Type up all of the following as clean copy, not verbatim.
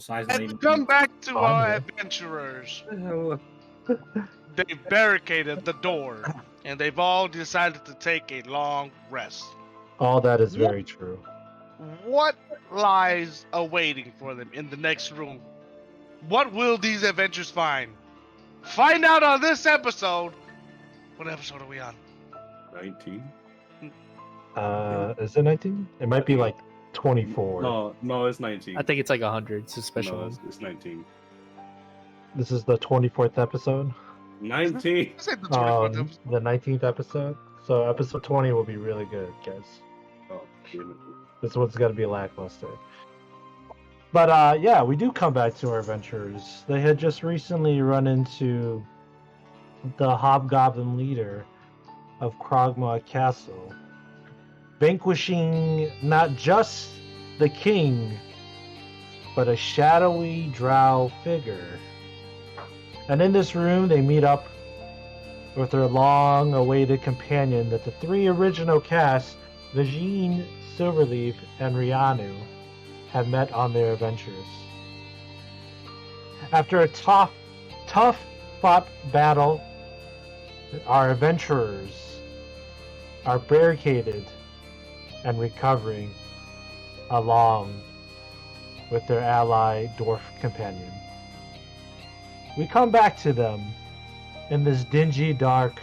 Size not even. And come back to our Fun, adventurers. Oh, They barricaded the door, and they've all decided to take a long rest. All that is very true. What lies awaiting for them in the next room? What will these adventures find? Find out on this episode. What episode are we on? 19. Is it 19? It might be like 24. No, it's 19. I think it's like 100. It's a special No, one. it's 19. This is the 24th episode. 19. I said the 24th episode. The 19th episode. So episode 20 will be really good, guys. Oh, damn it. This one's gonna be lackluster. But yeah, we do come back to our adventurers. They had just recently run into the hobgoblin leader of Krogma Castle, vanquishing not just the king, but a shadowy drow figure. And in this room, they meet up with their long-awaited companion that the three original cast, Vajin, Silverleaf, and Rianu, have met on their adventures. After a tough fought battle, our adventurers are barricaded and recovering along with their ally dwarf companion. We come back to them in this dingy, dark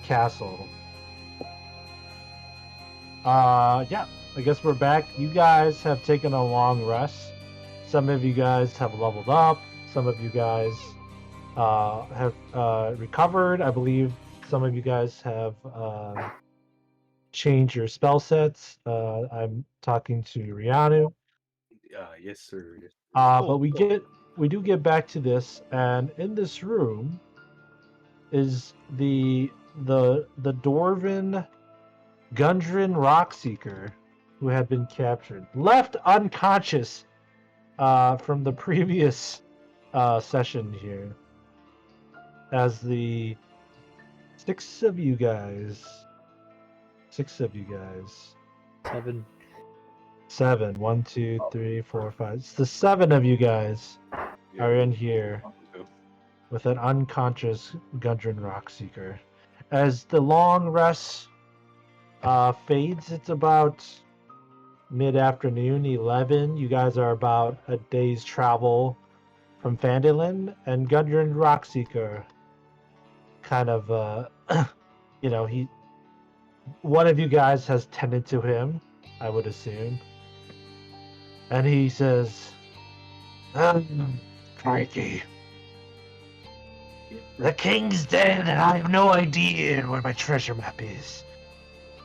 castle. Yeah, I guess we're back. You guys have taken a long rest. Some of you guys have leveled up. Some of you guys have recovered. I believe some of you guys have changed your spell sets. I'm talking to Rianu. Yes, sir. Yes. But we do get back to this, and in this room is the Dwarven Gundren Rockseeker, who had been captured, left unconscious from the previous session here, as the six of you guys, 7, 1, 2, 3, 4, 5. It's the 7 of you guys are in here with an unconscious Gundren Rockseeker. As the long rest fades, it's about mid-afternoon, 11. You guys are about a day's travel from Phandalin, and Gundren Rockseeker kind of, one of you guys has tended to him, I would assume. And he says, Crikey. The king's dead, and I have no idea where my treasure map is.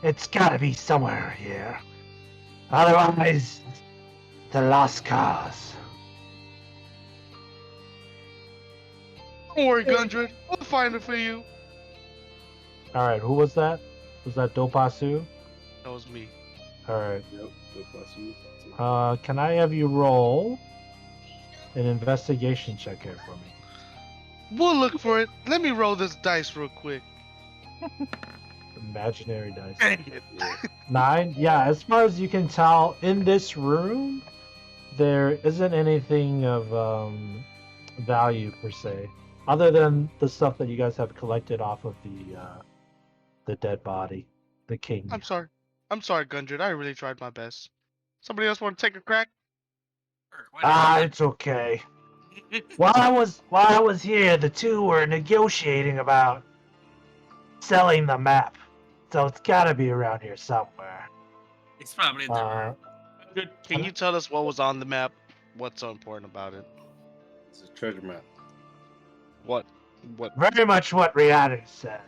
It's gotta be somewhere here. Otherwise, the lost cause. Don't worry, Gundren. We'll find it for you. Alright, who was that? Was that Dopasu? That was me. Alright. Yep. Plus you. Can I have you roll an investigation check here for me? We'll look for it. Let me roll this dice real quick. Imaginary dice. Dang it. 9? Yeah, as far as you can tell, in this room, there isn't anything of value per se, other than the stuff that you guys have collected off of the dead body, the king. I'm sorry, Gundren. I really tried my best. Somebody else want to take a crack? It's okay. While I was here, the two were negotiating about selling the map, so it's got to be around here somewhere. It's probably in the room. Can you tell us what was on the map? What's so important about it? It's a treasure map. What? Very much what Rihanna said.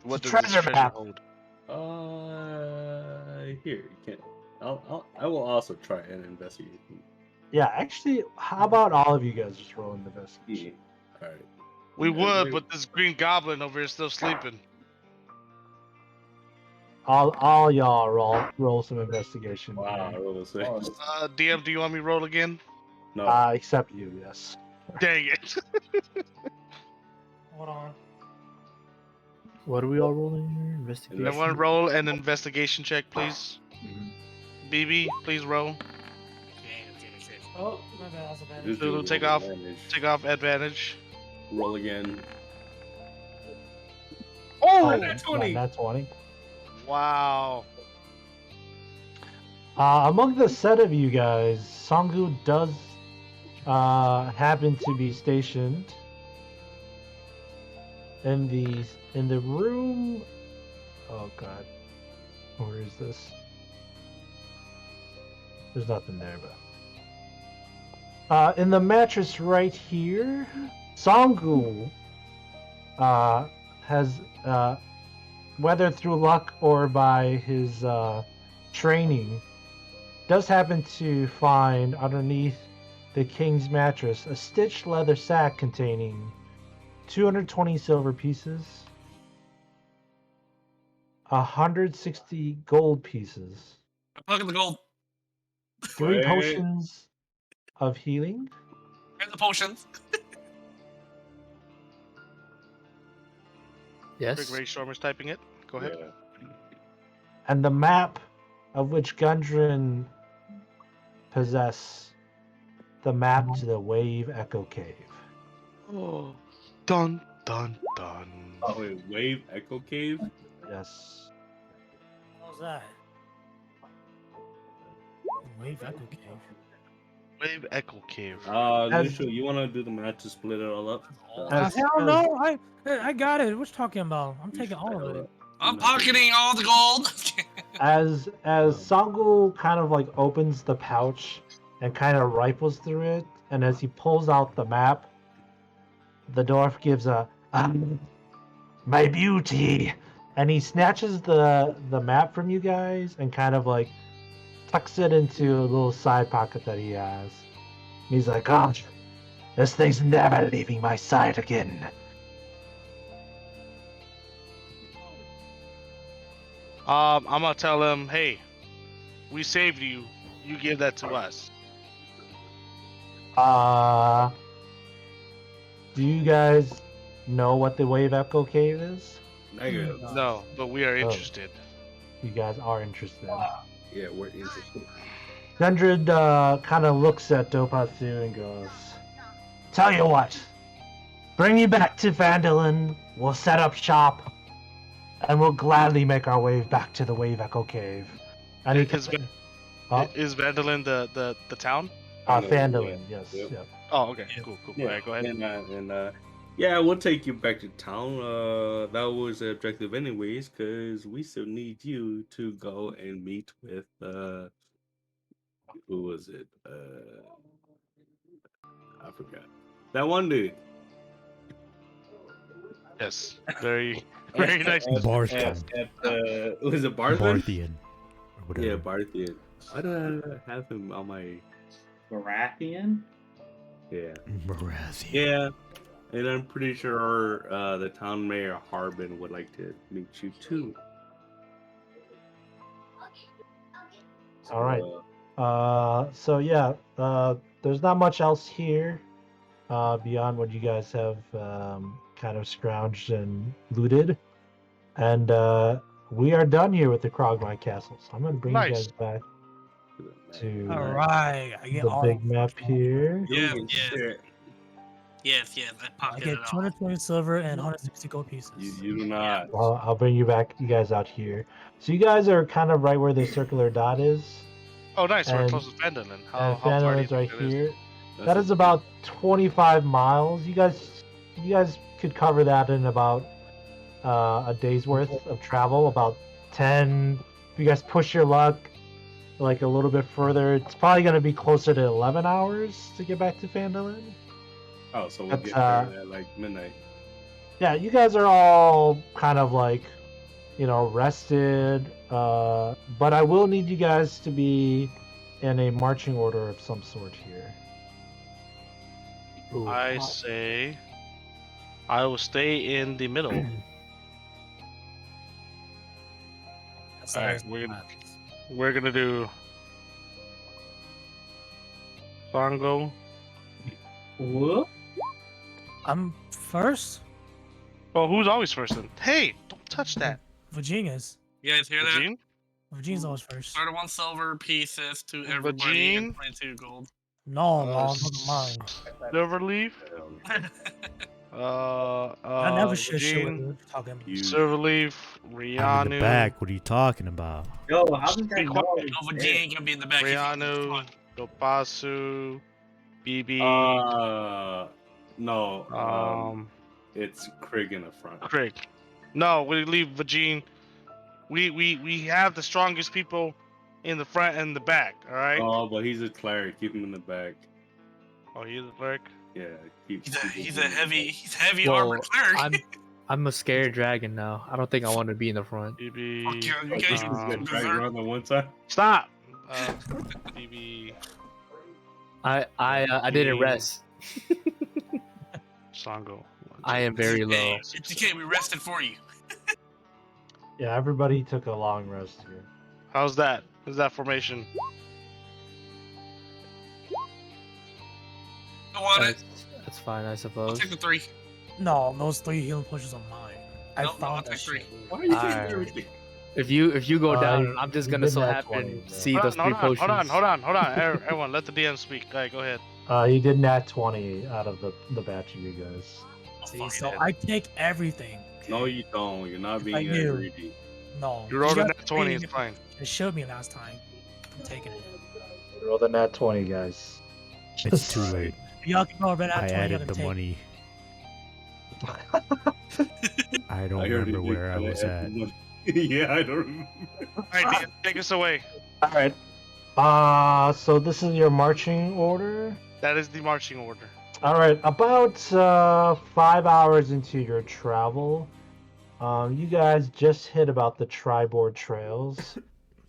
What It's does a this treasure treasure map. hold? Here you can. I will also try and investigate. Yeah, actually, how about all of you guys just roll an investigation? All right. We Yeah, would, we- but this green goblin over here is still sleeping. All y'all roll some investigation. Wow, I rolled a 6. DM, do you want me to roll again? No. Except you, yes. Dang it. Hold on. What are we all rolling here? Investigation. Everyone roll an investigation check, please. BB, please roll. Okay. Oh, my bad. That's a bad. Just Lulu, do take roll off. advantage. Take off advantage. Roll again. Oh! Nat 20. Nat 20. Wow. Among the set of you guys, Songu does happen to be stationed in the room. Oh god, where is this? There's nothing there, but in the mattress right here, Songu has whether through luck or by his training, does happen to find underneath the king's mattress a stitched leather sack containing 220 silver pieces, 160 gold pieces, Pocket the gold. 3 Wait. potions of healing, Here's the potions. Big Yes. Ray Storm is typing it. Go ahead. Yeah. and the map of which Gundren possess, the map to the Wave Echo Cave. Oh. Dun, dun, dun. Oh, wait, Wave Echo Cave? Yes. How's that? Wave Echo Cave. Wave Echo Cave. As- Lucio, you want to do the math to split it all up? As- Hell as- no! I got it. What you talking about? I'm taking all of it. I'm pocketing all the gold. As Songu kind of like opens the pouch and kind of rifles through it, and as he pulls out the map, the dwarf gives a my beauty, and he snatches the map from you guys and kind of like tucks it into a little side pocket that he has. He's like, "Oh, this thing's never leaving my side again." I'm gonna tell him, hey, we saved you. You give that to us. Do you guys know what the Wave Echo Cave is? Negative. No, but we are interested. You guys are interested. Yeah, we're interested. Gundred kind of looks at Dopatsu and goes, "Tell you what, bring you back to Vandalin, we'll set up shop, and we'll gladly make our way back to the Wave Echo Cave." And he Is, Oh. is Vandalin the town? Vandalin, yes. Yep. Yep. Oh, okay. Cool. All right, go ahead. And yeah, we'll take you back to town. That was the objective anyways, because we still need you to go and meet with who was it? I forgot. That one dude. Yes. Very nice. Barthian. Was it Barthian? Barthian. Or whatever. Yeah, Barthian. Why do I have him on my... Baratheon? Yeah. Baratheon. Yeah. And I'm pretty sure the town mayor Harbin would like to meet you too. All right. So yeah, there's not much else here beyond what you guys have kind of scrounged and looted, and we are done here with the Krogmai Castle. So I'm gonna bring Nice. you guys back to All right. I get the all big map here. Yeah, Holy yeah. shit. Yes, I I pocketed get it all. 220 silver and 160 gold pieces. You do not. I'll bring you guys out here. So you guys are kind of right where the circular dot is. Oh, nice. We're And- close to Vandalin. How And far do you Vandalin's right think that is? here. That is about 25 miles. You guys could cover that in about a day's worth of travel. About 10. If you guys push your luck like a little bit further, it's probably going to be closer to 11 hours to get back to Vandalin. Oh, so we'll That's, get there at like midnight. Yeah, you guys are all kind of like, rested. But I will need you guys to be in a marching order of some sort here. Ooh. I say I will stay in the middle. That's All right, always we're gonna do Bongo. Whoop. I'm first. Oh, who's always first then? Hey, don't touch that. Virginia's. You guys hear that? Eugene? Virginia's always first. 31 silver pieces to everybody Vagine? and 22 gold. No, no, those are mine. Silverleaf. I never share shit with Vegine, you. Talking about. You. Silverleaf, I'm in the Rianu, back. What are you talking about? Yo, how does Be that quiet. know? Nova G ain't gonna be in the back. if you- Rianu, Dopasu, BB, No. It's Krieg in the front. Crick. No, we leave Vegine. We have the strongest people in the front and the back. All right. Oh, but he's a cleric. Keep him in the back. Oh, he's a cleric. Yeah. Keep He's a him he's in a the heavy back. he's heavy Well, armored cleric. I'm a scared dragon now. I don't think I want to be in the front. BB. Fuck you, you Oh, guys he's are got dragged berserk. around on one side. Stop. BB. I didn't rest. Sango. I am very low. Hey, it's okay. We rested for you. Yeah, everybody took a long rest here. How's that? How's that formation? I want it. That's fine, I I'll suppose. take the 3. No, those 3 healing pushes are mine. I No, I'll found that take 3. shit. Why are you taking Alright. everything? If you go down, I'm just you gonna did so that happen 20, bro. see Hold those on, 3 potions. hold on. Everyone, let the DM speak. All right, go ahead. He did nat 20 out of the batch of you guys. See, so I take everything. No, you don't. You're not being I do. greedy. No. You rolled a got nat 20. three. It's fine. It showed me last time. I'm taking it. Roll the nat 20, guys. It's too late. If y'all can go over that I 20, added y'all the can take money. I don't I already remember did where I kinda was add at. the money. Yeah, I don't remember. All right, DM, take us away. All right. So this is your marching order. That is the marching order. All right, about 5 hours into your travel, you guys just hit about the Triboard Trails.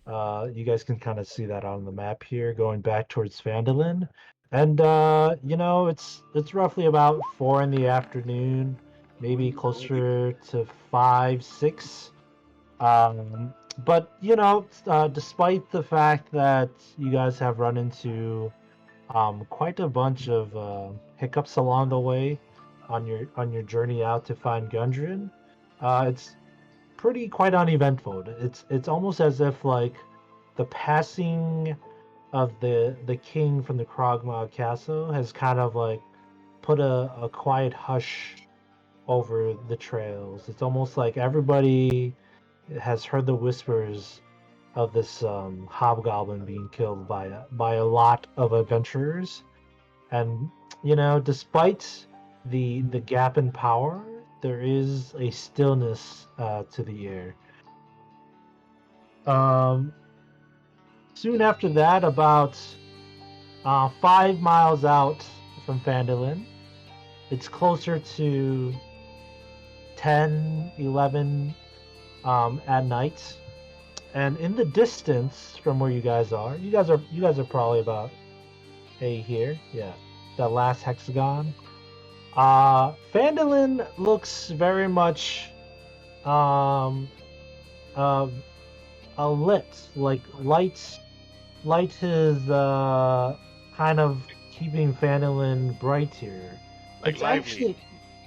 You guys can kind of see that on the map here, going back towards Phandalin. And it's roughly about 4 in the afternoon, maybe closer to 5, 6. But despite the fact that you guys have run into quite a bunch of hiccups along the way on your journey out to find Gundren, it's quite uneventful. It's almost as if like the passing of the king from the Krogmaw Castle has kind of like put a quiet hush over the trails. It's almost like everybody has heard the whispers of this hobgoblin being killed by a lot of adventurers, and despite the gap in power, there is a stillness to the air. Soon after that, about 5 miles out from Phandalin, it's closer to 10, 11 at night. And in the distance from where you guys are probably about here. Yeah, that last hexagon. Phandalin looks very much lit. Like light is kind of keeping Phandalin bright here. Like It's lively.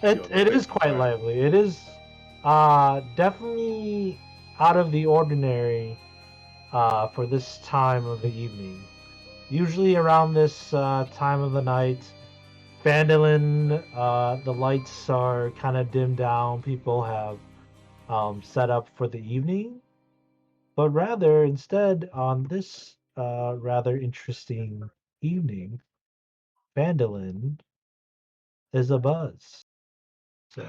actually it is quite lively. It is definitely out of the ordinary for this time of the evening. Usually around this time of the night, Phandalin, the lights are kind of dimmed down. People have set up for the evening. But rather, instead, on this rather interesting evening, Phandalin is abuzz. So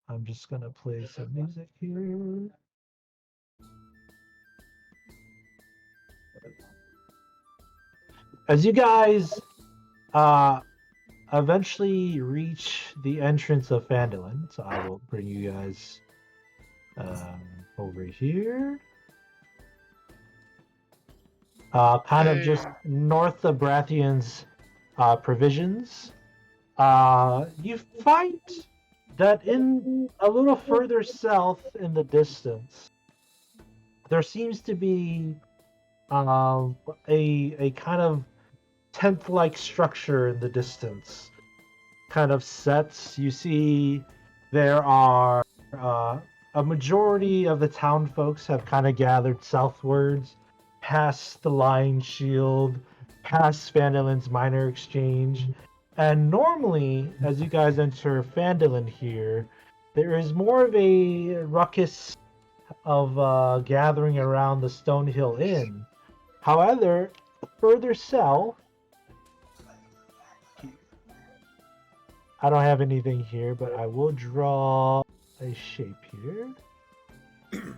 I'm just going to play some music here. As you guys eventually reach the entrance of Phandalin, so I will bring you guys over here. Kind of just north of Brathian's provisions. You find that in a little further south in the distance, there seems to be a kind of tent-like structure in the distance. Kind of sets. You see there are a majority of the town folks have kind of gathered southwards, past the Lion Shield, past Phandolin's minor exchange. And normally, as you guys enter Phandolin here, there is more of a ruckus of gathering around the Stonehill Inn. However, further south, I don't have anything here, but I will draw a shape here.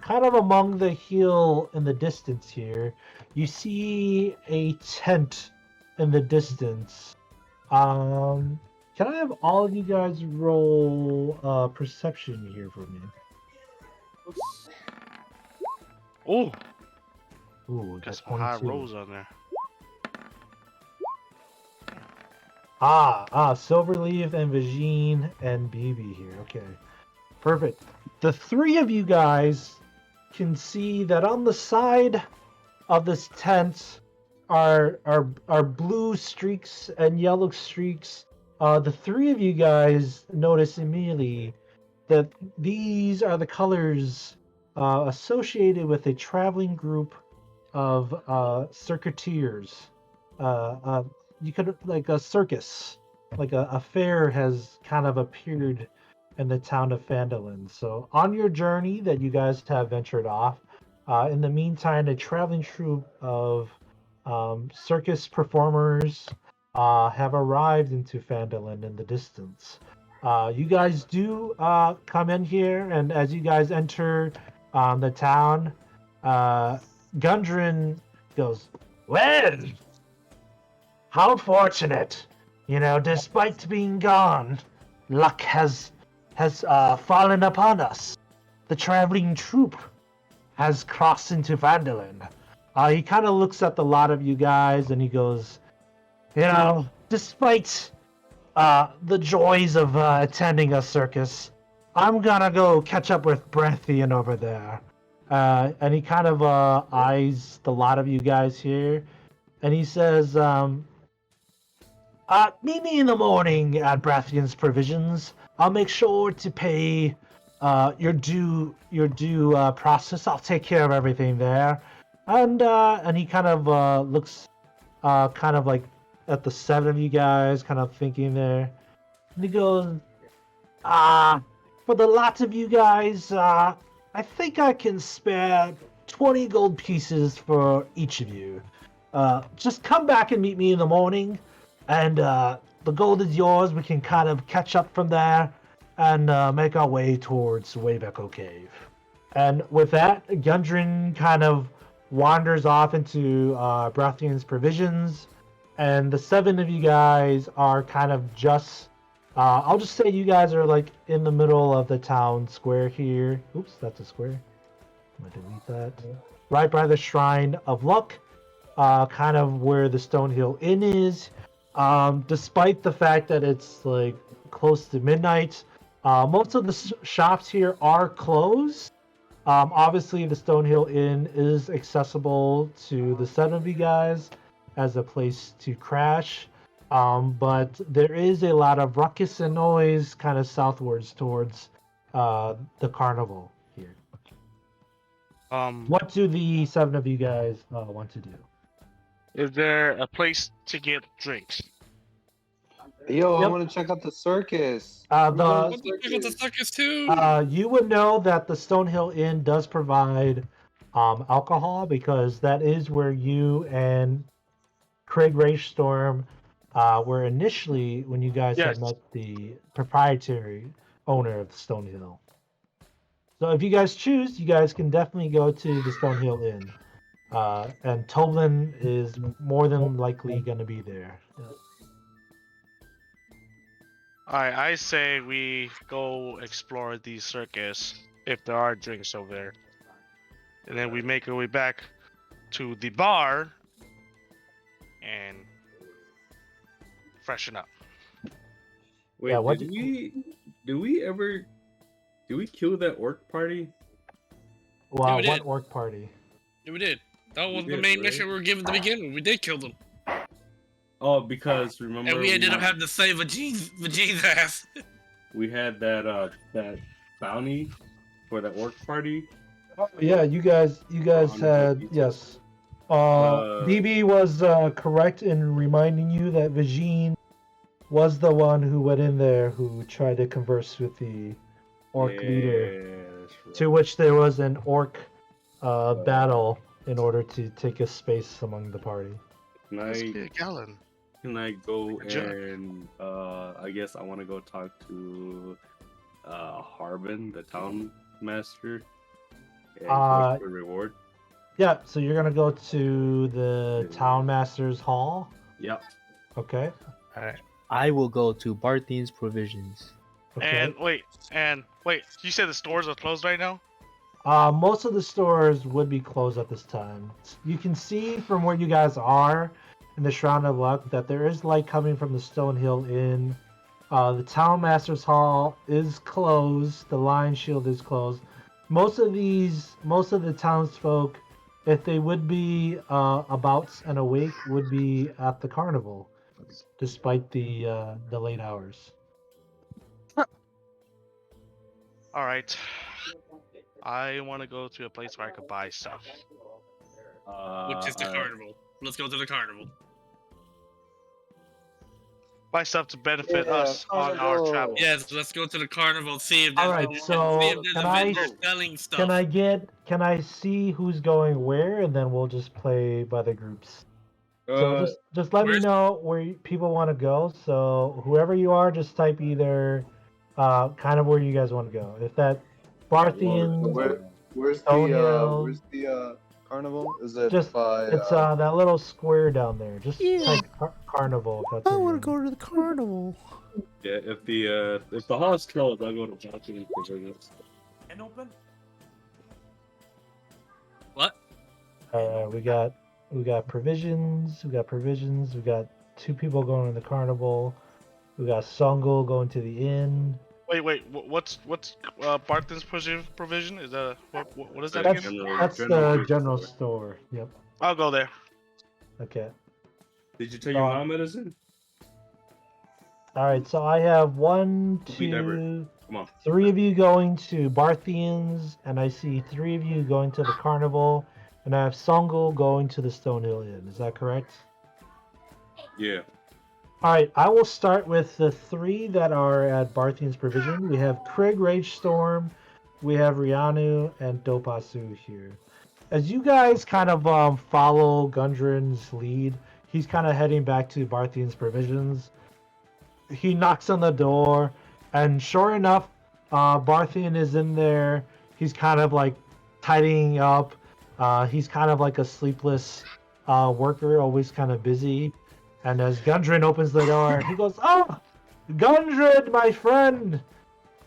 Kind of among the hill in the distance here, you see a tent in the distance. Can I have all of you guys roll perception here for me? Oh, Ooh, got that's some high 22. rolls on there. Silverleaf and Vagine and BB here. Okay, perfect. The three of you guys can see that on the side of this tent are blue streaks and yellow streaks. The three of you guys notice immediately that these are the colors associated with a traveling group of circuiteers. You could like a circus, like a fair has kind of appeared in the town of Phandolin. So on your journey that you guys have ventured off, in the meantime, a traveling troupe of circus performers have arrived into Phandolin in the distance. You guys do come in here, and as you guys enter the town, Gundren goes, "Well, how fortunate! You know, despite being gone, luck has fallen upon us. The traveling troupe has crossed into Phandolin." He kind of looks at the lot of you guys and he goes, "You know, despite the joys of attending a circus, I'm gonna go catch up with Breathian over there." And he kind of eyes the lot of you guys here, and he says, "Meet me in the morning at Breathian's Provisions. I'll make sure to pay your due process. I'll take care of everything there." And he kind of looks kind of like at the seven of you guys, kind of thinking there. And he goes, "For the lot of you guys, I think I can spare 20 gold pieces for each of you. Just come back and meet me in the morning, and the gold is yours. We can kind of catch up from there and make our way towards Waybeco Cave." And with that, Gundren kind of wanders off into Breathian's Provisions, and the seven of you guys are kind of just I'll just say you guys are like in the middle of the town square here. Oops, that's a square. I'm gonna delete that. Right by the Shrine of Luck, kind of where the Stonehill Inn is. Despite the fact that it's like close to midnight, most of the shops here are closed. Obviously, the Stonehill Inn is accessible to the seven of you guys as a place to crash. But there is a lot of ruckus and noise kind of southwards towards the carnival here. What do the seven of you guys want to do? Is there a place to get drinks? Yo, I Yep. want to check out the circus. The circus too. You would know that the Stonehill Inn does provide alcohol, because that is where you and Craig Raystorm were initially when you guys Yes. had met the proprietary owner of the Stonehill. So if you guys choose, you guys can definitely go to the Stonehill Inn. And Toblin is more than likely going to be there. Alright, I say we go explore the circus if there are drinks over there. And then we make our way back to the bar and freshen up. Wait, Yeah, what did we kill that orc party? Wow, we what did. orc party? Yeah, we did. That was We the did, main right? mission we were given at the beginning. We did kill them. Oh, because remember And we ended up having to save Vajine's ass. we had that bounty for that orc party. Oh, yeah, you guys had, 100 yes. BB was correct in reminding you that Vagine was the one who went in there who tried to converse with the orc leader. that's right. To which there was an orc battle in order to take a space among the party. Can Let's I, be a gallon. can I go Good job. and I guess I want to go talk to Harbin, the town master, and collect the reward. Yeah, so you're gonna go to the town master's hall. Yep. Okay. Alright. I will go to Barthian's Provisions. Okay. And wait, you said the stores are closed right now? Most of the stores would be closed at this time. You can see from where you guys are in the Shroud of Luck that there is light coming from the Stonehill Inn. The Town Master's Hall is closed. The Lion Shield is closed. Most of the townsfolk, if they would be about and awake, would be at the carnival, despite the late hours. All right. I want to go to a place where I could buy stuff. Which is the carnival. Let's go to the carnival. Buy stuff to benefit Yeah, us on our carnival. travel. Yes, let's go to the carnival. See if All there's, right, see so if there's can a I vendor selling stuff. can I see who's going where, and then we'll just play by the groups. So just let me where's- know where people want to go. So whoever you are, just type either kind of where you guys want to go. If that Barthian, Where's Stonehill. the carnival? Is it Just- by? it's that little square down there. Just type carnival. If that's I where want to you're go to the carnival. Yeah, if the hall's closed, I'll go to Barthian Provisions. And open. What? We got provisions. We got 2 people going to the carnival. We got Songul going to the inn. Wait. What's Barthen's provision? Is that what is that That's again? the general store. Yep. I'll go there. Okay. Did you take your mom medicine? All right. So I have 1, Beat Everett. 2, Come on. 3 of you going to Barthians, and I see 3 of you going to the carnival, and I have Songul going to the Stonehill Inn. Is that correct? Yeah. All right, I will start with the 3 that are at Barthian's Provision. We have Krieg Ragestorm, we have Rianu, and Dopasu here. As you guys kind of follow Gundren's lead, he's kind of heading back to Barthian's Provisions. He knocks on the door, and sure enough, Barthian is in there. He's kind of like tidying up. He's kind of like a sleepless worker, always kind of busy. And as Gundren opens the door, he goes, "Oh, Gundren, my friend!"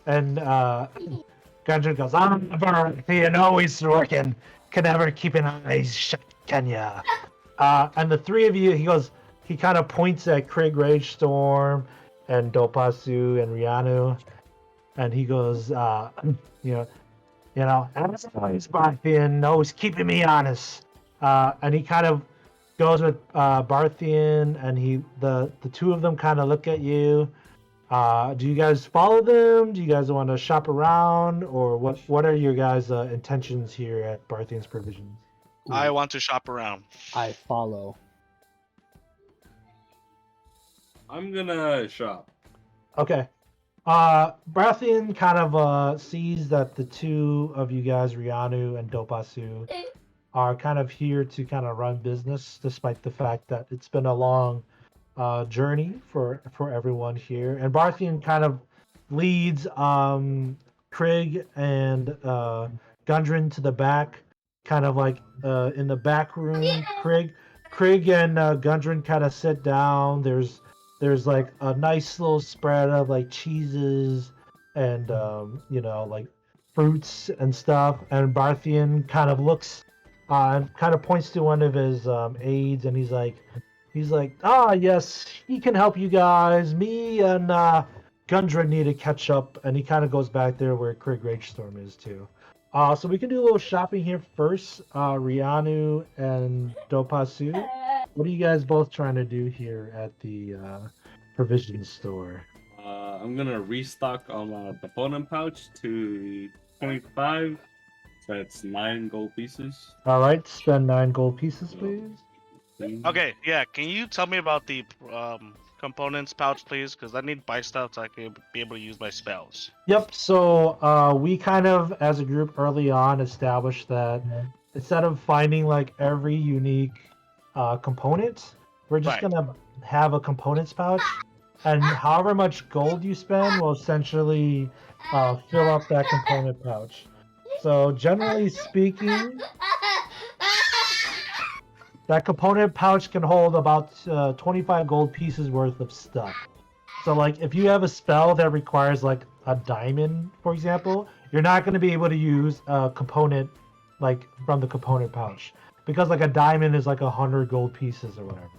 And Gundren goes, "Barthian, always working. Can never keep an eye shut, can ya?" And the 3 of you, he kind of points at Krieg Ragestorm and Dopasu and Rianu, and he goes, you know, as always, Barthian, always keeping me honest. And he kind of goes with Barthian, and the 2 of them kind of look at you. Do you guys follow them? Do you guys want to shop around, or what are your guys' intentions here at Barthian's Provisions? I want to shop around. I follow. I'm gonna shop. Okay. Barthian kind of sees that the 2 of you guys, Rianu and Dopasu, are kind of here to kind of run business, despite the fact that it's been a long journey for everyone here. And Barthian kind of leads Krieg and Gundren to the back, kind of like in the back room. Krieg and Gundren kind of sit down. There's like a nice little spread of like cheeses and like fruits and stuff. And Barthian kind of looks and kind of points to one of his aides, and he's like, yes, he can help you guys. Me and Gundren need to catch up, and he kind of goes back there where Krieg Ragestorm is too. So we can do a little shopping here first. Rianu and Dopasu, what are you guys both trying to do here at the provision store? I'm gonna restock on my opponent pouch to 0.5 That's 9 gold pieces. All right, spend 9 gold pieces, please. Okay, yeah. Can you tell me about the components pouch, please? Because I need to buy stuff so I can be able to use my spells. Yep. So we kind of, as a group, early on established that instead of finding like every unique component, we're just Right. gonna have a components pouch, and however much gold you spend will essentially fill up that component pouch. So generally speaking, that component pouch can hold about 25 gold pieces worth of stuff. So like if you have a spell that requires like a diamond, for example, you're not going to be able to use a component like from the component pouch because like a diamond is like 100 gold pieces or whatever.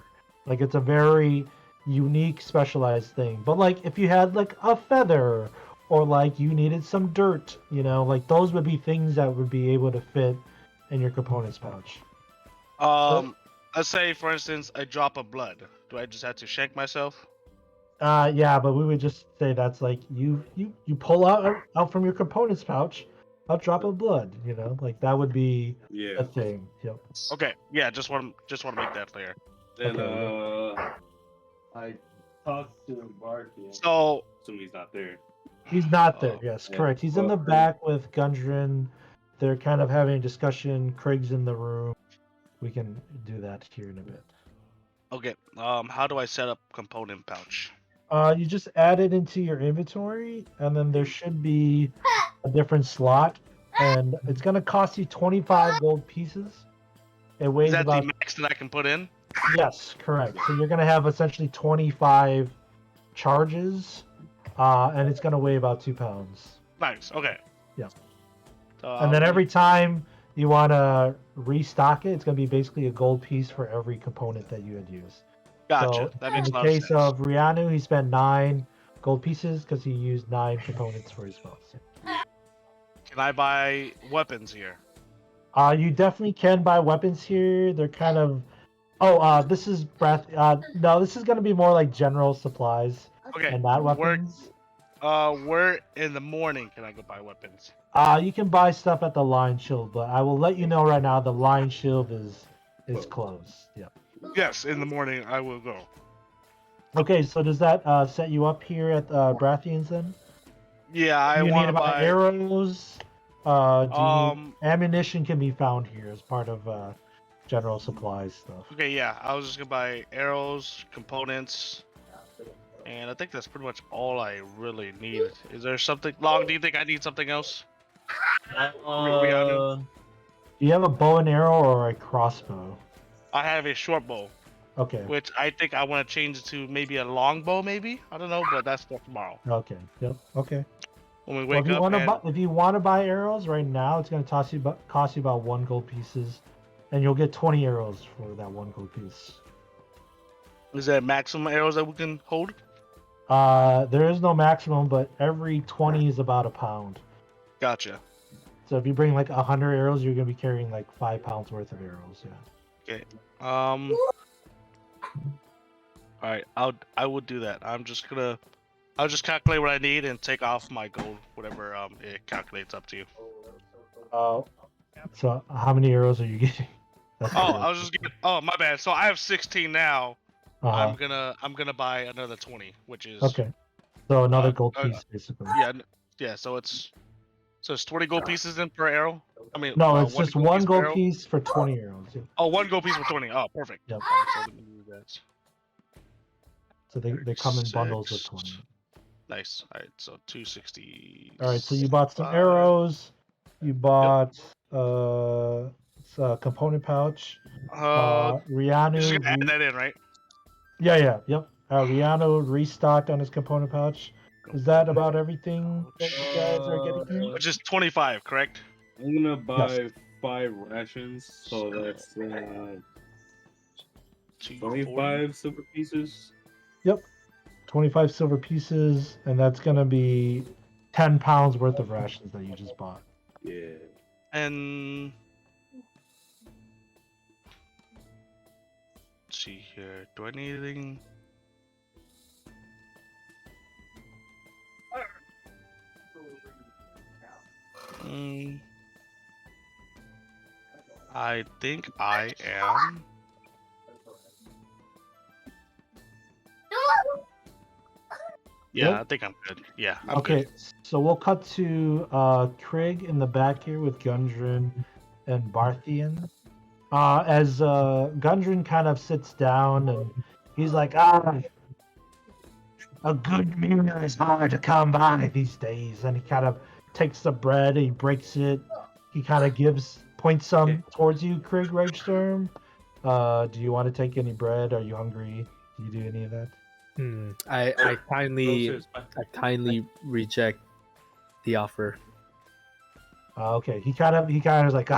Like it's a very unique specialized thing. But like if you had like a feather or like you needed some dirt, you know, like those would be things that would be able to fit in your components pouch. Let's say, for instance, a drop of blood. Do I just have to shank myself? Yeah, but we would just say that's like you pull out from your components pouch a drop of blood, you know, like that would be Yeah. a thing. Yep. Okay, yeah, just want to make that clear. Then Okay. I talked to Barty. So Assume he's not there. He's not there. Yes, Yeah. correct. He's in the back with Gundren. They're kind of having a discussion. Craig's in the room. We can do that here in a bit. okay, how do I set up component pouch? You just add it into your inventory, and then there should be a different slot, and it's gonna cost you 25 gold pieces. It weighs Is that about the max that I can put in? Yes, correct. So you're gonna have essentially 25 charges, and it's gonna weigh about 2 pounds. Nice. Okay. Yeah. So, And then every time you want to restock it, it's gonna be basically a gold piece for every component that you had used. gotcha. So That in makes a the lot case of sense. of Rianu, he spent 9 gold pieces because he used 9 components for his spells. Can I buy weapons here? You definitely can buy weapons here. They're kind of. Oh, this is breath. No, this is gonna be more like general supplies Okay. and not Where weapons. where in the morning can I go buy weapons? You can buy stuff at the Lion Shield, but I will let you know right now the Lion Shield is closed. Yep. Yes, in the morning I will go. Okay, so does that set you up here at Brathians then? Yeah, I You need want to about buy. arrows. Do you need, Um. ammunition can be found here as part of general supplies stuff. Okay, yeah, I was just gonna buy arrows, components, and I think that's pretty much all I really need. Is there something long? Do you think I need something else? Do you have a bow and arrow or a crossbow? I have a short bow, Okay. which I think I want to change to maybe a long bow, maybe. I don't know, but that's for tomorrow Okay. Yep. Okay. when we Well, wake up. And if you want to buy arrows right now, it's going to cost you about 1 gold pieces, and you'll get 20 arrows for that 1 gold piece. is there maximum arrows that we can hold? There is no maximum, but every 20 is about a pound. Gotcha. So if you bring like 100 arrows, you're going to be carrying like 5 pounds worth of arrows. Yeah. Okay. All right. I would do that. I'll just calculate what I need and take off my gold, whatever it calculates up to. So how many arrows are you getting? That's Oh, the I was just getting. Oh, my bad. So I have 16 now. Uh-huh. I'm gonna buy another 20, which is Okay. So another gold uh, piece, basically. yeah. So it's 20 gold pieces in per arrow. I mean, No, it's just 1 piece per gold arrow? piece for 20 arrows. Yeah. Oh, 1 gold piece for 20. Oh, perfect. Yep. All right, so let me do that. So they come in bundles with 36. 20. Nice. All right, so 260. All right, so you bought some arrows. You bought component pouch. You're just gonna add Rianu. that in, right? Yep. Rianu restocked on his component pouch. Is that about everything that you guys are getting here? Which is 25, correct? I'm gonna buy 5 rations, so that's 25 silver pieces. Yep. 25 silver pieces, and that's gonna be 10 pounds worth of rations that you just bought. Yeah. And let's see here. Do I need anything? I think I am. Yeah, Yep. I think I'm good. Yeah, I'm Okay, good. so we'll cut to Craig in the back here with Gundren and Barthian. As Gundren kind of sits down and he's like, a good meal is hard to come by these days. And he kind of takes the bread, he breaks it, he kind of points some towards you, Craig Reichsturm. Do you want to take any bread? Are you hungry? Do you do any of that? I kindly Roses, reject the offer. Okay, he kind of is like,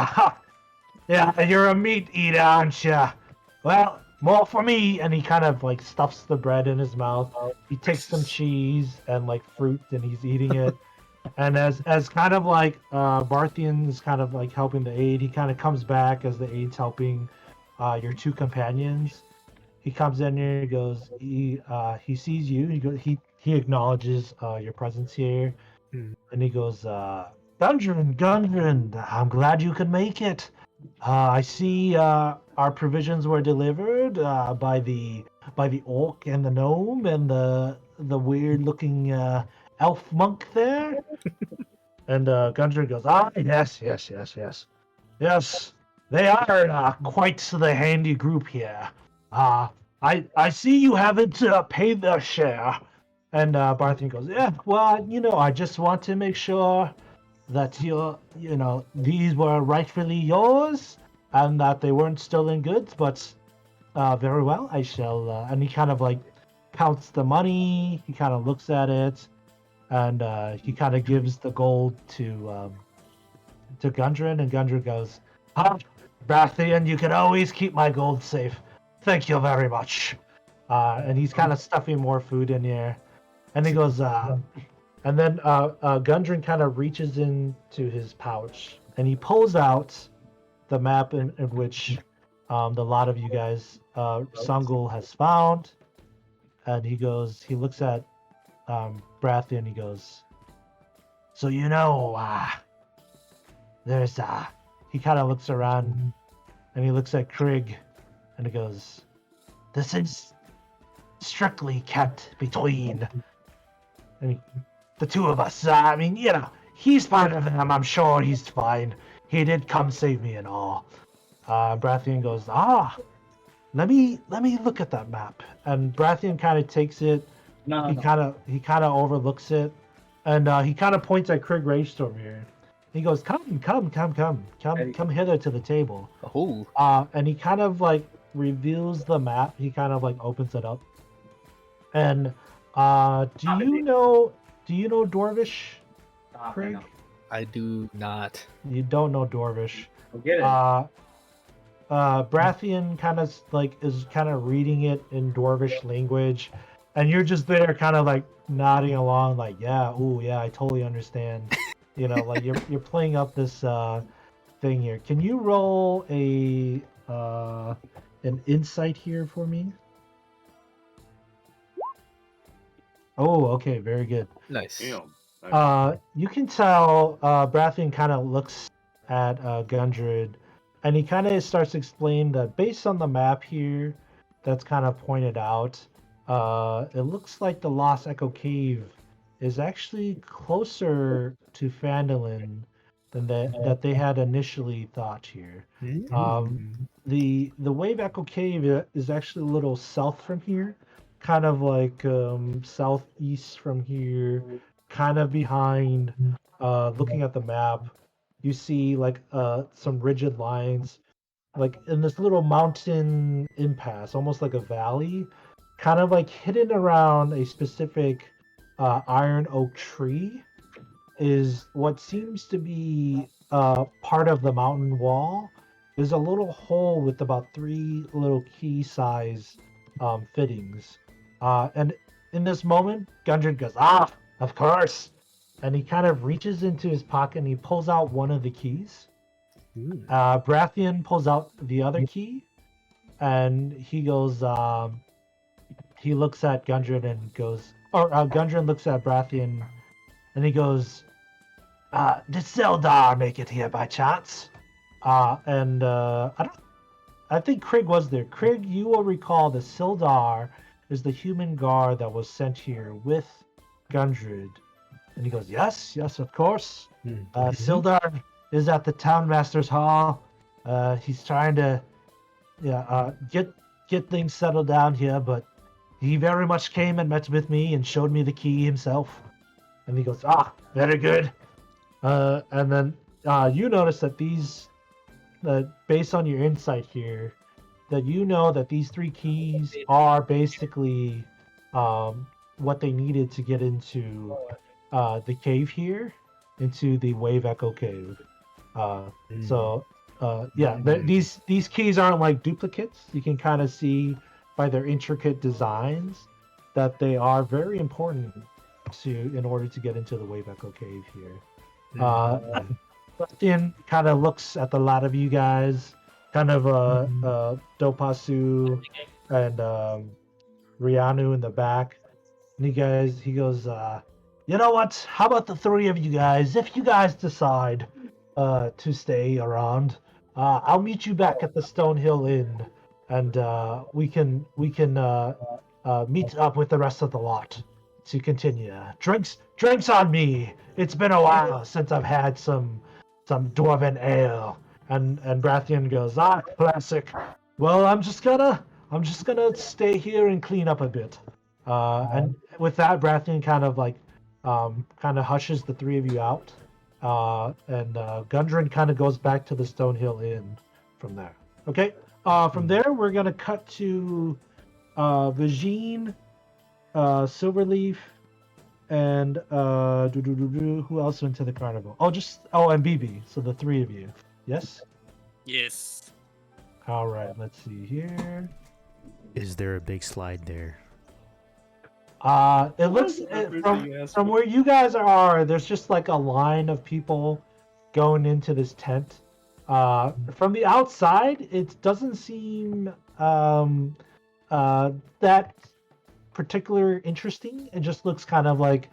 yeah, you're a meat eater, aren't you? Well, more for me. And he kind of like stuffs the bread in his mouth. He takes some cheese and like fruit, and he's eating it. And as kind of like Barthian is kind of like helping the aide, he kind of comes back as the aide's helping your two companions. He comes in here. He goes. He sees you. He acknowledges your presence here, and he goes, Gundren, I'm glad you could make it. I see our provisions were delivered by the orc and the gnome and the weird looking elf monk there. And Gundren goes, yes. They are quite the handy group here. I see you haven't paid their share. And Barthian goes, yeah, well, I just want to make sure that these were rightfully yours and that they weren't stolen goods, but very well, I shall, and he kind of like counts the money, he kind of looks at it, and he kind of gives the gold to Gundren, and Gundren goes, Barthian, you can always keep my gold safe. Thank you very much. And he's kind of stuffing more food in here, and he goes, and then Gundren kind of reaches into his pouch and he pulls out the map in which the lot of you guys Sangul has found. And he looks at Barthian and he goes, so there's he kind of looks around and he looks at Krieg and he goes, this is strictly kept between the two of us. I mean, he's fine with them. I'm sure he's fine. He did come save me and all. Brathian goes, let me look at that map. And Brathian kind of takes it. He kind of overlooks it, and he kind of points at Craig Ragestorm here. He goes, come hither to the table. Oh. And he kind of like reveals the map. He kind of like opens it up. And do you know Dwarvish, Craig? I do not. You don't know Dwarvish. Get it. Brathian kind of like is kind of reading it in Dwarvish language, and you're just there kind of like nodding along like, yeah, I totally understand. Like you're playing up this thing here. Can you roll an insight here for me? Oh, okay, very good. Nice. You can tell Brathian kind of looks at Gundred, and he kind of starts to explain that based on the map here that's kind of pointed out, it looks like the Lost Echo Cave is actually closer to Phandalin than that they had initially thought here. The Wave Echo Cave is actually a little south from here, kind of like southeast from here, kind of behind. Looking at the map, you see like some rigid lines, like in this little mountain impasse, almost like a valley, kind of like hidden around a specific iron oak tree, is what seems to be part of the mountain wall. There's a little hole with about 3 little key size fittings. And in this moment, Gundren goes, of course. And he kind of reaches into his pocket and he pulls out one of the keys. Brathian pulls out the other key, and he goes, he looks at Gundren and goes, Gundren looks at Brathian and he goes, did Zeldar make it here by chance? I think Krieg was there. Krieg, you will recall that Sildar is the human guard that was sent here with Gundred. And he goes, yes, of course. Sildar is at the town master's hall. He's trying to get things settled down here, but he very much came and met with me and showed me the key himself. And he goes, very good. And then you notice that based on your insight here, that you know that these 3 keys are basically what they needed to get into the cave here, into the Wave Echo Cave. These keys aren't like duplicates. You can kind of see by their intricate designs that they are very important in order to get into the Wave Echo Cave here. Bastian kind of looks at the lot of you guys, kind of Dopasu and Rianu in the back. And he goes, you know what? How about the 3 of you guys? If you guys decide to stay around, I'll meet you back at the Stonehill Inn, and we can meet up with the rest of the lot to continue. Drinks on me. It's been a while since I've had some dwarven ale. And Brathian goes, classic. Well, I'm just gonna stay here and clean up a bit. And with that, Brathian kind of hushes the 3 of you out. And Gundren kind of goes back to the Stonehill Inn from there. Okay. From there, we're gonna cut to Vagine, Silverleaf, and who else went to the carnival? And BB. So the 3 of you. Yes. Yes. All right. Let's see here. Is there a big slide there? It looks from where you guys are. There's just like a line of people going into this tent. From the outside, it doesn't seem that particular interesting. It just looks kind of like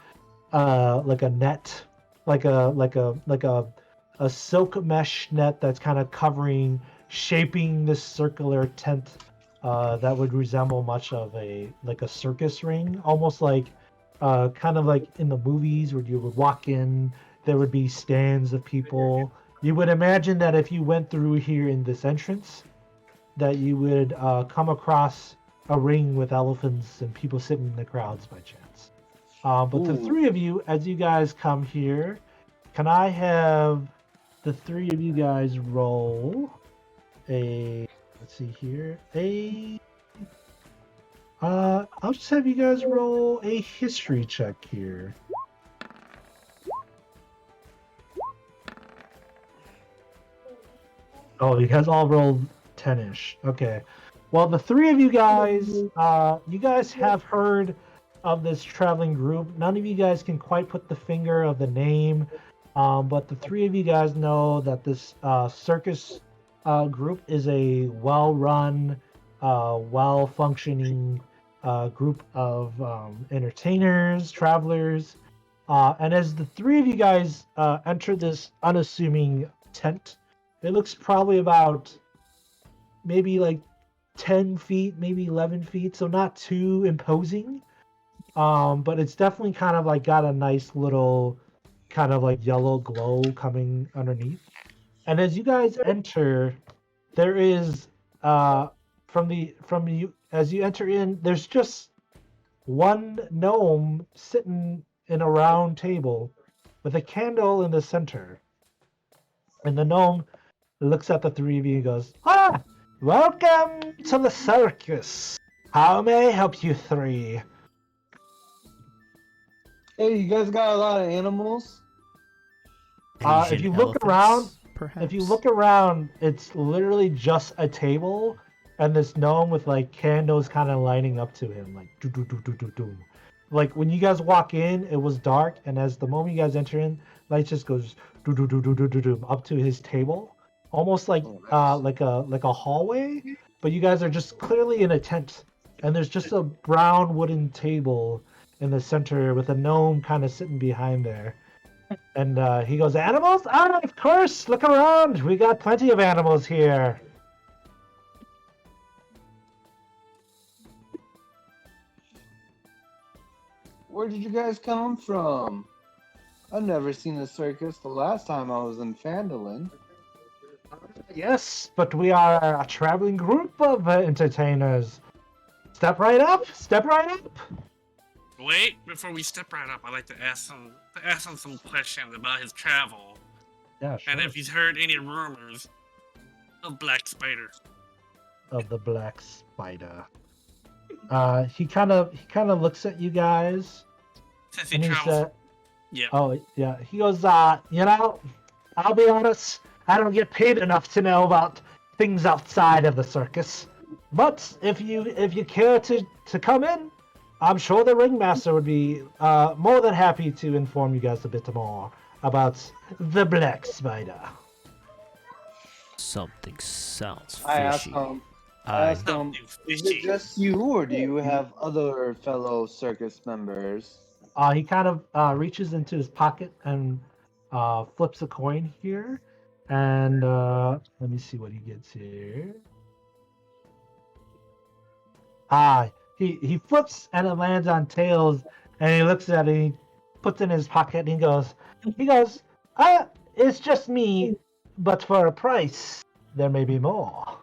a net, like a silk mesh net that's kind of shaping this circular tent that would resemble much of a circus ring, almost like kind of like in the movies where you would walk in, there would be stands of people. You would imagine that if you went through here in this entrance, that you would come across a ring with elephants and people sitting in the crowds by chance. But the 3 of you, as you guys come here, can I have the 3 of you guys roll let's see here, I'll just have you guys roll a history check here. Oh, you guys all rolled 10-ish. Okay. Well, the 3 of you guys have heard of this traveling group. None of you guys can quite put the finger of the name, but the 3 of you guys know that this circus group is a well-run, well-functioning group of entertainers, travelers. And as the 3 of you guys enter this unassuming tent, it looks probably about maybe like 10 feet, maybe 11 feet, so not too imposing. But it's definitely kind of like got a nice little kind of like yellow glow coming underneath. And as you guys enter, there is as you enter in, there's just one gnome sitting in a round table with a candle in the center. And the gnome looks at the 3 of you and goes, welcome to the circus. How may I help you 3? Hey, you guys got a lot of animals? If you look around, it's literally just a table and this gnome with like candles kind of lining up to him, like do do do do do do. Like when you guys walk in, it was dark, and as the moment you guys enter in, light just goes do do do do do do do up to his table, almost like like a hallway. But you guys are just clearly in a tent, and there's just a brown wooden table in the center with a gnome kind of sitting behind there. And he goes, animals? Ah, of course. Look around. We got plenty of animals here. Where did you guys come from? I've never seen a circus the last time I was in Phandalin. Yes, but we are a traveling group of entertainers. Step right up. Step right up. Wait, before we step right up, I'd like to ask him some questions about his travel Yeah, sure. and if he's heard any rumors of Black Spider. Of the black spider. He kind of looks at you guys, Since he and he travels, said, yeah. "Oh yeah." He goes, I'll be honest. I don't get paid enough to know about things outside of the circus. But if you care to come in, I'm sure the ringmaster would be more than happy to inform you guys a bit more about the black spider." Something sounds I asked fishy. him, I Something is it fishy. just you, or do you have other fellow circus members? He kind of reaches into his pocket and flips a coin here. And let me see what he gets here. He flips and it lands on tails, and he looks at it, and he puts it in his pocket, and he goes, it's just me, but for a price, there may be more.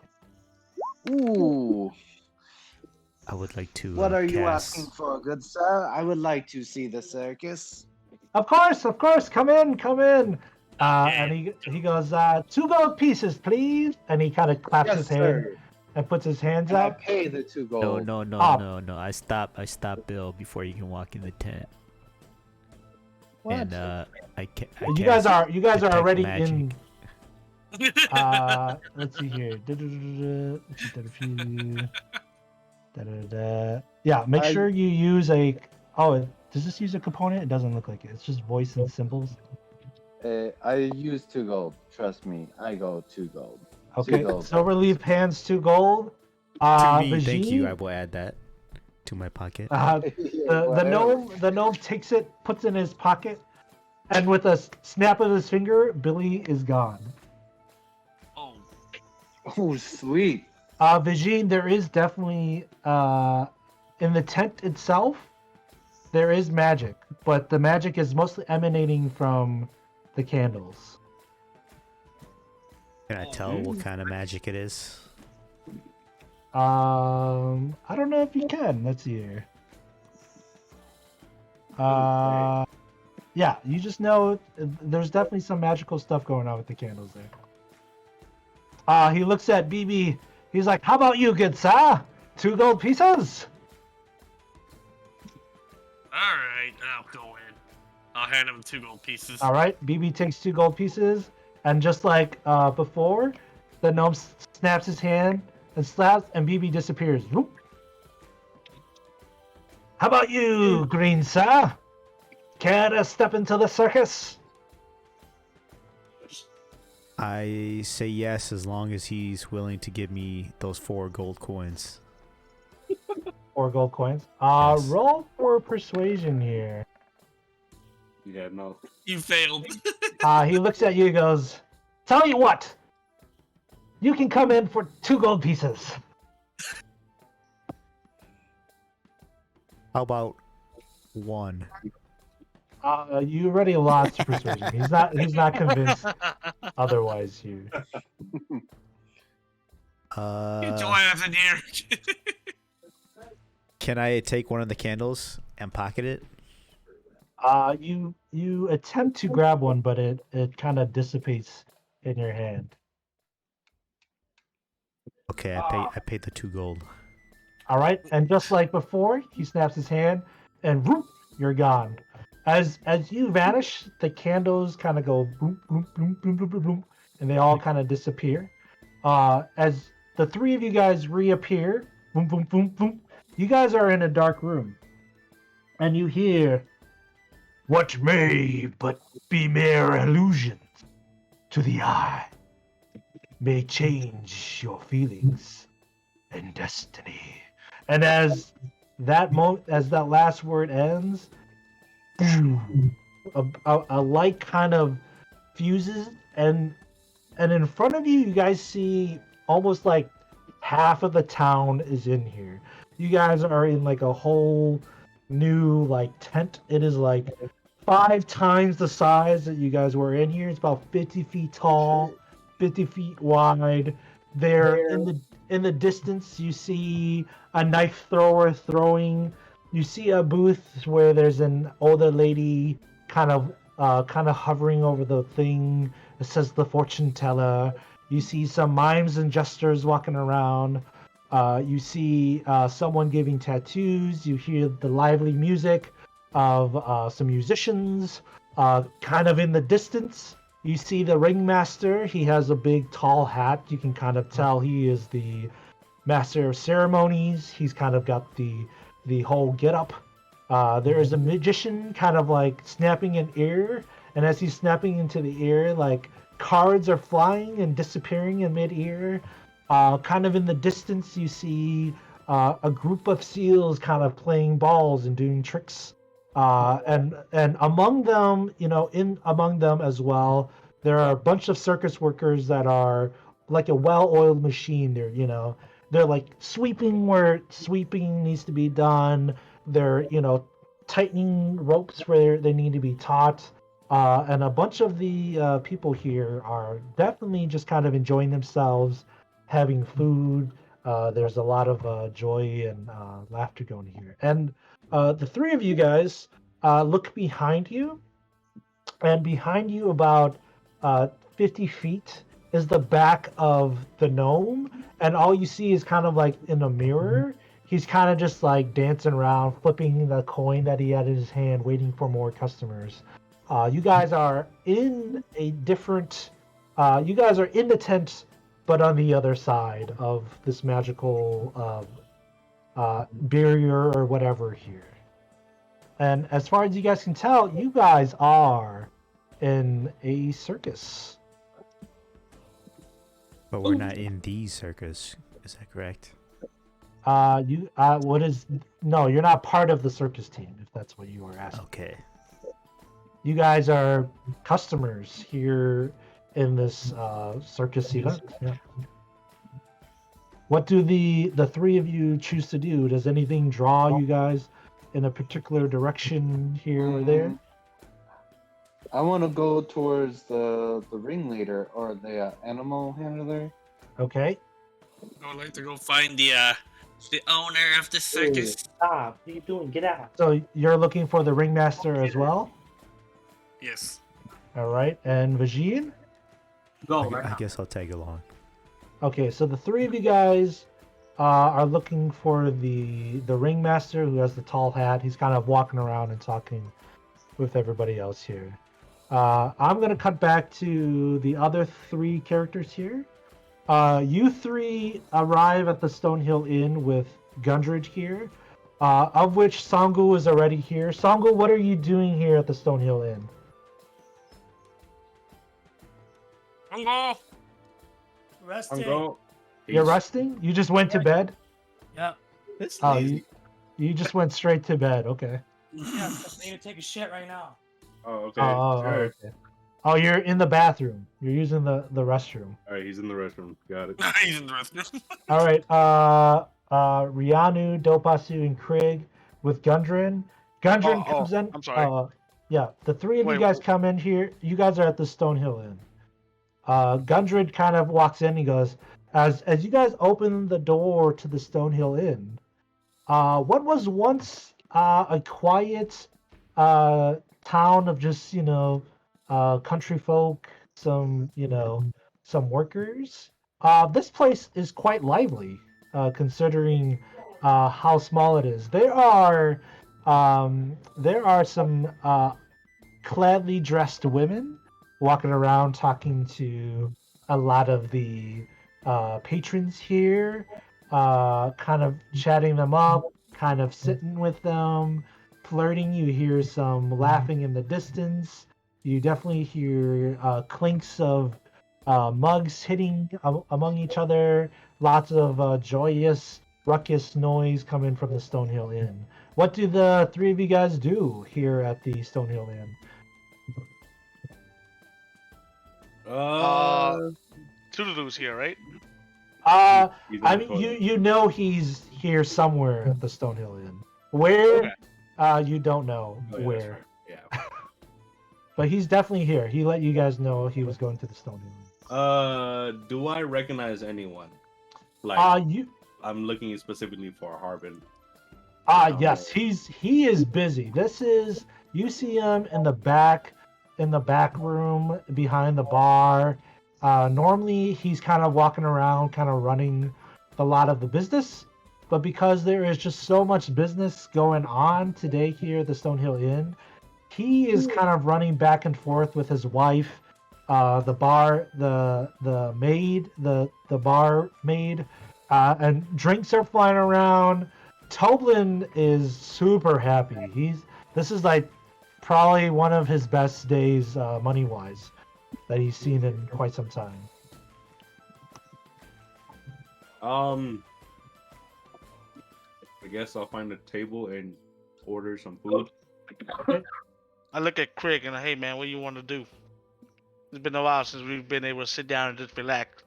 Ooh, I would like to. what are you cast- asking for, good sir? I would like to see the circus. Of course, come in. And he goes, 2 gold pieces, please. And he kind of claps Yes, his hand sir. and puts his hands And I up. pay the 2 No, gold. no. I stop Bill before you can walk in the tent. What? And I can't. You guys are detect already magic. in. Let's see here. Yeah, make sure you use a. Oh, does this use a component? It doesn't look like it. It's just voice and symbols. I use 2 gold. Trust me, I go 2 gold. Okay, gold. Silverleaf hands 2 gold. To me, thank you. Vajin, I will add that to my pocket. the Whatever. gnome takes it, puts it in his pocket, and with a snap of his finger, Billy is gone. Oh, Oh, sweet. Vajin, there is definitely in the tent itself, there is magic, but the magic is mostly emanating from the candles. Can I tell what kind of magic it is? I don't know if you can. Let's see here. Yeah, you just know there's definitely some magical stuff going on with the candles there. He looks at BB. He's like, "How about you, good sir? 2 gold pieces?" all right. I'll go in. I'll hand him 2 gold pieces. All right, BB takes 2 gold pieces, and just like before, the gnome snaps his hand and slaps, and BB disappears. Whoop. How about you, green sir? Care to step into the circus? I say yes as long as he's willing to give me those 4 gold coins. 4 gold coins. Yes. Roll for persuasion here. Yeah, no. You failed. He looks at you and goes, "Tell you what, you can come in for 2 gold pieces." How about 1? You already lost persuasion. He's not convinced otherwise here. Get your ass in here. Can I take one of the candles and pocket it? You attempt to grab one, but it kind of dissipates in your hand. Okay, I paid the 2 gold. All right, and just like before, he snaps his hand, and whoop, you're gone. As you vanish, the candles kind of go boom, boom, boom, boom, boom, boom, boom, and they all kind of disappear. As the 3 of you guys reappear, boom, boom, boom, boom, you guys are in a dark room, and you hear, "What may but be mere illusions to the eye may change your feelings and destiny." And as that last word ends, a light kind of fuses, and in front of you, you guys see almost like half of the town is in here. You guys are in like a whole new like tent. It is like 5 times the size that you guys were in here. It's about 50 feet tall, 50 feet wide. There in the distance, you see a knife thrower throwing. You see a booth where there's an older lady kind of hovering over the thing. It says the fortune teller. You see some mimes and jesters walking around. You see someone giving tattoos. You hear the lively music of some musicians. Kind of in the distance, you see the ringmaster. He has a big tall hat. You can kind of tell he is the master of ceremonies. He's kind of got the whole get-up. There is a magician kind of like snapping an ear, and as he's snapping into the ear, like cards are flying and disappearing in mid-ear. Kind of in the distance, you see a group of seals kind of playing balls and doing tricks. And among them, among them as well, there are a bunch of circus workers that are like a well-oiled machine. They're like sweeping where sweeping needs to be done. They're tightening ropes where they need to be taut. And a bunch of the people here are definitely just kind of enjoying themselves, having food. There's a lot of joy and laughter going here. And the 3 of you guys look behind you, and behind you about 50 feet is the back of the gnome, and all you see is kind of like in a mirror. He's kind of just like dancing around, flipping the coin that he had in his hand, waiting for more customers. You guys are in a different. You guys are in the tent, but on the other side of this magical barrier or whatever here. And as far as you guys can tell, you guys are in a circus. But we're not in the circus. Is that correct? No, you're not part of the circus team, if that's what you were asking. Okay. You guys are customers here in this circus event. Yeah. What do the 3 of you choose to do? Does anything draw you guys in a particular direction here or there? I want to go towards the ringleader or the animal handler. Okay. I would like to go find the owner of the circus. Stop! What are you doing? Get out! So you're looking for the ringmaster as well? Yes. All right. And Vajin? Go. I guess I'll tag along. Okay, so the 3 of you guys are looking for the ringmaster who has the tall hat. He's kind of walking around and talking with everybody else here. I'm going to cut back to the other 3 characters here. You 3 arrive at the Stonehill Inn with Gundridge here, of which Sangu is already here. Sangu, what are you doing here at the Stonehill Inn? Uncle! Resting. You're resting? You just went to bed? Yep. Oh, you just went straight to bed. Okay. Yeah, I need to take a shit right now. Oh, okay. Okay. Oh, you're in the bathroom. You're using the restroom. All right, he's in the restroom. Got it. He's in the restroom. All right. Rianu, Dopasu, and Krieg with Gundren. Gundren comes in. I'm sorry. Yeah, the 3 of you Wait, guys come in here. You guys are at the Stonehill Inn. Gundren kind of walks in. He goes, as you guys open the door to the Stonehill Inn, what was once a quiet town of just country folk, some workers. This place is quite lively, considering how small it is. There are some cladly dressed women walking around talking to a lot of the patrons here, kind of chatting them up, kind of sitting with them, flirting. You hear some laughing in the distance. You definitely hear clinks of mugs hitting among each other. Lots of joyous, ruckus noise coming from the Stonehill Inn. What do the 3 of you guys do here at the Stonehill Inn? Toodaloo's here, right? He's in I the mean, toilet. you know he's here somewhere at the Stonehill Inn. Where? You don't know Oh, yeah, that's where, right. Yeah. but he's definitely here. He let you guys know he was going to the Stonehill Inn. Do I recognize anyone? Like, You I'm looking specifically for Harbin. yes, he is busy. This is you see him in the back room behind the bar. Normally he's kind of walking around, kind of running a lot of the business, but because there is just so much business going on today here at the Stonehill Inn, he is kind of running back and forth with his wife, the bar maid, and drinks are flying around. Toblin is super happy. This is like probably one of his best days money wise that he's seen in quite some time. I guess I'll find a table and order some food. I look at Craig and hey man, what do you want to do? It's been a while since we've been able to sit down and just relax.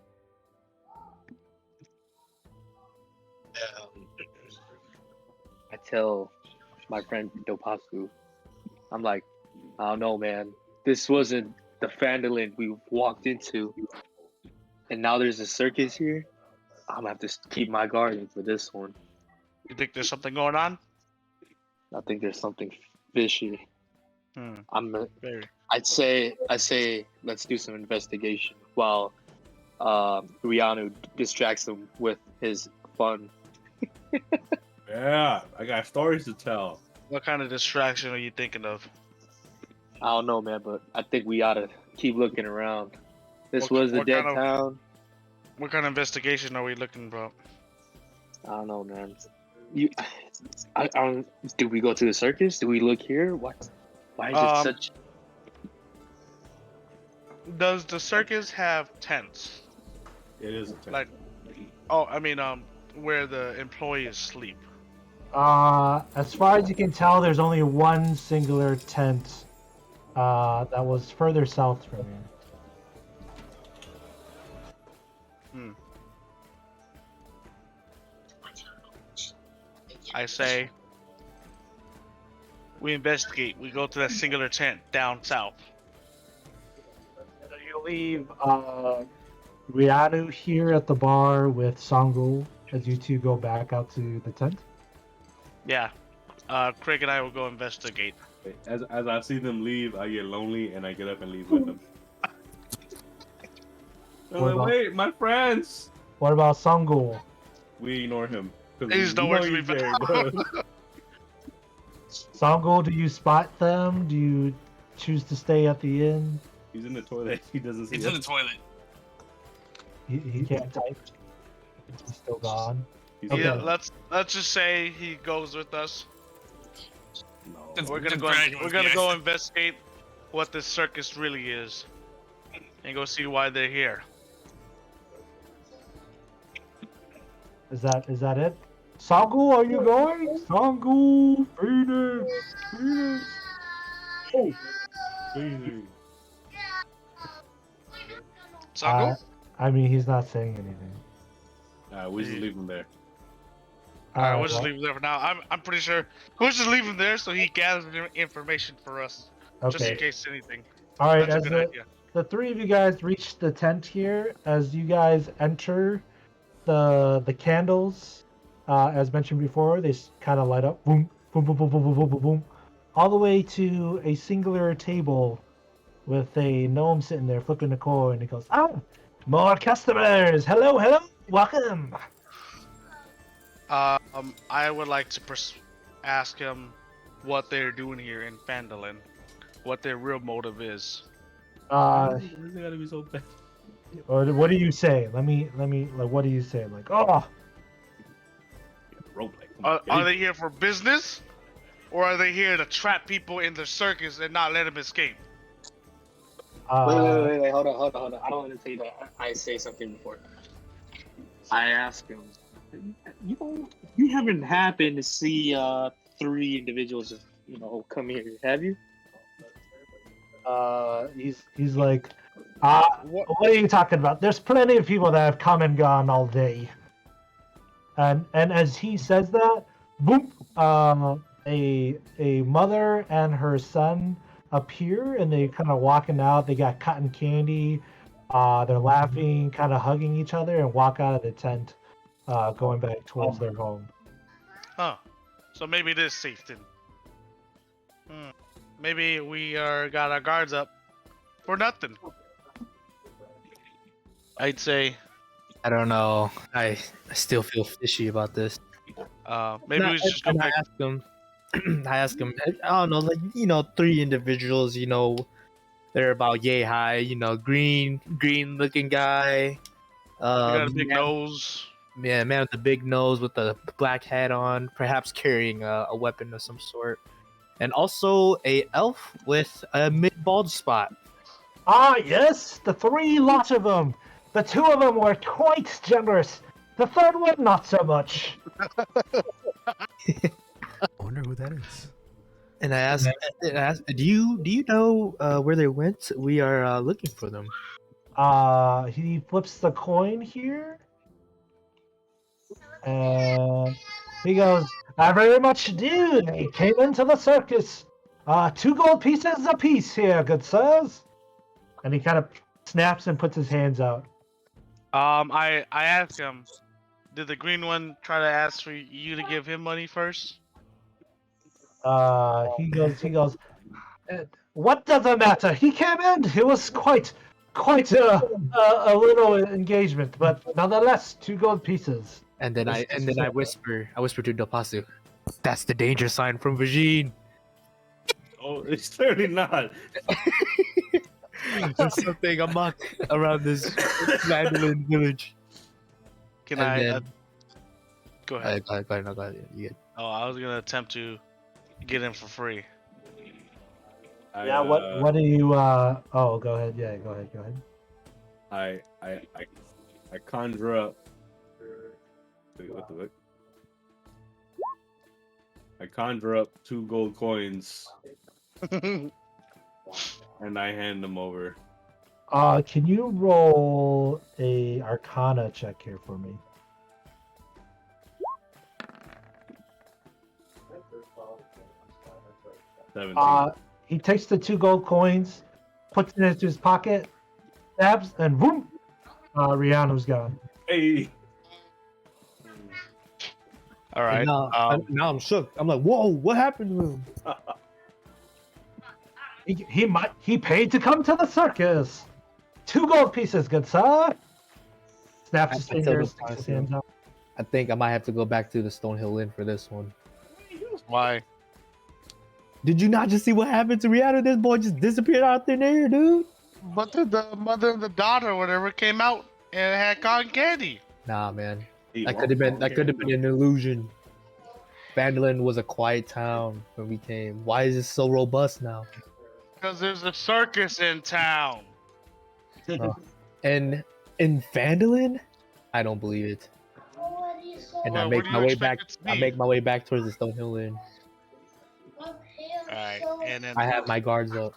I tell my friend Dopasku, I'm like, I don't know, man. This wasn't the Phandalin we walked into, and now there's a circus here. I'm gonna have to keep my guard for this one. You think there's something going on? I think there's something fishy. Very. I say, let's do some investigation while Rianu distracts him with his fun. Yeah, I got stories to tell. What kind of distraction are you thinking of? I don't know, man, but I think we ought to keep looking around. This was a what dead kind of- town. What kind of investigation are we looking for? I don't know, man. I don't. Do we go to the circus? Do we look here? What? Why is it such? Does the circus have tents? It is a tent. Like, where the employees sleep. As far as you can tell, there's only one singular tent that was further south from here. I say we investigate. We go to that singular tent down south. You leave Rianu here at the bar with Sangul as you two go back out to the tent. Yeah. Craig and I will go investigate. As I see them leave, I get lonely and I get up and leave with them. Wait, my friends! What about Sangul? We ignore him. He's nowhere to be found. Sangul, do you spot them? Do you choose to stay at the inn? He's in the toilet. He doesn't see He's us. in the toilet. He can't type. He's still gone. He's Yeah, Okay. let's just say he goes with us. No. We're gonna The go. graduates, We're gonna yes. go investigate what this circus really is, and go see why they're here. Is that it? Sangul, are you going? Sangul, Phoenix. Oh, Sango? I mean, he's not saying anything. We just leave him there. Alright, we'll just well, leave him there for now. I'm pretty sure we'll just leave him there so he gathers information for us, just in Okay. case anything. All right. That's As a good idea. the three of you guys reach the tent here, as you guys enter, the candles, as mentioned before, they kind of light up, boom, boom, boom, boom, boom, boom, boom, boom, boom, all the way to a singular table with a gnome sitting there flipping a coin. He goes, more customers! Hello, welcome! I would like to ask him what they're doing here in Phandalin, what their real motive is. Why is it gotta be so bad? Or what do you say? Let me, like, what do you say? Like, oh! Roleplay. Come on, get Are in. they here for business, or are they here to trap people in the circus and not let them escape? Wait, hold on. I don't want to say that. I say something before. I asked him, you haven't happened to see 3 individuals just, come here, have you? He's like, What are you talking about? There's plenty of people that have come and gone all day. And as he says that, boom, a mother and her son appear, and they kind of walking out. They got cotton candy. They're laughing, kind of hugging each other, and walk out of the tent, going back towards their home. Huh. So maybe it is safe then. Maybe we got our guards up for nothing. I'd say. I don't know. I still feel fishy about this. Maybe we should just go back. I ask him. I don't know, like, you know, 3 individuals. You know, they're about yay high. You know, green looking guy. We got a big nose. Yeah, man with the big nose with the black hat on, perhaps carrying a weapon of some sort, and also a elf with a mid-bald spot. Ah, yes, the 3 lot of them. The 2 of them were quite generous. The 3rd one, not so much. I wonder who that is. And I asked, do you know where they went? We are looking for them. He flips the coin here. And he goes, I very much do. They came into the circus. 2 gold pieces apiece here, good sirs. And he kind of snaps and puts his hands out. I asked him, did the green one try to ask for you to give him money first? He goes, what does it matter? He came in. It was quite a little engagement, but nonetheless, 2 gold pieces. And then I whisper to Dopasu, that's the danger sign from Vagine. Oh, it's clearly not. There's something amok around this Mandolin village. Can And I? then- Go ahead. Go ahead. You get- Oh, I was gonna attempt to get him for free. Yeah, what do you oh, go ahead. Yeah, go ahead. I conjure up. Wait, what the fuck? I conjure up 2 gold coins and I hand them over. Can you roll a Arcana check here for me? He takes the 2 gold coins, puts it into his pocket, stabs, and boom, Rihanna's gone. Hey. All right. Now I'm shook. I'm like, whoa, what happened to him? He paid to come to the circus. 2 gold pieces, good sir. Snaps his I tell fingers, the sticks his hands out. I think I might have to go back to the Stonehill Inn for this one. Why? Did you not just see what happened to Rihanna? This boy just disappeared out thin air, dude. But the mother and the daughter, or whatever, came out and had cotton candy. Nah, man. That could have been an illusion. Vandalin was a quiet town when we came. Why is it so robust now? Because there's a circus in town. And in Vandalin, I don't believe it. And I Well, make what do my you way expect back. it to I be? make my way back towards the Stonehill Inn. Alright, and then I have my guards up.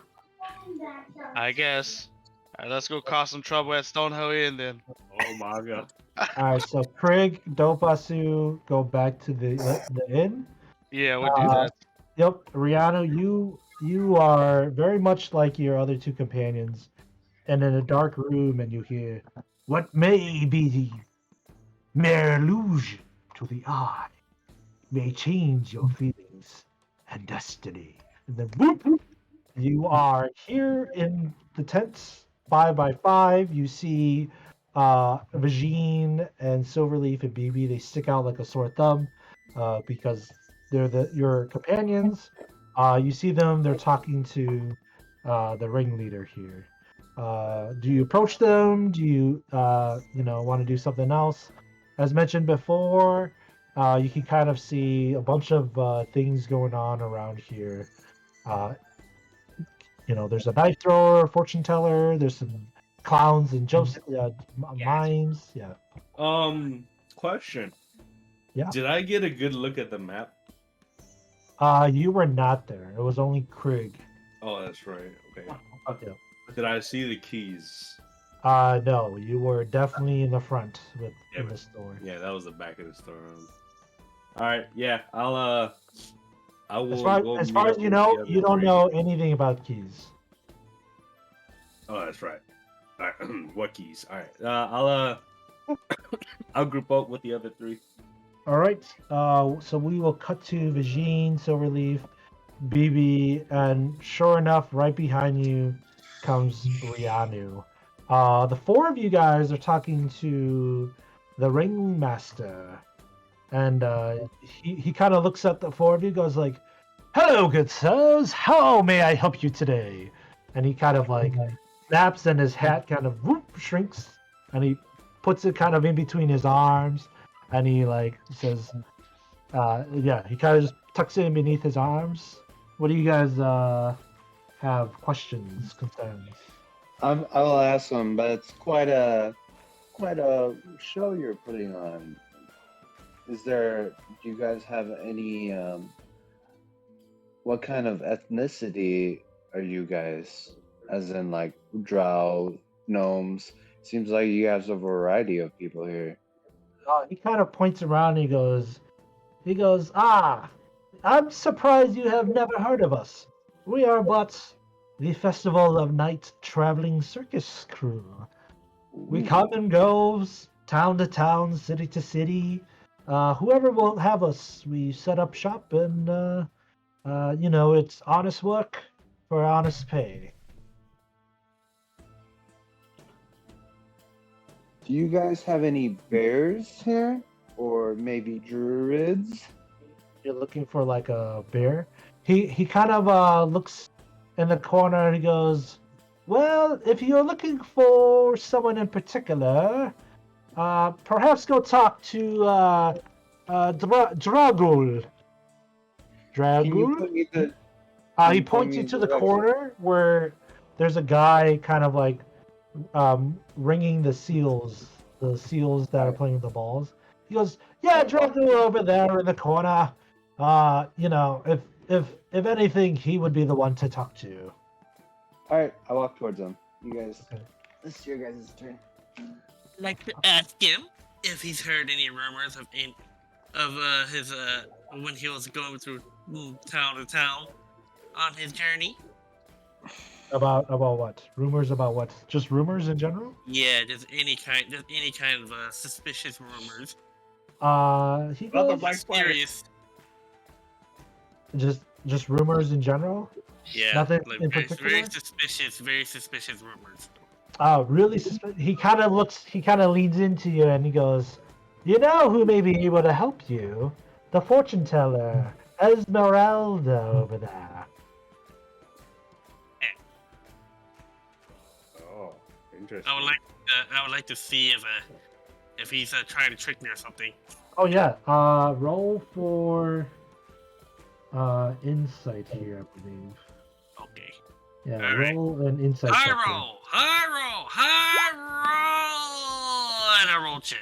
I guess. Alright, let's go cause some trouble at Stonehill Inn then. Oh my god. Alright, so Prig, Dopasu go back to the inn. Yeah, we'll do that. Yep, Rihanna, you are very much like your other 2 companions, and in a dark room, and you hear, "What may be mere illusion to the eye may change your feelings and destiny." And then whoop, whoop, you are here in the tents 5 by 5. You see Vagine and Silverleaf and BB. They stick out like a sore thumb because they're your companions. You see them. They're talking to the ringleader here. Do you approach them? Do you want to do something else? As mentioned before, you can kind of see a bunch of things going on around here. There's a knife thrower, fortune teller. There's some clowns and jokes, mimes. Yeah. Question. Yeah. Did I get a good look at the map? You were not there. It was only Krieg. Oh, that's right. Okay. Okay. Did I see the keys? No, you were definitely in the front in the store. Yeah, that was the back of the store. All right, yeah, I will. As far go as, meet far up as you with know, the other you don't three. know anything about keys. Oh, that's right. All right, what keys? All right, I'll group up with the other three. All right. So we will cut to Vagine, Silverleaf, BB, and sure enough, right behind you comes Rianu. The four of you guys are talking to the ringmaster, and he kind of looks at the four of you, goes like, "Hello, good sirs. How may I help you today?" And he kind of like snaps, and his hat kind of whoop shrinks, and he puts it kind of in between his arms, and he like says, "Yeah." He kind of just tucks it in beneath his arms. What do you guys have questions, concerns? I'll ask them, but it's quite a show you're putting on. Do you guys have any? What kind of ethnicity are you guys? As in, like drow, gnomes. Seems like you have a variety of people here. He kind of points around and he goes, "Ah, I'm surprised you have never heard of us. We are but the Festival of Night Traveling Circus Crew. We come and go, town to town, city to city. Whoever will have us, we set up shop, and it's honest work for honest pay." Do you guys have any bears here, or maybe druids? You're looking for like a bear. He kind of looks in the corner and he goes, "Well, if you're looking for someone in particular, perhaps go talk to Dragul." Can you Dragul? put me the? He points you to the corner where there's a guy kind of like ringing the seals that are playing with the balls. He goes, "Yeah, Dragul over there in the corner. If anything, he would be the one to talk to." All right, I walk towards them. You guys. Okay. This is your guys' turn. I'd like to ask him if he's heard any rumors of his when he was going through town to town on his journey. About what? Rumors about what? Just rumors in general? Yeah, just any kind of suspicious rumors. He Brother goes, Black Curious. just rumors in general. Yeah, Nothing like in very particular. very suspicious rumors. Really he kind of leans into you and he goes, "You know who may be able to help you? The fortune teller, Esmeralda over there." Oh, interesting. I would like to see if he's trying to trick me or something. Oh yeah. Roll for insight here, I believe. Okay. Yeah, All right. roll an insight. High check here. roll, and I rolled shit.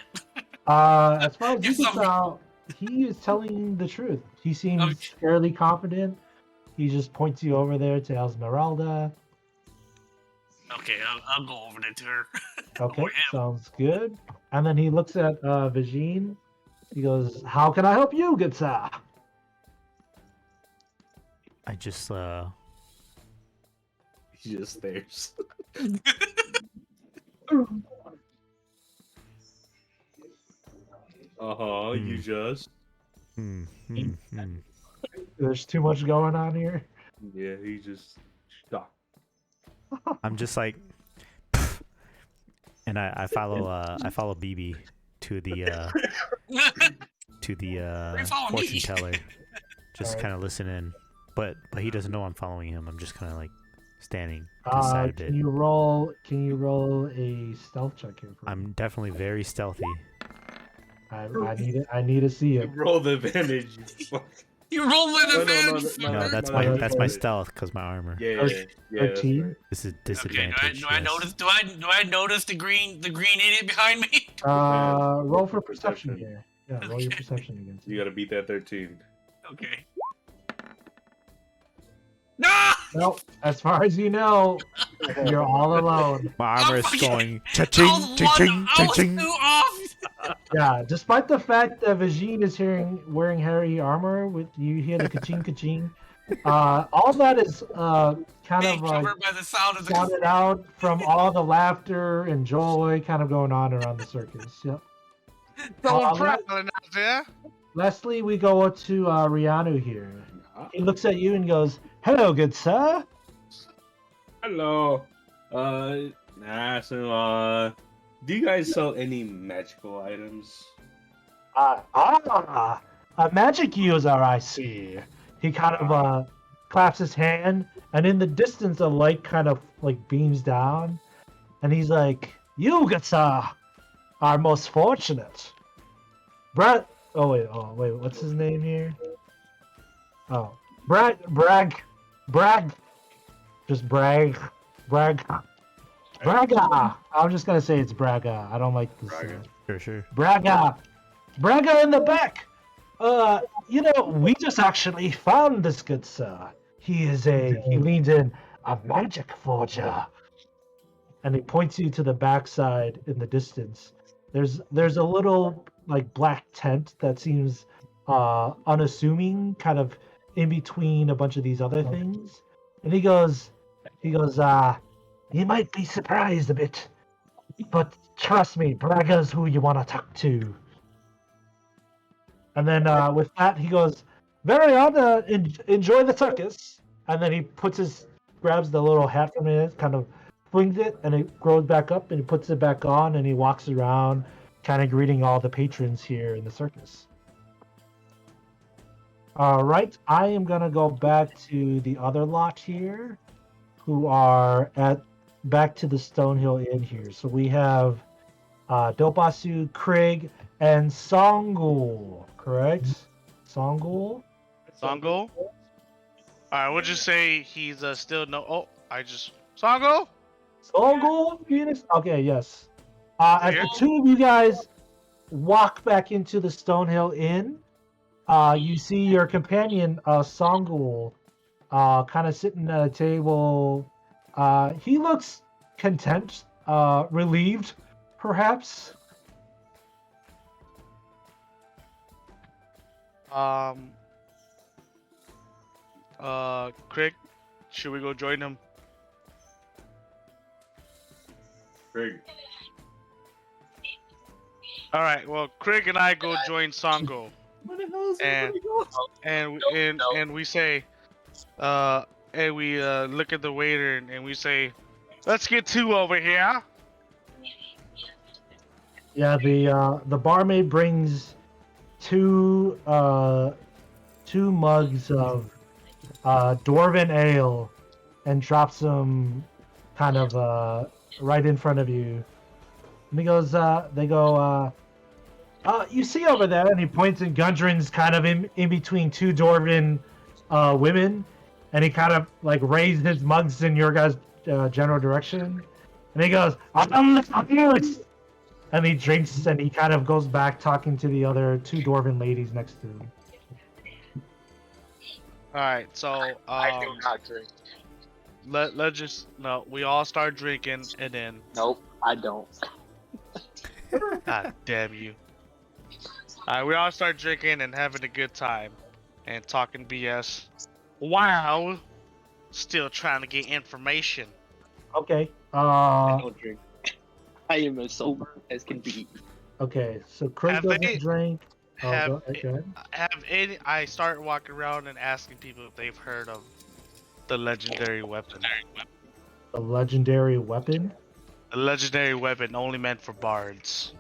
As far as you You're can so- tell, he is telling the truth. He seems Okay. fairly confident. He just points you over there to Esmeralda. Okay, I'll go over there to her. Okay, Or him. sounds good. And then he looks at Vagine. He goes, "How can I help you, good sir?" I just He just stares. You just. hmm. There's too much going on here. Yeah, he just shocked. I'm just like, and I follow BB to the Why follow me? fortune teller, just Alright. kind of listening, but he doesn't know I'm following him. I'm just kind of like standing to the side a bit. Can you roll a stealth check here? For me? I'm definitely very stealthy. I need to see it. Roll the advantage. You fuck. You roll with No, advantage. no, No, no, that's no, my no, that's no, my no. stealth because my armor. Yeah, Thir- yeah, yeah. That's 13? right. This is Okay, disadvantage. do I yes. notice? Do I notice the green idiot behind me? Roll for perception Perception. here. Yeah, roll your Okay. perception against You gotta beat that 13. Okay. No! Well, as far as you know, you're all alone. My armor is fucking- going I cha-ching, was cha-ching, I was cha-ching. too off. Yeah, despite the fact that Vagine is wearing hairy armor, with you hear the ka-ching ka-ching, all that is kind Being of like covered by the sound of the sounded out from all the laughter and joy kind of going on around the circus. Yep. Going Uh, proud out there. Lastly, we go to Rianu here. He looks at you and goes, "Hello, good sir." Hello. Do you guys sell any magical items? A magic user, I see. He kind of claps his hand, and in the distance, a light kind of like beams down, and he's like, "You, good sir, are most fortunate." Brad. Oh wait, what's his name here? Oh, Brag. Just Braga. I'm just gonna say it's Braga. I don't like this. Sure. Braga in the back. We just actually found this good sir. He leans in, a magic forger. And he points you to the backside in the distance. There's a little like black tent that seems unassuming, kind of in between a bunch of these other things. And he goes, you might be surprised a bit, but trust me, Braga's who you want to talk to. And then with that, he goes, very odd, enjoy the circus. And then he grabs the little hat from his, kind of flings it, and it grows back up, and he puts it back on, and he walks around, kind of greeting all the patrons here in the circus. All right, I am going to go back to the other lot here, who are back to the Stonehill Inn here. So we have Dopasu, Krieg, and Songul, correct? Songul? Songo? Alright, we'll just say he's still no. Oh, Songo? Songul? Phoenix? Okay, yes. As the two of you guys walk back into the Stonehill Inn, you see your companion, Songul, kind of sitting at a table. He looks content, relieved, perhaps. Krieg, should we go join him? Krieg. Alright, well, Krieg and I go join Songo. And we say, and we look at the waiter and we say, let's get two over here. Yeah, the barmaid brings two mugs of Dwarven ale and drops them kind of right in front of you. And he goes, you see over there, and he points, and Gundren's kind of in between two Dwarven women, and he kind of like raised his mugs in your guys' general direction, and he goes, and he drinks, and he kind of goes back talking to the other two Dwarven ladies next to him. Alright, so I do not drink. we all start drinking and then Nope, I don't. God damn you. Alright, we all start drinking and having a good time and talking BS. Wow. Still trying to get information. Okay. I don't drink. I am as sober as can be. Okay, so Craig Have doesn't they- drink. have- Okay. I start walking around and asking people if they've heard of the legendary weapon. A legendary weapon? A legendary weapon only meant for bards.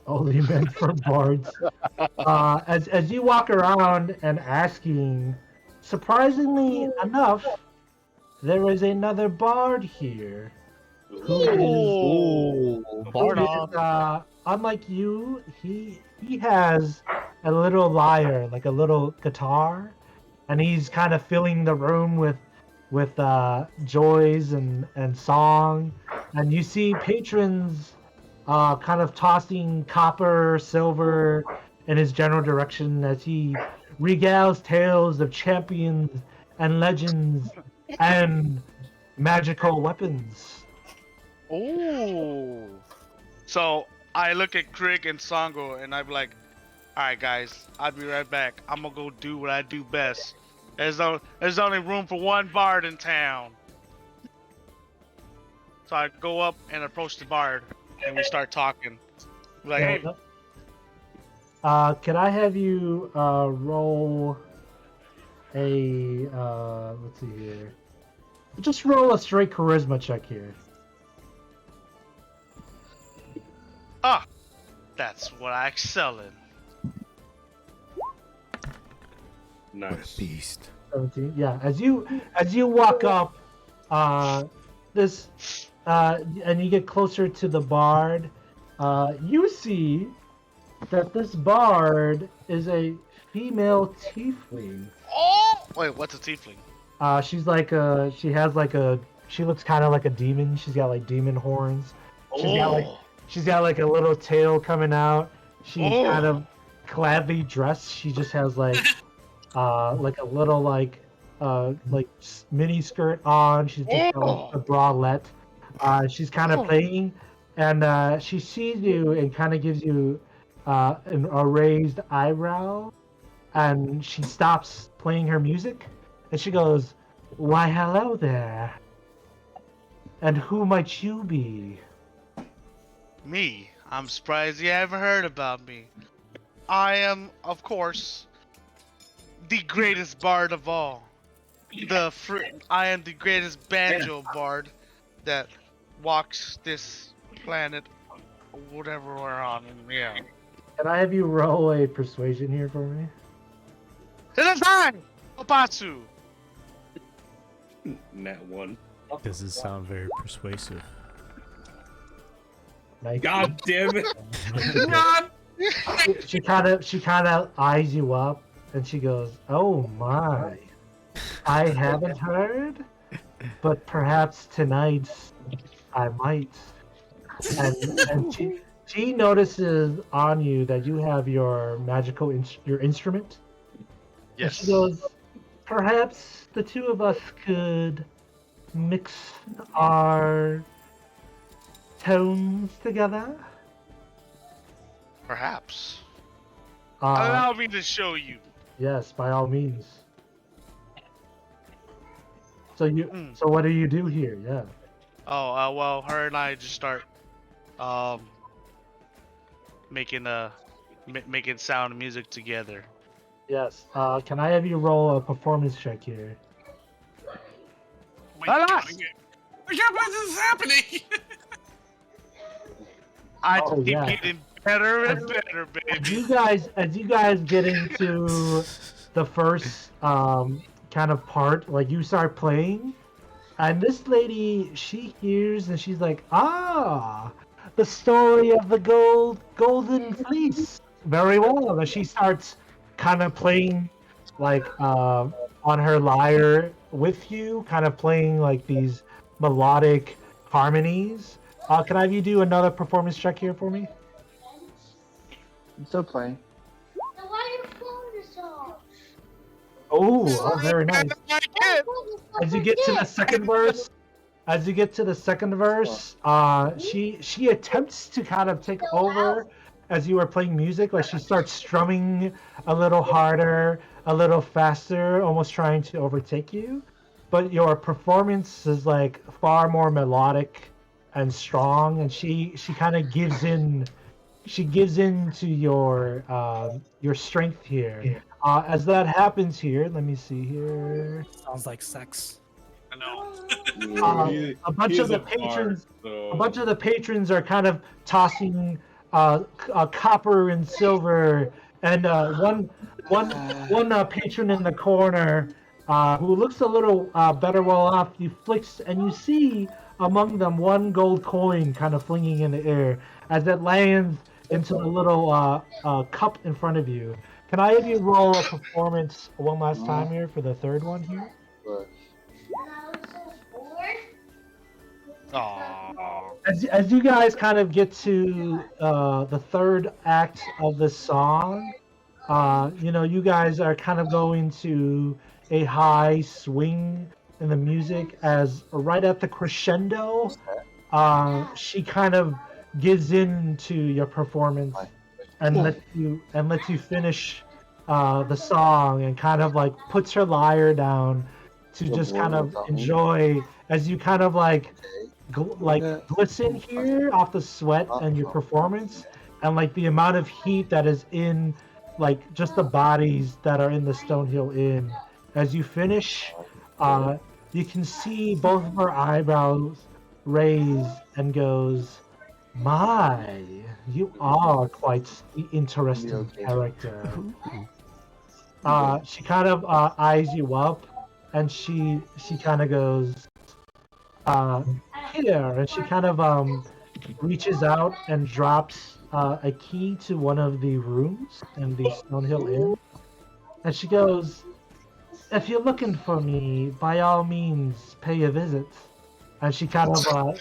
Only meant for bards. As you walk around and asking, surprisingly enough, there is another bard here. Bard on. Unlike you, he has a little lyre, like a little guitar, and he's kind of filling the room with joys and song, and you see patrons kind of tossing copper, silver in his general direction as he regales tales of champions and legends and magical weapons. Oh. So I look at Krieg and Sango and I'm like, alright guys, I'll be right back. I'm gonna go do what I do best. There's only room for one bard in town. So I go up and approach the bard and we start talking. Like, hey, Can I have you roll a let's see here. Just roll a straight charisma check here. that's what I excel in. Nice. Beast. 17. Yeah, as you walk up, and you get closer to the bard, you see that this bard is a female tiefling. Oh! Wait, what's a tiefling? She looks kind of like a demon. She's got like demon horns. She's Oh! got like a little tail coming out. She's Oh. kind of gladly dressed. She just has like a little like mini skirt on. She's just got like, a bralette. She's kind of playing, and she sees you and kind of gives you a raised eyebrow, and she stops playing her music, and she goes, "Why, hello there. And who might you be?" Me. I'm surprised you haven't heard about me. I am, of course, the greatest bard of all. I am the greatest banjo bard that walks this planet, whatever we're on. Yeah. Can I have you roll a persuasion here for me? It is time! Opatsu! Nat 1. Doesn't sound very persuasive. Nice. God damn it. God. She kind of eyes you up, and she goes, "Oh my, I haven't heard, but perhaps tonight I might." And she notices on you that you have your magical your instrument. And she goes, "Perhaps the two of us could mix our tones together." Perhaps. Uh, Allow me to show you. yes, by all means. So Mm. so what do you do here? Yeah. Oh, well, her and I just start, making sound and music together. Yes. Can I have you roll a performance check here? Wait, Alas! I can't believe this is happening. I Oh, keep yeah. getting better and better, baby. As you guys get into the first kind of part, like you start playing, and this lady, she hears and she's like, "Ah, the story of the golden fleece." Very well. And she starts kind of playing like on her lyre with you, kind of playing like these melodic harmonies. Can I have you do another performance check here for me? I'm still playing. Oh, very nice. As you get to the second verse, she attempts to kind of take over as you are playing music. Like she starts strumming a little harder, a little faster, almost trying to overtake you. But your performance is like far more melodic and strong, and she kind of gives in. She gives in to your strength here. As that happens here, let me see here. Sounds like sex. I know. A bunch of the patrons are kind of tossing copper and silver, and one patron in the corner who looks a little better well off. You flicks and you see among them one gold coin kind of flinging in the air as it lands into the little cup in front of you. Can I have you roll a performance one last time here for the third one here? Aww. As you guys kind of get to the third act of the song, you guys are kind of going to a high swing in the music as right at the crescendo, she kind of gives in to your performance and lets you finish the song and kind of like puts her lyre down to just kind of enjoy as you kind of like glisten here off the sweat and your performance and like the amount of heat that is in like just the bodies that are in the Stonehill Inn. As you finish, you can see both of her eyebrows raise and goes, "My, you are quite the interesting character." She kind of eyes you up, and she kind of goes, "Here," and she kind of reaches out and drops a key to one of the rooms in the Stonehill Inn, and she goes, "If you're looking for me, by all means, pay a visit." And she kind of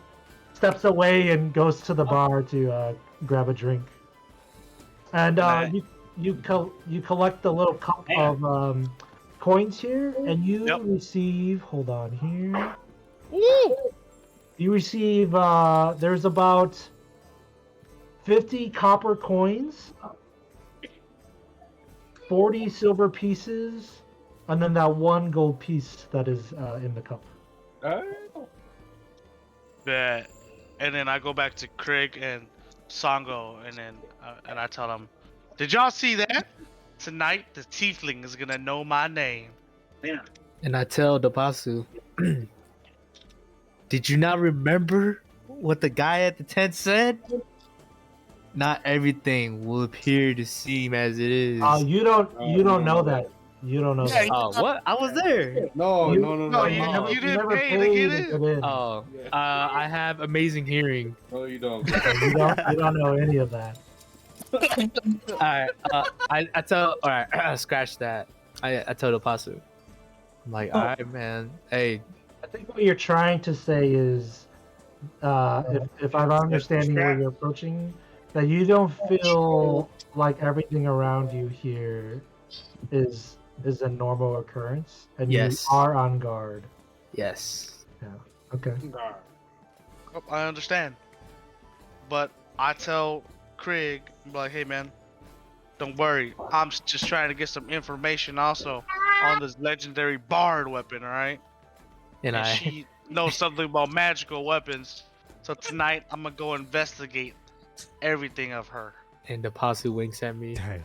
steps away and goes to the bar to grab a drink. And you collect the little cup of coins here, and you receive. Hold on here. You receive. There's about 50 copper coins, 40 silver pieces, and then that one gold piece that is in the cup. Bet. And then I go back to Craig and Songo, and then and I tell them, "Did y'all see that? Tonight the Tiefling is gonna know my name." And I tell Dopasu, "Did you not remember what the guy at the tent said? Not everything will appear to seem as it is." You don't know that. You don't know that. Oh, what? I was there. No, you didn't pay to get in. Oh, I have amazing hearing. No, you don't. You don't know any of that. All right. I tell. All right. Scratch that. I tell Dopasu. I'm like, all right, man. Hey. I think what you're trying to say is, if I'm understanding where you're approaching, that you don't feel like everything around you here is a normal occurrence, and Yes. you are on guard. Yes. Yeah. Okay. Oh, I understand. But I tell Craig, I'm like, "Hey, man, don't worry. I'm just trying to get some information also on this legendary bard weapon, all right?" And She knows something about magical weapons. So tonight I'm gonna go investigate everything of her. And Dopasu winks at me. Damn.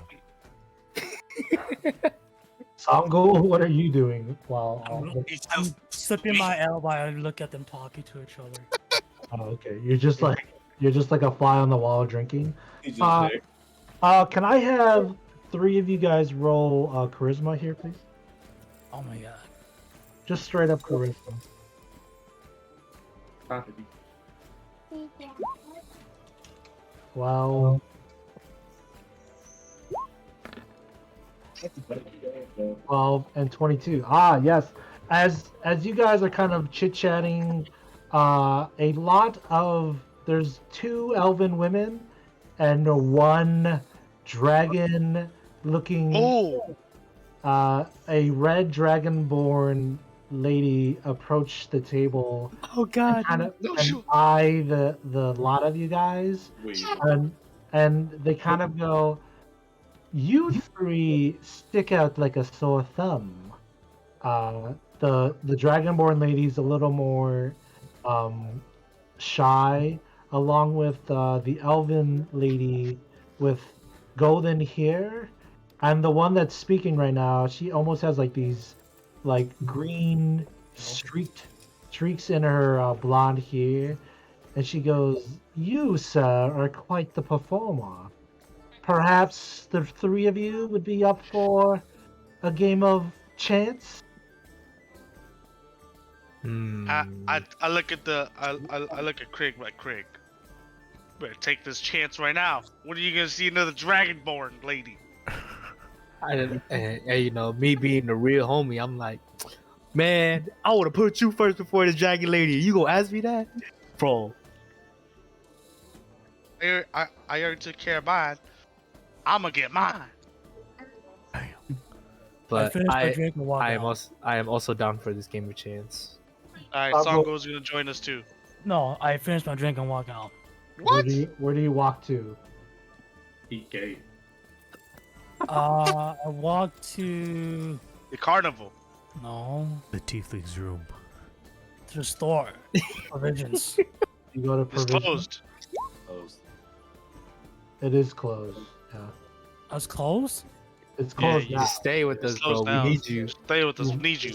Songo, what are you doing while? I'm sipping my ale while I look at them talking to each other. Oh, okay. You're just like a fly on the wall drinking. He's just there. Can I have 3 of you guys roll charisma here, please? Oh my god. Just straight up charisma. Wow. 12 and 22. Ah, yes. As you guys are kind of chit-chatting, there's 2 elven women and 1 dragon looking a red dragonborn lady approach the table. Oh god. And eye the lot of you guys. And they kind of go, "You 3 stick out like a sore thumb." The dragonborn lady's a little more shy, along with the elven lady with golden hair, and the one that's speaking right now. She almost has like these green streaks in her blonde hair, and she goes, "You, sir, are quite the performer. Perhaps the 3 of you would be up for a game of chance?" I look at I look at Craig like, "Craig, better take this chance right now. When are you gonna see another dragonborn lady?" And you know, me being the real homie, I'm like, "Man, I would have put you first before the dragon lady. You gonna ask me that, bro?" I already took care of mine. I'm gonna get mine. but finish my drink and walk out. I am also down for this game of chance. Alright, I'll go- Songo's gonna join us too. No, I finished my drink and walk out. What? Where do you walk to? PK. I walked to The carnival. The Tiefling's room. to the store. Provisions. You go to It's provisions? closed. Closed. It is closed. Yeah, I was closed. it's Yeah, closed you now. Just stay with us, It's bro. closed We now. need you. Stay with us. We need you.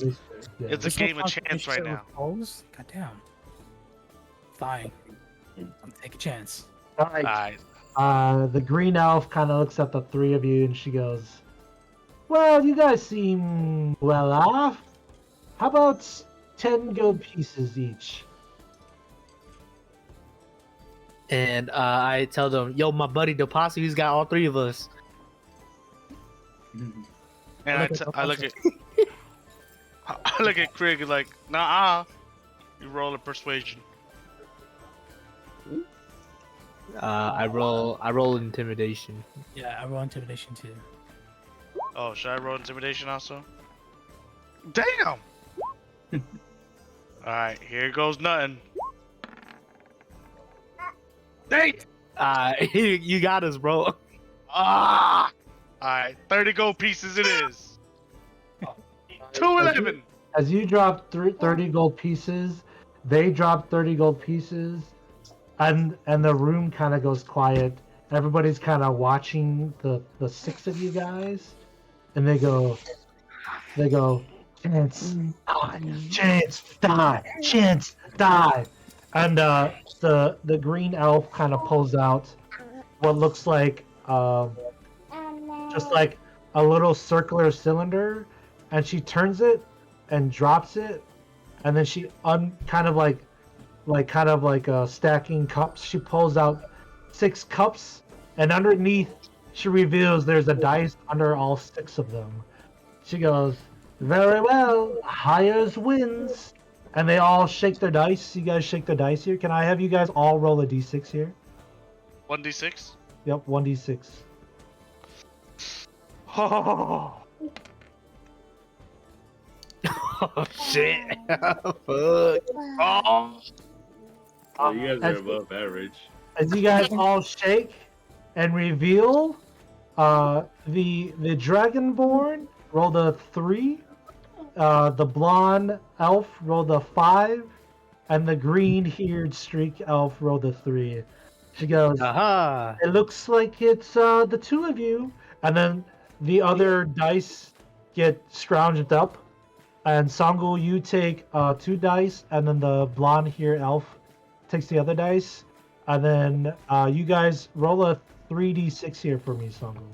Yeah. It's a There's no game of chance right confirmation it now. was Closed? God damn. Fine. I'm taking a chance. All right. Alright. The green elf kind of looks at the three of you and she goes, "Well, you guys seem well off. How about 10 gold pieces each?" And I tell them, yo, my buddy Deposit, he's got all three of us. And I look at I look at Craig like, nah. You roll a persuasion. I roll intimidation. Yeah, I roll intimidation too. Oh, should I roll intimidation also? Damn! Alright, here goes nothing. Dang! You got us, bro. Ah! Alright, 30 gold pieces it is. 211! As you drop 30 gold pieces, they drop 30 gold pieces, and the room kind of goes quiet. Everybody's kind of watching the six of you guys, and they go, "Chance, die, chance, die, chance, die," and the green elf kind of pulls out what looks like just like a little circular cylinder, and she turns it and drops it, and then she kind of like stacking cups. She pulls out 6 cups, and underneath she reveals there's a dice under all 6 of them. She goes, "Very well, highest wins," and they all shake their dice. You guys shake the dice here. Can I have you guys all roll a d6 here? 1d6? Yep, 1d6. Oh, Oh shit! Fuck. oh. Oh, you guys are As- above average. As you guys all shake and reveal, the Dragonborn rolled a 3, the blonde elf rolled a 5, and the green-haired streak elf rolled a 3. She goes, Aha! "It looks like it's the 2 of you," and then the other dice get scrounged up. And Sangul, you take 2 dice, and then the blonde-haired elf takes the other dice. And then you guys roll a 3d6 here for me, Sangul.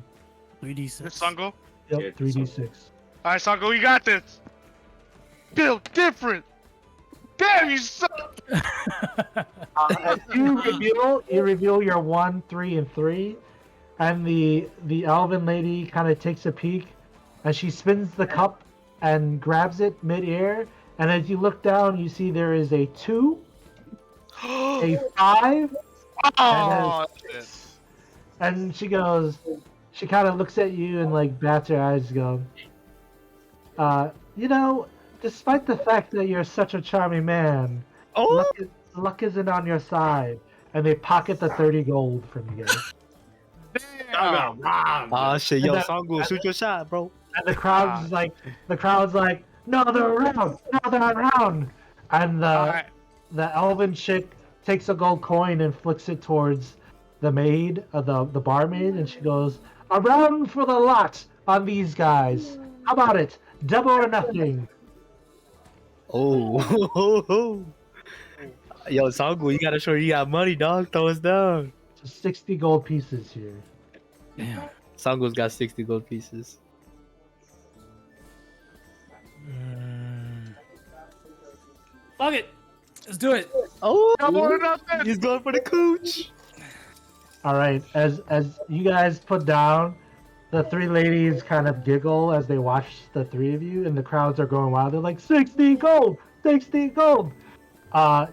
3d6. This Sango? Yep, Yeah, 3d6. Alright, Sango, you got this! Built different! Damn, you suck! As you reveal your 1, 3, and 3, and the elven lady kind of takes a peek, and she spins the cup and grabs it midair. And as you look down, you see there is a 2, a 5, Oh, shit. and she goes, she kind of looks at you and like bats her eyes, going, "You know, despite the fact that you're such a charming man, Oh! luck isn't on your side." And they pocket the 30 gold from you guys. I got robbed. Oh shit, yo, And that- Songo, shoot your shot, bro. And the crowd's like, "No, they're around! No, they're around!" And Alright. the elven chick takes a gold coin and flicks it towards the maid, the barmaid, and she goes, "Around for the lot on these guys. How about it? Double or nothing." Oh, yo, Songo, you gotta show you got money, dog. Throw us down. So 60 gold pieces here. Damn. Songo's got 60 gold pieces. Fuck it. Let's do it. Oh, Double or nothing! he's going for the cooch. All right, as you guys put down, the 3 ladies kind of giggle as they watch the 3 of you, and the crowds are going wild. They're like, 60 gold! 60 gold!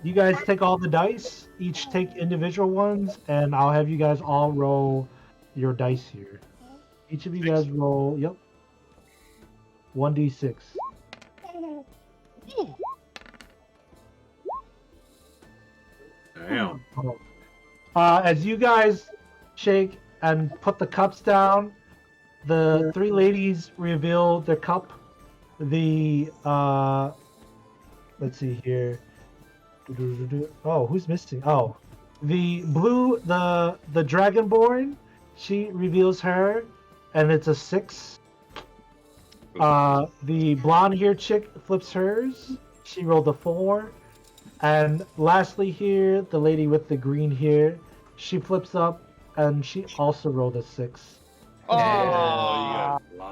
You guys take all the dice, each take individual ones, and I'll have you guys all roll your dice here. Each of you guys roll, yep. 1d6. Damn. As you guys shake and put the cups down, the three ladies reveal their cup. The let's see here. Oh, who's missing? Oh, the blue, the Dragonborn. She reveals her, and it's a 6. The blonde hair chick flips hers. She rolled a 4. And lastly here, the lady with the green hair, she flips up, and she also rolled a 6.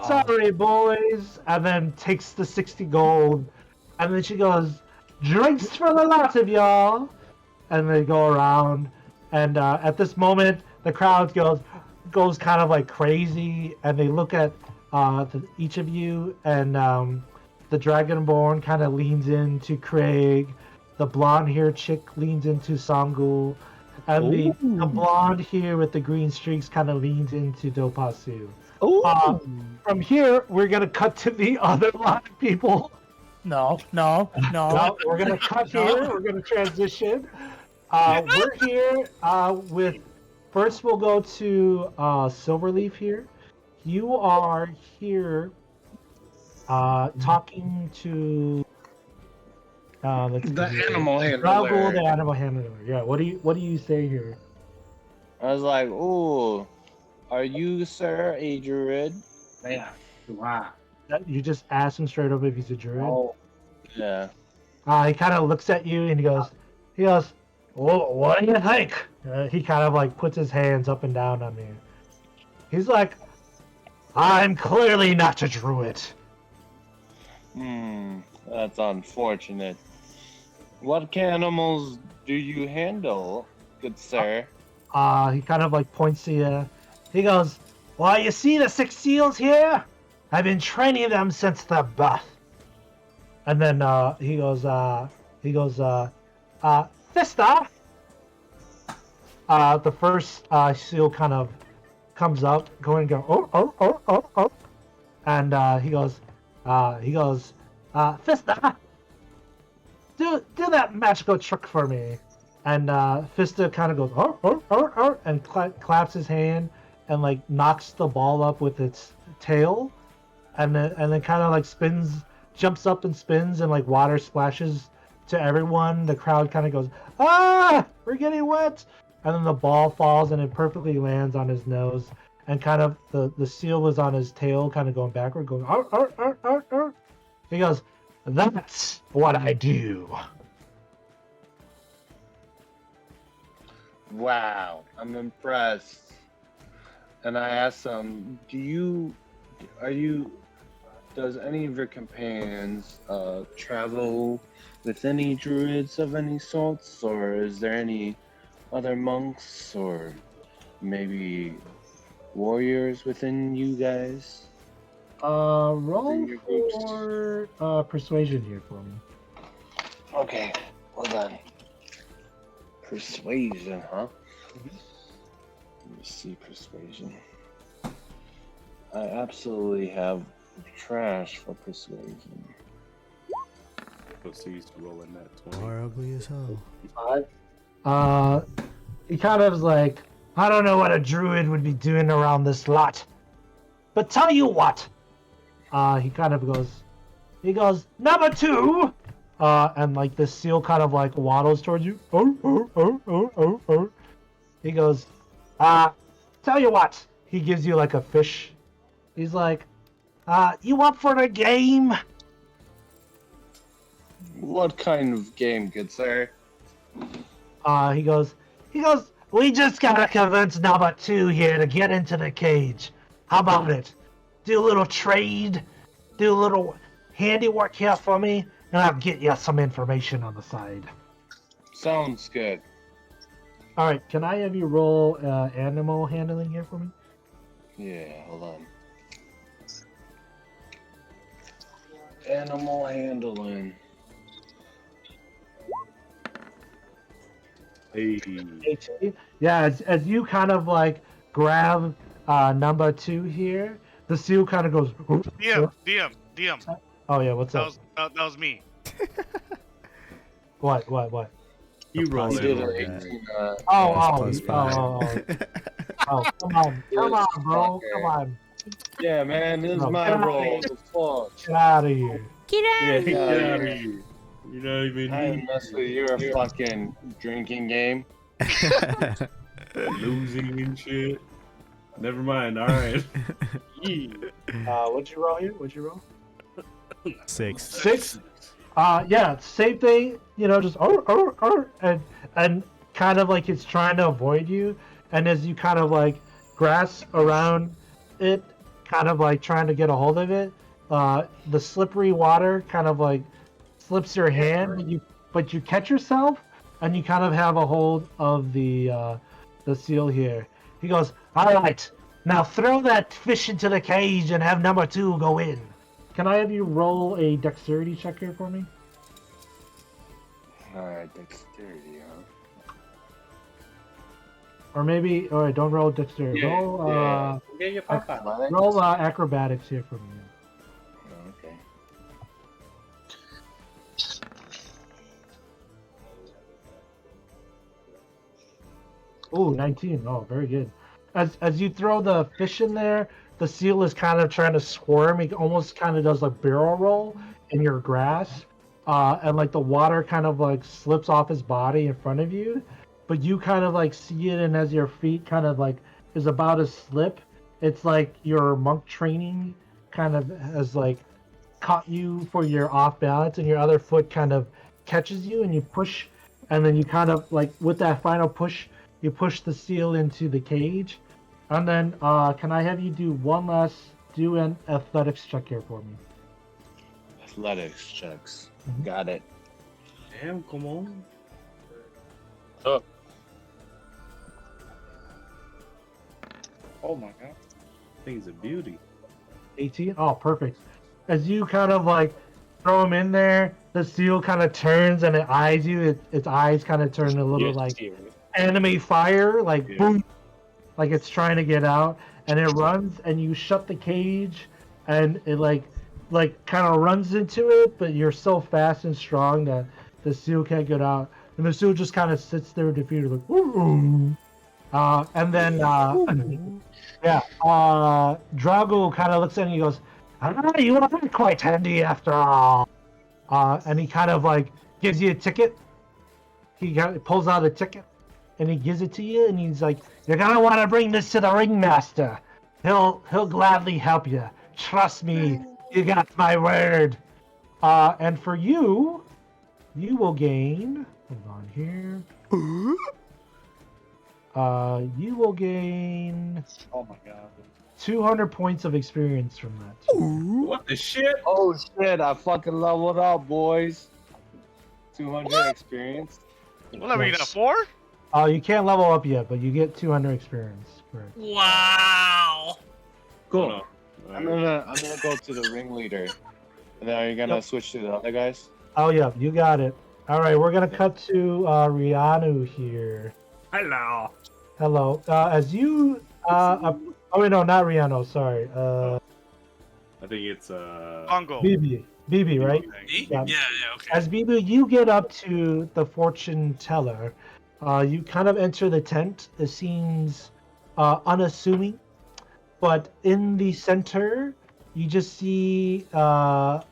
Sorry, boys. And then takes the 60 gold. And then she goes, drinks for the lot of y'all. And they go around. And at this moment, the crowd goes kind of like crazy. And they look at each of you. And the Dragonborn kind of leans into Craig. The blonde hair chick leans into Sangul. And the blonde here with the green streaks kind of leans into Dopasu. From here, we're going to cut to the other lot of people. No. We're going to cut here. We're going to transition. We're here with... First, we'll go to Silverleaf here. You are here talking to... the animal handler. Raul, the animal handler. Yeah. What do you say here? I was like, "Ooh, are you, sir, a druid?" Yeah. Wow. You just ask him straight up if he's a druid. Oh, yeah. He kind of looks at you and he goes, well, what do you think? He kind of like puts his hands up and down on me. He's like, I'm clearly not a druid. That's unfortunate. What animals do you handle, good sir? He kind of like points to you. He goes, well, you see the 6 seals here? I've been training them since their birth. And then he goes, Thista. The first seal kind of comes up, going and go, oh. And he goes, Fista, do that magical trick for me. And Fista kind of goes, oh, and claps his hand and like knocks the ball up with its tail, and then kind of like jumps up and spins, and like water splashes to everyone. The crowd kind of goes, we're getting wet. And then the ball falls and it perfectly lands on his nose, and kind of the seal is on his tail, kind of going backward, going, arr. He goes, that's what I do. Wow, I'm impressed. And I asked him, does any of your companions travel with any druids of any sorts, or is there any other monks or maybe warriors within you guys? Roll for persuasion here for me. Okay, hold on. Persuasion, huh? Let me see, persuasion. I absolutely have trash for persuasion. Proceeds to rolling that 20. Are ugly as hell. 5. He kind of is like, I don't know what a druid would be doing around this lot, but tell you what. He kind of goes, number 2. And like the seal kind of like waddles towards you. Oh. He goes, tell you what. He gives you like a fish. He's like, you up for the game? What kind of game, good sir? He goes, we just gotta convince number 2 here to get into the cage. How about it? Do a little trade, do a little handiwork here for me, and I'll get you some information on the side. Sounds good. All right, can I have you roll animal handling here for me? Yeah, hold on. Animal handling. Hey. Yeah, as you kind of like grab number 2 here, the seal kind of goes. DM, DM. Oh yeah, what's up? That was me. What? You The roll plus You it. did roll, an yeah. 18. Plus Come on, bro, come on. Yeah, man, this is No, my get out of role. here. The fuck? Get out of here. Yeah, get Yeah, out of yeah. here. You don't even I need mess with your fucking drinking game. losing and shit. Never mind. All right. What'd you roll here? What'd you roll? 6. 6. Yeah, same thing. You know, just and kind of like it's trying to avoid you, and as you kind of like grasp around it, kind of like trying to get a hold of it, the slippery water kind of like slips your hand, but you catch yourself, and you kind of have a hold of the seal here. He goes, "All right, now throw that fish into the cage and have number 2 go in." Can I have you roll a dexterity check here for me? Alright, dexterity, huh? Or maybe, alright, don't roll dexterity. Yeah, roll, Athletics? roll acrobatics here for me. Oh, okay. Ooh, 19. Oh, very good. As you throw the fish in there, the seal is kind of trying to squirm. It almost kind of does a barrel roll in your grasp. And like the water kind of like slips off his body in front of you. But you kind of like see it, and as your feet kind of like is about to slip, it's like your monk training kind of has like caught you for your off balance, and your other foot kind of catches you, and you push, and then you kind of like with that final push, you push the seal into the cage. And then can I have you do an athletics check here for me? Athletics checks. Mhm. Got it. Damn, come on. Oh my god. Thing's a beauty. 18. Oh, perfect. As you kind of like throw him in there, the seal kind of turns and it eyes you. Its eyes kind of turn a little like anime fire, like Yeah. boom, like it's trying to get out, and it runs, and you shut the cage, and it like kind of runs into it, but you're so fast and strong that the seal can't get out, and the seal just kind of sits there defeated, like woo. And then yeah, Drago kind of looks at him and he goes, "You are quite handy after all." And he kind of like gives you a ticket. He pulls out a ticket and he gives it to you, and he's like, "You're gonna want to bring this to the ringmaster. He'll gladly help you. Trust me, you got my word." And for you, you will gain. Hold on here. You will gain Oh my god. 200 points of experience from that. What the shit? Oh shit, I fucking leveled up, boys. 200 experience. What level you got? 4? You can't level up yet, but you get 200 experience for it. Wow. Cool. No. I'm gonna go to the ringleader. And then are you gonna switch to the other guys? Oh yeah, you got it. All right, we're gonna cut to Rianu here. Hello. Hello. As you oh wait, no, not Rianu. Sorry. I think it's Congo. BB, right? Me? Yeah. Yeah, okay. As BB, you get up to the fortune teller. You kind of enter the tent. It seems unassuming, but in the center, you just see a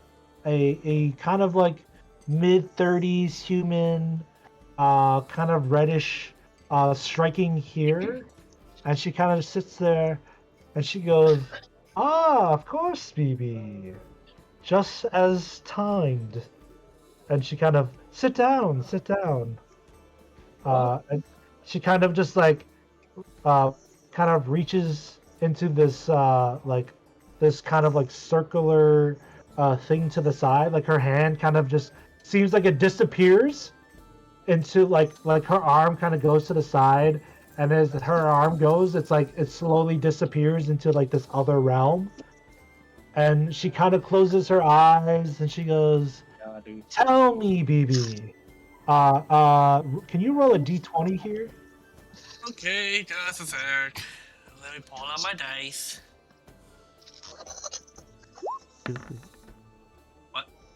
kind of like mid-30s human, kind of reddish, striking here, and she kind of sits there, and she goes, "Ah, of course, BB, just as timed." And she kind of sit down. And she kind of just like kind of reaches into this like this kind of like circular thing to the side. Like her hand kind of just seems like it disappears into like her arm kind of goes to the side, and as her arm goes, it's like it slowly disappears into like this other realm. And she kind of closes her eyes and she goes, "Tell me, BB. Can you roll a d20 here?" Okay, just a sec. Let me pull out my dice.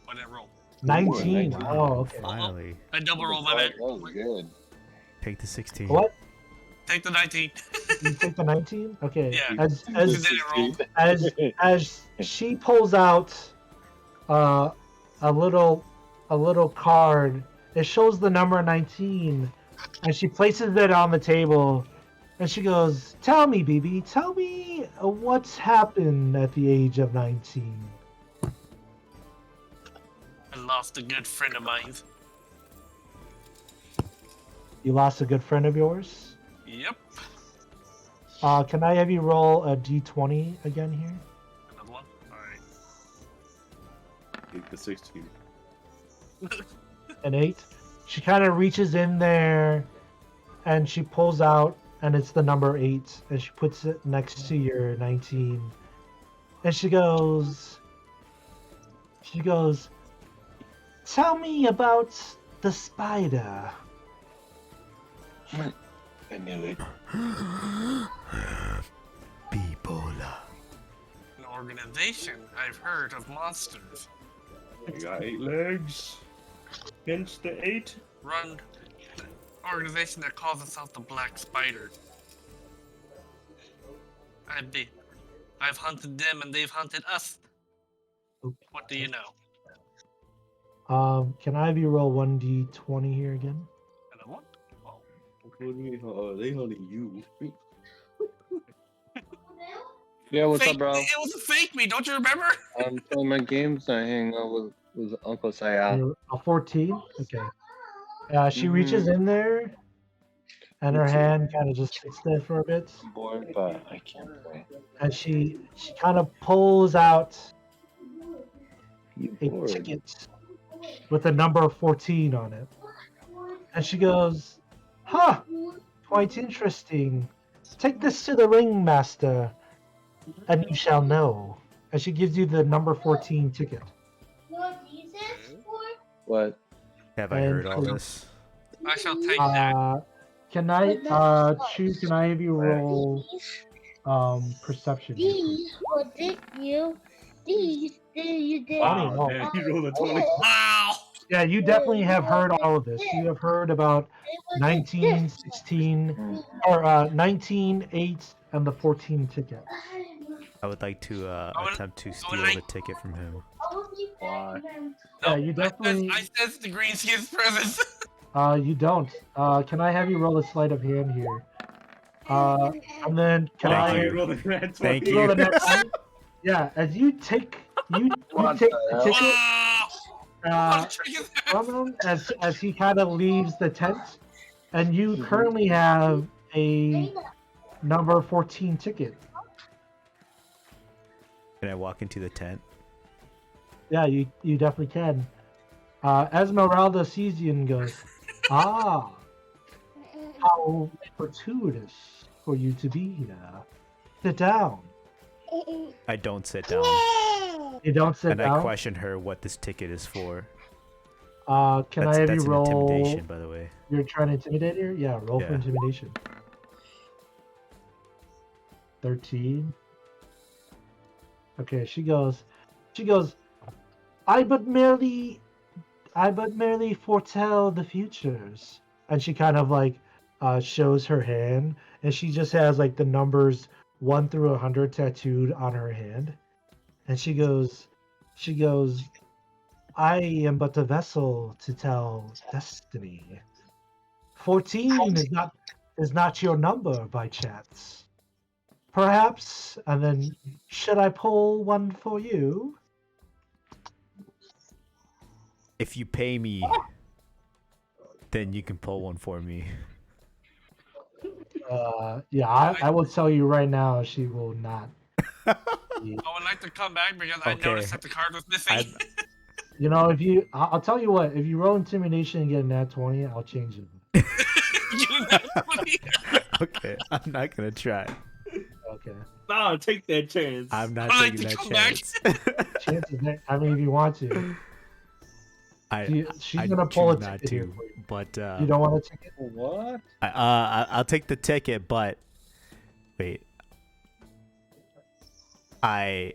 I didn't roll. 19. 19. Oh, okay. Finally. I double rolled my bad. That was good. Take the 16. What? Take the 19. You take the 19? Okay. Yeah. As You as didn't roll. as she pulls out a little card, it shows the number 19, and she places it on the table, and she goes, "Tell me, BB, tell me what's happened at the age of 19." I lost a good friend of mine. You lost a good friend of yours. Yep. Can I have you roll a d20 again here? Another one. Alright. Take the 16. An 8. She kind of reaches in there, and she pulls out, and it's the number 8, and she puts it next to your 19, and she goes, "Tell me about the spider." I knew it. Bipolar. An organization I've heard of monsters. You got 8 legs. Hence the 8. Run an organization that calls itself the Black Spider. I've hunted them and they've hunted us. What do you know? Can I have you roll 1d20 here again? Another one? Oh. What do you mean? Oh, they hunting you. Yeah, what's Fake, up, bro? it was a fake me, don't you remember? I'm playing my games. I hang out with Uncle Saya. A 14? Okay. She reaches in there, and her hand kind of just sits there for a bit, Bored, but I can't play. and she kind of pulls out You a bored? ticket with a number 14 on it. And she goes, "Huh, quite interesting. Take this to the ringmaster, and you shall know." And she gives you the number 14 ticket. What? Have I And heard all for- this? I shall take that. Can I, can I have you roll, perception? here, please? Wow, Wow. man, you rolled a 20. Wow! Yeah, you definitely have heard all of this. You have heard about 19, 16, or 19, 8, and the 14 ticket. I would like to would- attempt to would steal like- the ticket from him. Why? Yeah, you definitely. I sense the green skin's presence. You don't. Can I have you roll a sleight of hand here? And then can Thank I? you. You rolled a nat 20. Thank You roll you. the next one? Yeah, as you take you What take the the hell? ticket Wow! What a trick is that? from him as he kind of leaves the tent, and you currently have a number 14 ticket. Can I walk into the tent? Yeah, you definitely can. Esmeralda sees you and goes, "Ah, how fortuitous for you to be here. Sit down." I don't sit down. You don't sit And I down. question her what this ticket is for. Can I have That's you an roll? intimidation, by the way. You're trying to intimidate her? Yeah, roll for Yeah. intimidation. 13. Okay, she goes, I but merely foretell the futures. And she kind of like shows her hand, and she just has like the numbers 1 through 100 tattooed on her hand. And she goes, I am but a vessel to tell destiny. 14 is not your number by chance. Perhaps, and then should I pull one for you? If you pay me, then you can pull one for me. Yeah, I will tell you right now, she will not. I would like to come back because I Okay. noticed that the card was missing. You know, I'll tell you what, if you roll intimidation and get a nat 20, I'll change it. You know, Okay, I'm not gonna try. Okay. Nah, take that chance. I'm not I like taking to that come back. chance. Chances are, I mean, if you want to. She's I gonna pull a choose not ticket here to, for you. but You don't want a ticket? What? I'll take the ticket, but wait. I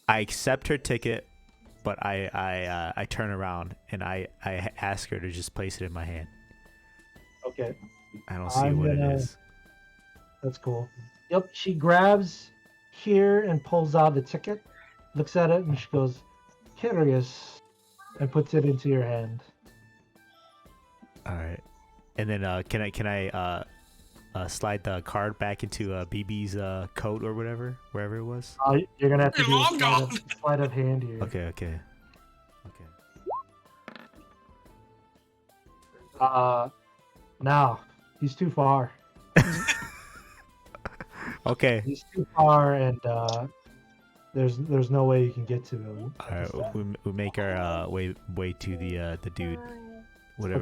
accept her ticket, but I turn around and I ask her to just place it in my hand. Okay, I don't see I'm what gonna- it is. that's cool. Yep, she grabs here and pulls out the ticket, looks at it, and she goes, "Curious," and puts it into your hand. All right, and then can I slide the card back into BB's coat or whatever, wherever it was? You're gonna have to Hey, do a long gone. sleight of hand here. Okay. Now he's too far. Okay. He's too far, and there's no way you can get to him. All right, we make our way to the dude. Whatever.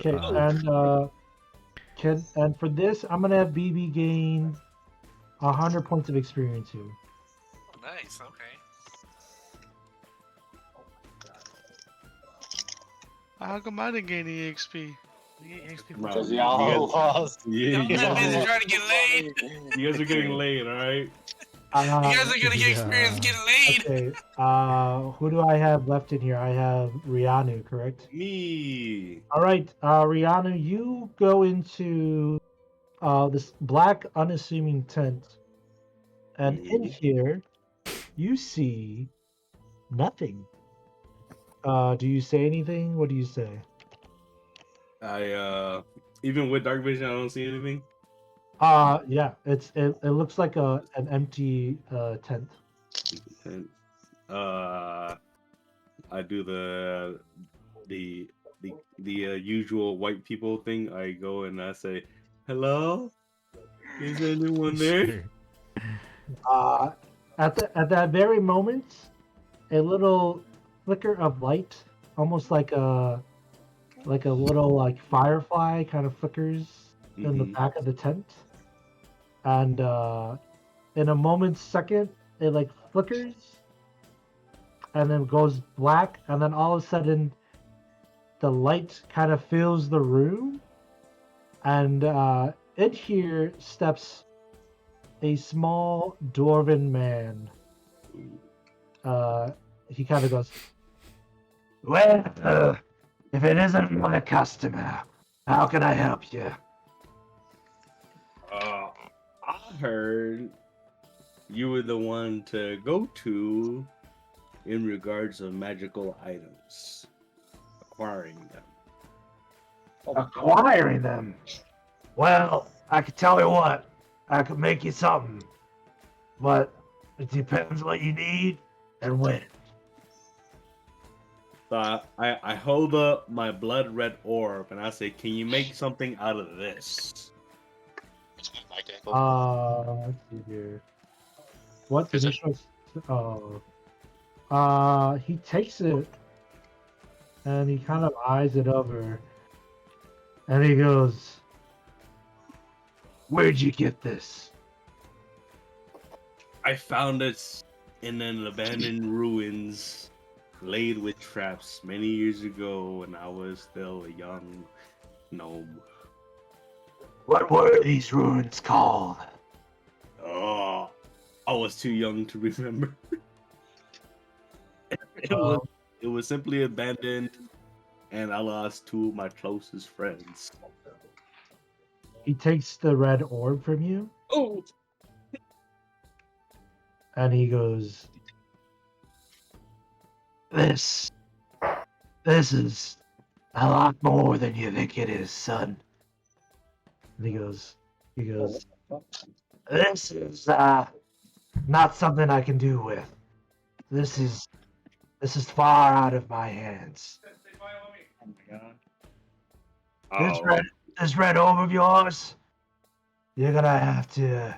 Okay, and for this, I'm gonna have BB gain 100 points of experience here. Nice. Okay. How come I didn't gain any XP? Because You y'all guys- lost. Yeah, I'm you not busy guys, trying to get laid. you guys are getting laid, all right? You guys are gonna get experience Yeah. getting laid. Okay. Who do I have left in here? I have Rianu, correct? Me. All right, Rihanna, you go into this black, unassuming tent, and in here, you see nothing. Do you say anything? What do you say? I even with dark vision, I don't see anything. Yeah, it looks like an empty tent. And, I do the usual white people thing. I go and I say, "Hello, is anyone there?" At that very moment, a little flicker of light, almost like a little like firefly, kind of flickers in the Mhm. back of the tent, and in a moment's second, it like flickers, and then goes black, and then all of a sudden, the light kind of fills the room, and in here steps a small dwarven man. He kind of goes, "Well, if it isn't my customer, how can I help you?" I heard you were the one to go to in regards of magical items, acquiring them. Acquiring them? Well, I could tell you what, I could make you something, but it depends what you need and when. So I hold up my blood red orb and I say, "Can you make something out of this?" Let's see here. What Is it- initial? He takes it and he kind of eyes it over, and he goes, "Where'd you get this?" I found it in an abandoned ruins, laid with traps many years ago when I was still a young gnome. What were these ruins called? Oh, I was too young to remember. Um, It was simply abandoned, and I lost two of my closest friends. He takes the red orb from you, Oh, and he goes, This is a lot more than you think it is, son." And he goes, "This is not something I can do with. This is far out of my hands. Oh my god. oh, This red orb of yours, you're gonna have to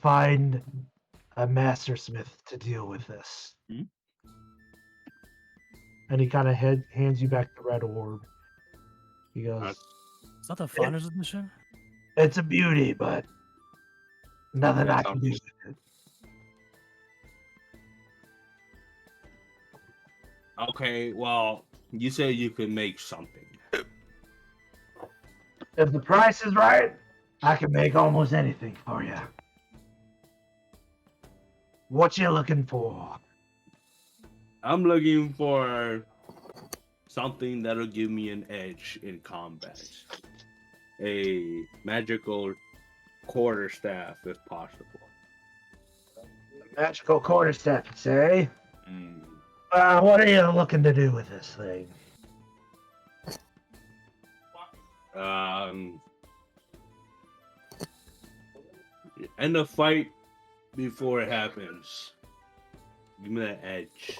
find a master smith to deal with this." Hmm? And he kind of hands you back the red orb. He goes, Is that the Founders Edition? "It's a beauty, but nothing I can do with it." okay. Well, you said you could make something. If the price is right, I can make almost anything for you. What you looking for? I'm looking for something that'll give me an edge in combat. A magical quarterstaff, if possible. Magical quarterstaff, eh? Mm. What are you looking to do with this thing? End the fight before it happens. Give me that edge.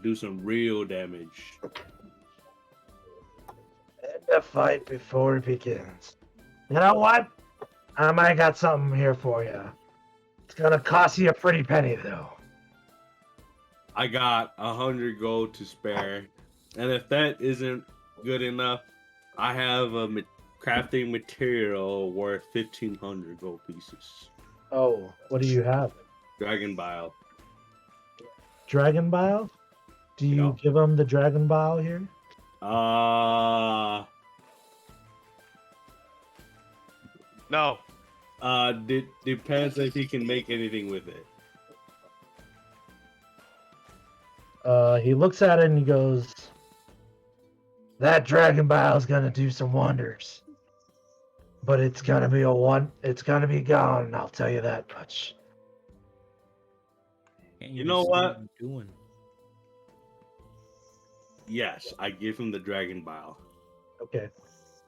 Do some real damage. End the fight before it begins. You know what? I might got something here for you. It's gonna cost you a pretty penny, though. I got 100 gold to spare, and if that isn't good enough, I have a crafting material worth 1,500 gold pieces. Oh, what do you have? Dragon bile. Dragon bile? Do you No. give him the dragon bile here? No. Depends if he can make anything with it. He looks at it and he goes, "That dragon bile is gonna do some wonders, but it's gonna be it's gonna be gone. I'll tell you that much." You know what? Yes, I give him the dragon bile. Okay.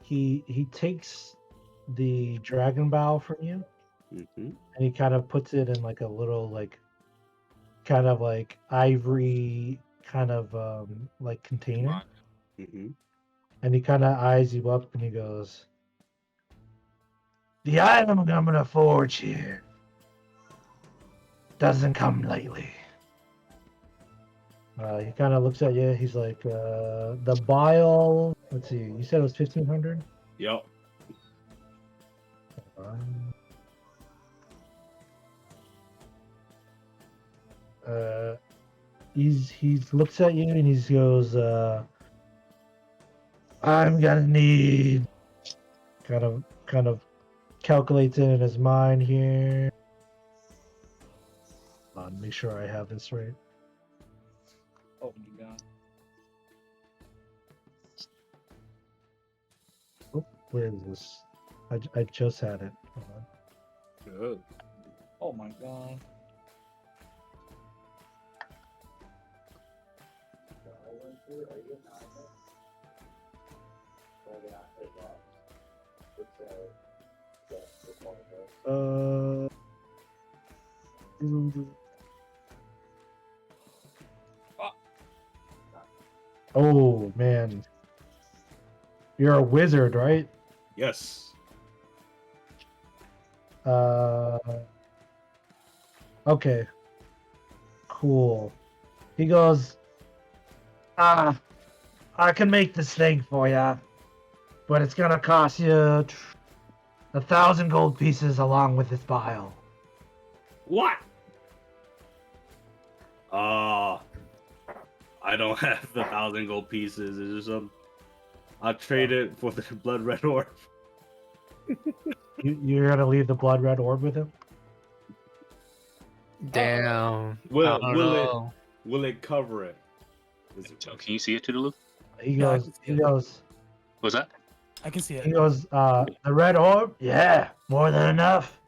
He takes the dragon bile from you Mm-hmm. and he kind of puts it in like a little kind of like ivory kind of like container, Mm-hmm. and he kind of eyes you up and he goes, "The item I'm gonna forge here doesn't come lightly." He kind of looks at you. He's like, "The bile. Let's see. You said it was 1,500." Yep. He looks at you and he goes, "I'm gonna need." Kind of calculates it in his mind here. Make sure I have this right. Oh my god. Oh, where is this? I just had it. Hold on. Good. Oh my god. Oh man, you're a wizard, right? Yes. Okay. Cool. He goes, I can make this thing for you, but it's gonna cost you 1,000 gold pieces along with this bile. What? I don't have the 1,000 gold pieces. Is there some? I'll trade it for the blood red orb. You're gonna leave the blood red orb with him? Damn. Will it cover it? Can you see it, Toodaloo? He Yeah, I goes, can see he it. goes, What's that? I can see it. he goes, the red orb? Yeah, more than enough.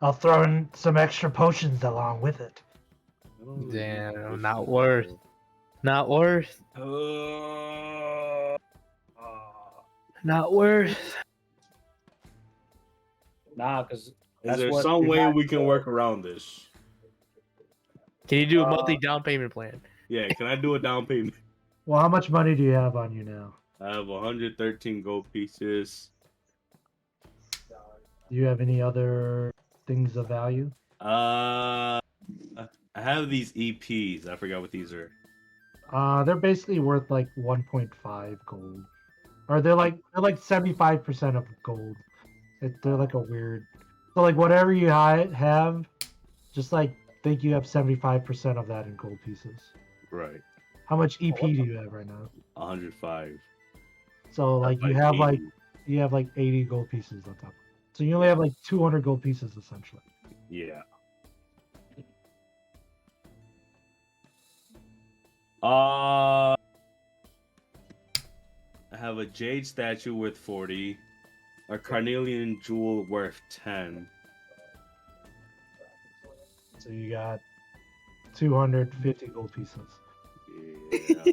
I'll throw in some extra potions along with it. Damn, not worth. Not worth. Not worth. Nah, because Is there some way we can work around this? Can you do a monthly down payment plan? Yeah, can I do a down payment? Well, how much money do you have on you now? I have 113 gold pieces. Do you have any other things of value? I have these EPs. I forgot what these are. They're basically worth like 1.5 gold, or they're like 75% of gold. They're like a weird. So like whatever you have, just like think you have 75% of that in gold pieces. Right. How much EP do you have right now? 105. So like you have like 80 gold pieces on top. So you only have like 200 gold pieces essentially. Yeah. I have a jade statue worth 40, a carnelian jewel worth 10. So you got 250 gold pieces. Yeah.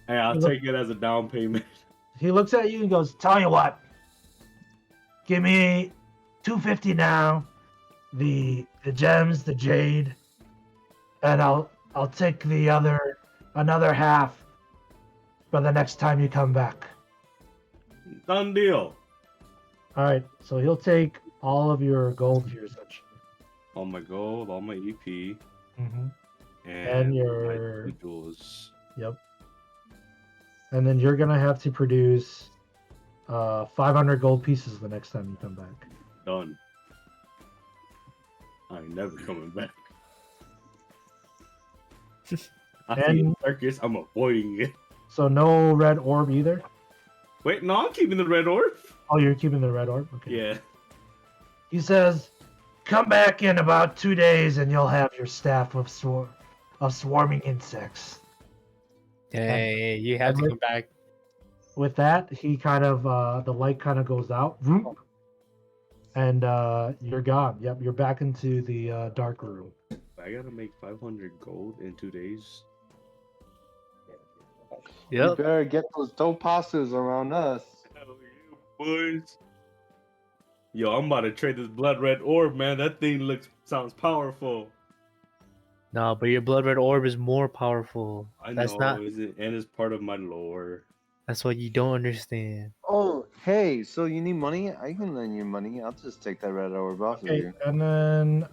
Hey, I'll take it as a down payment. He looks at you and goes, "Tell you what, give me 250 now, the gems, the jade, and I'll take the another half for the next time you come back." Done deal. All right, so he'll take all of your gold here, essentially. All my gold, all my EP, Mm-hmm. and your my jewels. Yep. And then you're gonna have to produce 500 gold pieces the next time you come back. Done. I ain't never coming back. I see a circus, I'm avoiding it. So no red orb either? Wait, no, I'm keeping the red orb. Oh, you're keeping the red orb? Okay. Yeah. He says, "Come back in about 2 days and you'll have your staff of swarming insects." Hey, you have to come back. With that, he kind of the light kind of goes out, and you're gone. Yep, you're back into the dark room. I gotta make 500 gold in 2 days. You better get those dope pastas around us. Hell yeah, boys. Yo, I'm about to trade this blood red orb, man. That thing sounds powerful. No, but your blood red orb is more powerful. I That's know, not. and it's part of my lore. That's what you don't understand. Oh, hey, so you need money? I can lend you money. I'll just take that red orb off of Okay, you. and then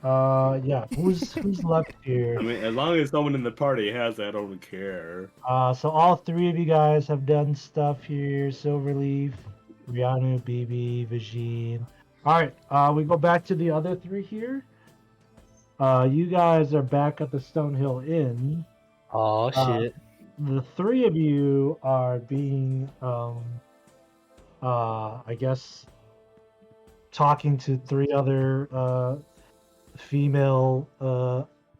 yeah, who's left here? I mean, as long as someone in the party has that, I don't care. So all three of you guys have done stuff here. Silverleaf, Rihanna, BB, Vajin. All right, we go back to the other three here. You guys are back at the Stonehill Inn. Oh shit. The three of you are being, I guess, talking to three other female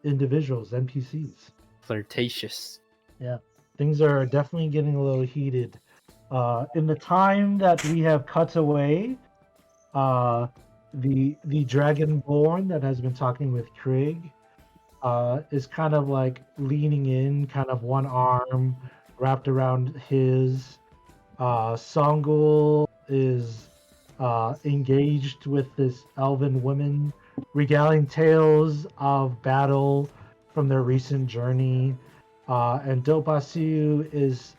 individuals, NPCs. Flirtatious. Yeah, things are definitely getting a little heated. In the time that we have cut away, the Dragonborn that has been talking with Krieg is kind of like leaning in, kind of one arm wrapped around his. Songul is engaged with this elven woman, regaling tales of battle from their recent journey. And Dopasu is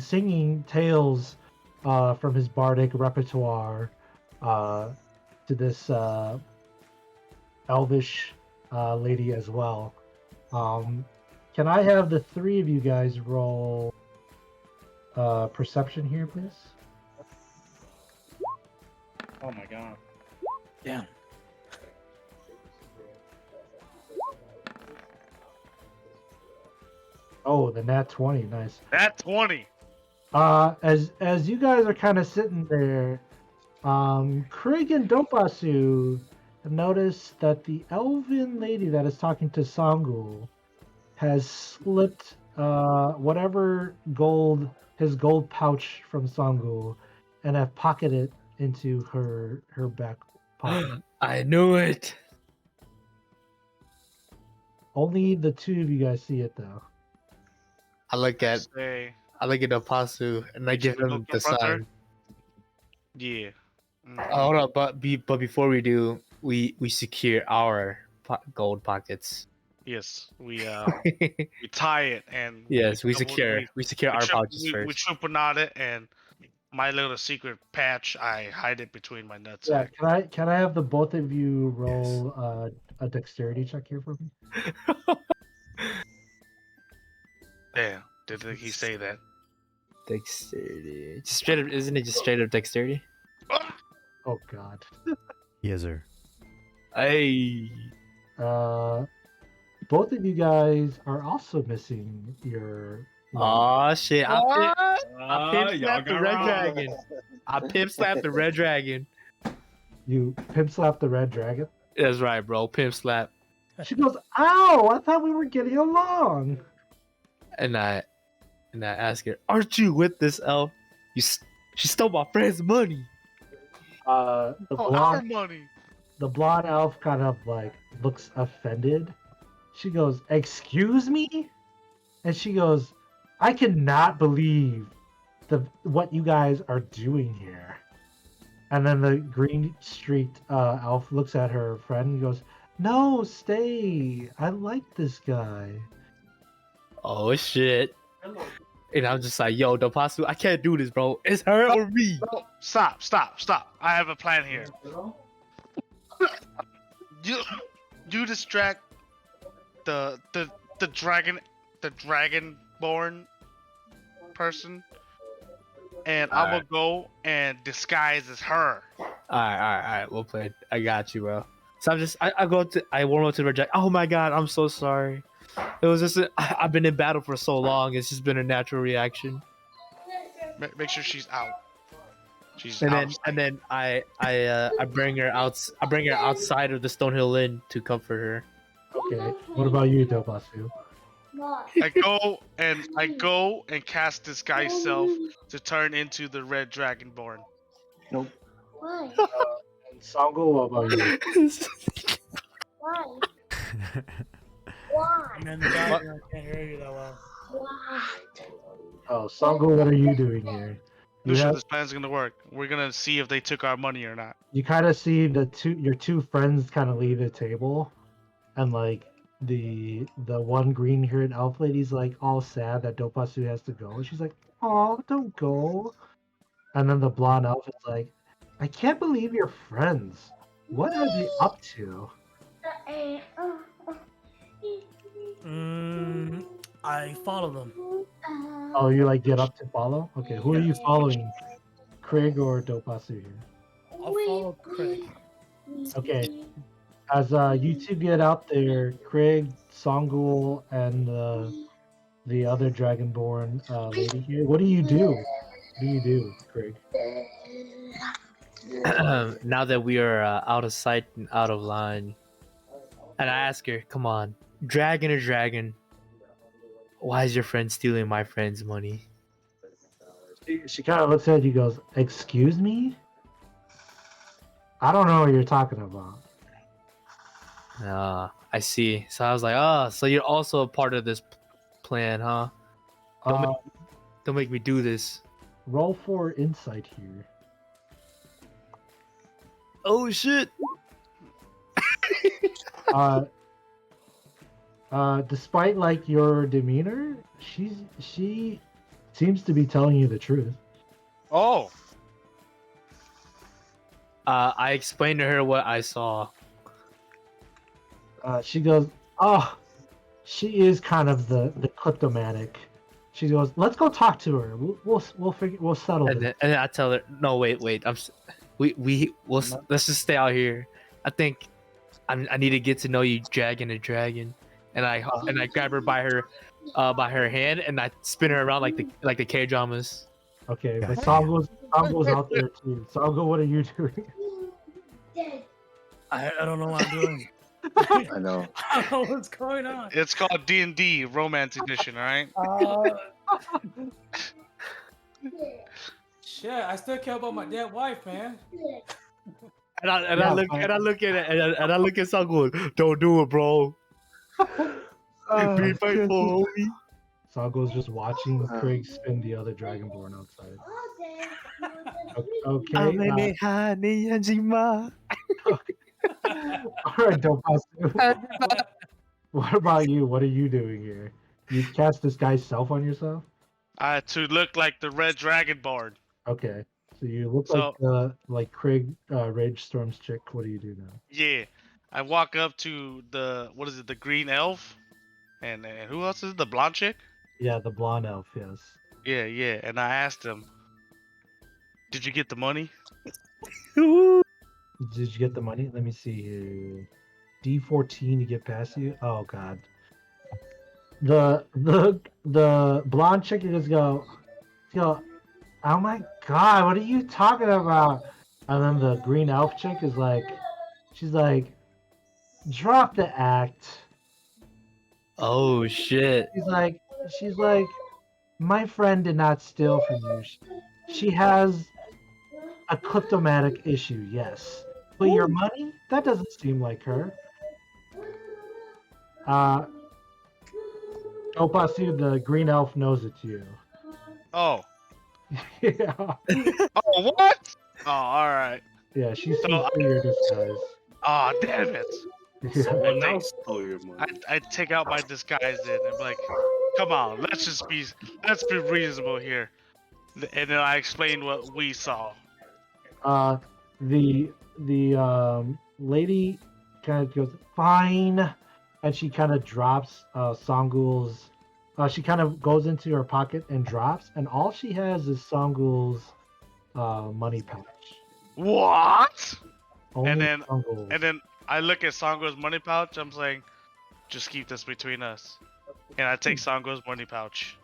singing tales from his bardic repertoire to this elvish lady as well. Can I have the three of you guys roll perception here, please? Oh my god. Damn. Oh, the nat 20, nice. That 20. As you guys are kind of sitting there, Krieg and Dopasu notice that the elven lady that is talking to Songul has slipped whatever his gold pouch from Songul and have pocketed it into her back pocket. I knew it. Only the two of you guys see it though. I look at Say, Apasu and I give him look the up front there? sign. yeah. Hold up, but before we do, we secure our gold pockets. Yes, we tie it and Yes, we double- secure our pouches we first. triple knot it, and my little secret patch, I hide it between my nuts. Yeah, can I have the both of you roll a dexterity check here for me? Damn, did he say that? Dexterity. Just straight up, isn't it just straight up dexterity? Oh god. Yes, sir. Hey. Both of you guys are also missing your. Aw shit! I pimp y'all slapped the got red wrong. dragon. I pimp slapped the red dragon. You pimp slap the red dragon. That's right, bro. Pimp slap. She goes, "Ow! I thought we were getting along." And I ask her, "Aren't you with this elf? She stole my friend's money." The Our blonde, money. the blonde elf kind of like looks offended. She goes, "Excuse me?" And she goes, "I cannot believe what you guys are doing here." And then the Green Street elf looks at her friend and goes, "No, stay. I like this guy." Oh shit! And I'm just like, "Yo, Dopasu, I can't do this, bro. It's her or me." No, stop. I have a plan here. You distract the dragonborn person, and I'm gonna go and disguise as her. All right. We'll play. I got you, bro. So I warm up to the Jack. Oh my god, I'm so sorry. It was just I've been in battle for so long. It's just been a natural reaction. Make sure she's out. She's And out. then I bring her out. I bring her outside of the Stonehill Inn to comfort her. Okay. What about you, Dopasu? I go and cast disguise self to turn into the red dragonborn. Nope. And Sango, what about you? And then the guy here, I can't hear you that well. Oh, Sango, what are you doing here? You Lucian, have, this plan's gonna work. We're gonna see if they took our money or not. you kind of see your two friends kind of leave the table, and like the one green-haired elf lady's like all sad that Dopasu has to go. She's like, "Oh, don't go." And then the blonde elf is like, "I can't believe you're friends. What are they up to?" I follow them. Oh, you like get up to follow? Okay, who are you following? Craig or Dopasu here? I'll follow Craig. Okay. As you two get out there, Craig, Songul, and the other Dragonborn lady here, what do you do? What do you do, Craig? Now that we are out of sight and out of line, and I ask her, "Come on, dragon or dragon? Why is your friend stealing my friend's money?" She kind of looks at you, goes, "Excuse me? I don't know what you're talking about." I see. So I was like, "Oh, so you're also a part of this plan, huh? Don't make me do this." Roll for insight here. Oh shit! Despite like your demeanor, she seems to be telling you the truth. Oh, I explained to her what I saw. She goes, "Oh, she is kind of the kleptomatic." She goes, "Let's go talk to her. We'll settle And it." then I tell her, "No, wait. Let's just stay out here. I think I need to get to know you, dragon to dragon." And I grab her by her hand and I spin her around like the K dramas. Okay, but Sango's out there too. Sango, what are you doing? I don't know what I'm doing. I know. I don't know what's going on. it's called D&D Romance Edition, all right? Shit, I still care about my dead wife, man. And I look at it and I look at Sango. "Don't do it, bro. Be faithful, homie." Sango's just watching Craig spin the other Dragonborn outside. Okay. Alright, Dopasu. What about you? What are you doing here? You cast this guy's self on yourself? To look like the red dragonborn. Okay. So you look So- like Craig Rage Storm's chick. What do you do now? Yeah, I walk up to the green elf, and who else is it? The blonde chick? Yeah, the blonde elf, yes. Yeah, and I asked him, "Did you get the money?" Did you get the money? Let me see here. D14 to get past you. Oh god. The blonde chick just go, "Oh my god, what are you talking about?" And then the green elf chick is like, she's like, drop the act. Oh shit. She's like, my friend did not steal from you. She has a kleptomatic issue, yes. But your money? That doesn't seem like her. Opasu, the green elf, knows it's you. Oh. Yeah. Oh, what? Oh, all right. Yeah, she sees So- through your disguise. Oh, damn it. Yeah. Someone else stole your money. I take out my disguise then and be like, come on, let's be reasonable here. And then I explain what we saw. The lady kind of goes fine, and she kind of drops Songul's. She kind of goes into her pocket and drops, and all she has is Songul's money pouch. What? Only then- Songul's. And then I look at Sango's money pouch. I'm saying, just keep this between us. And I take Sango's money pouch.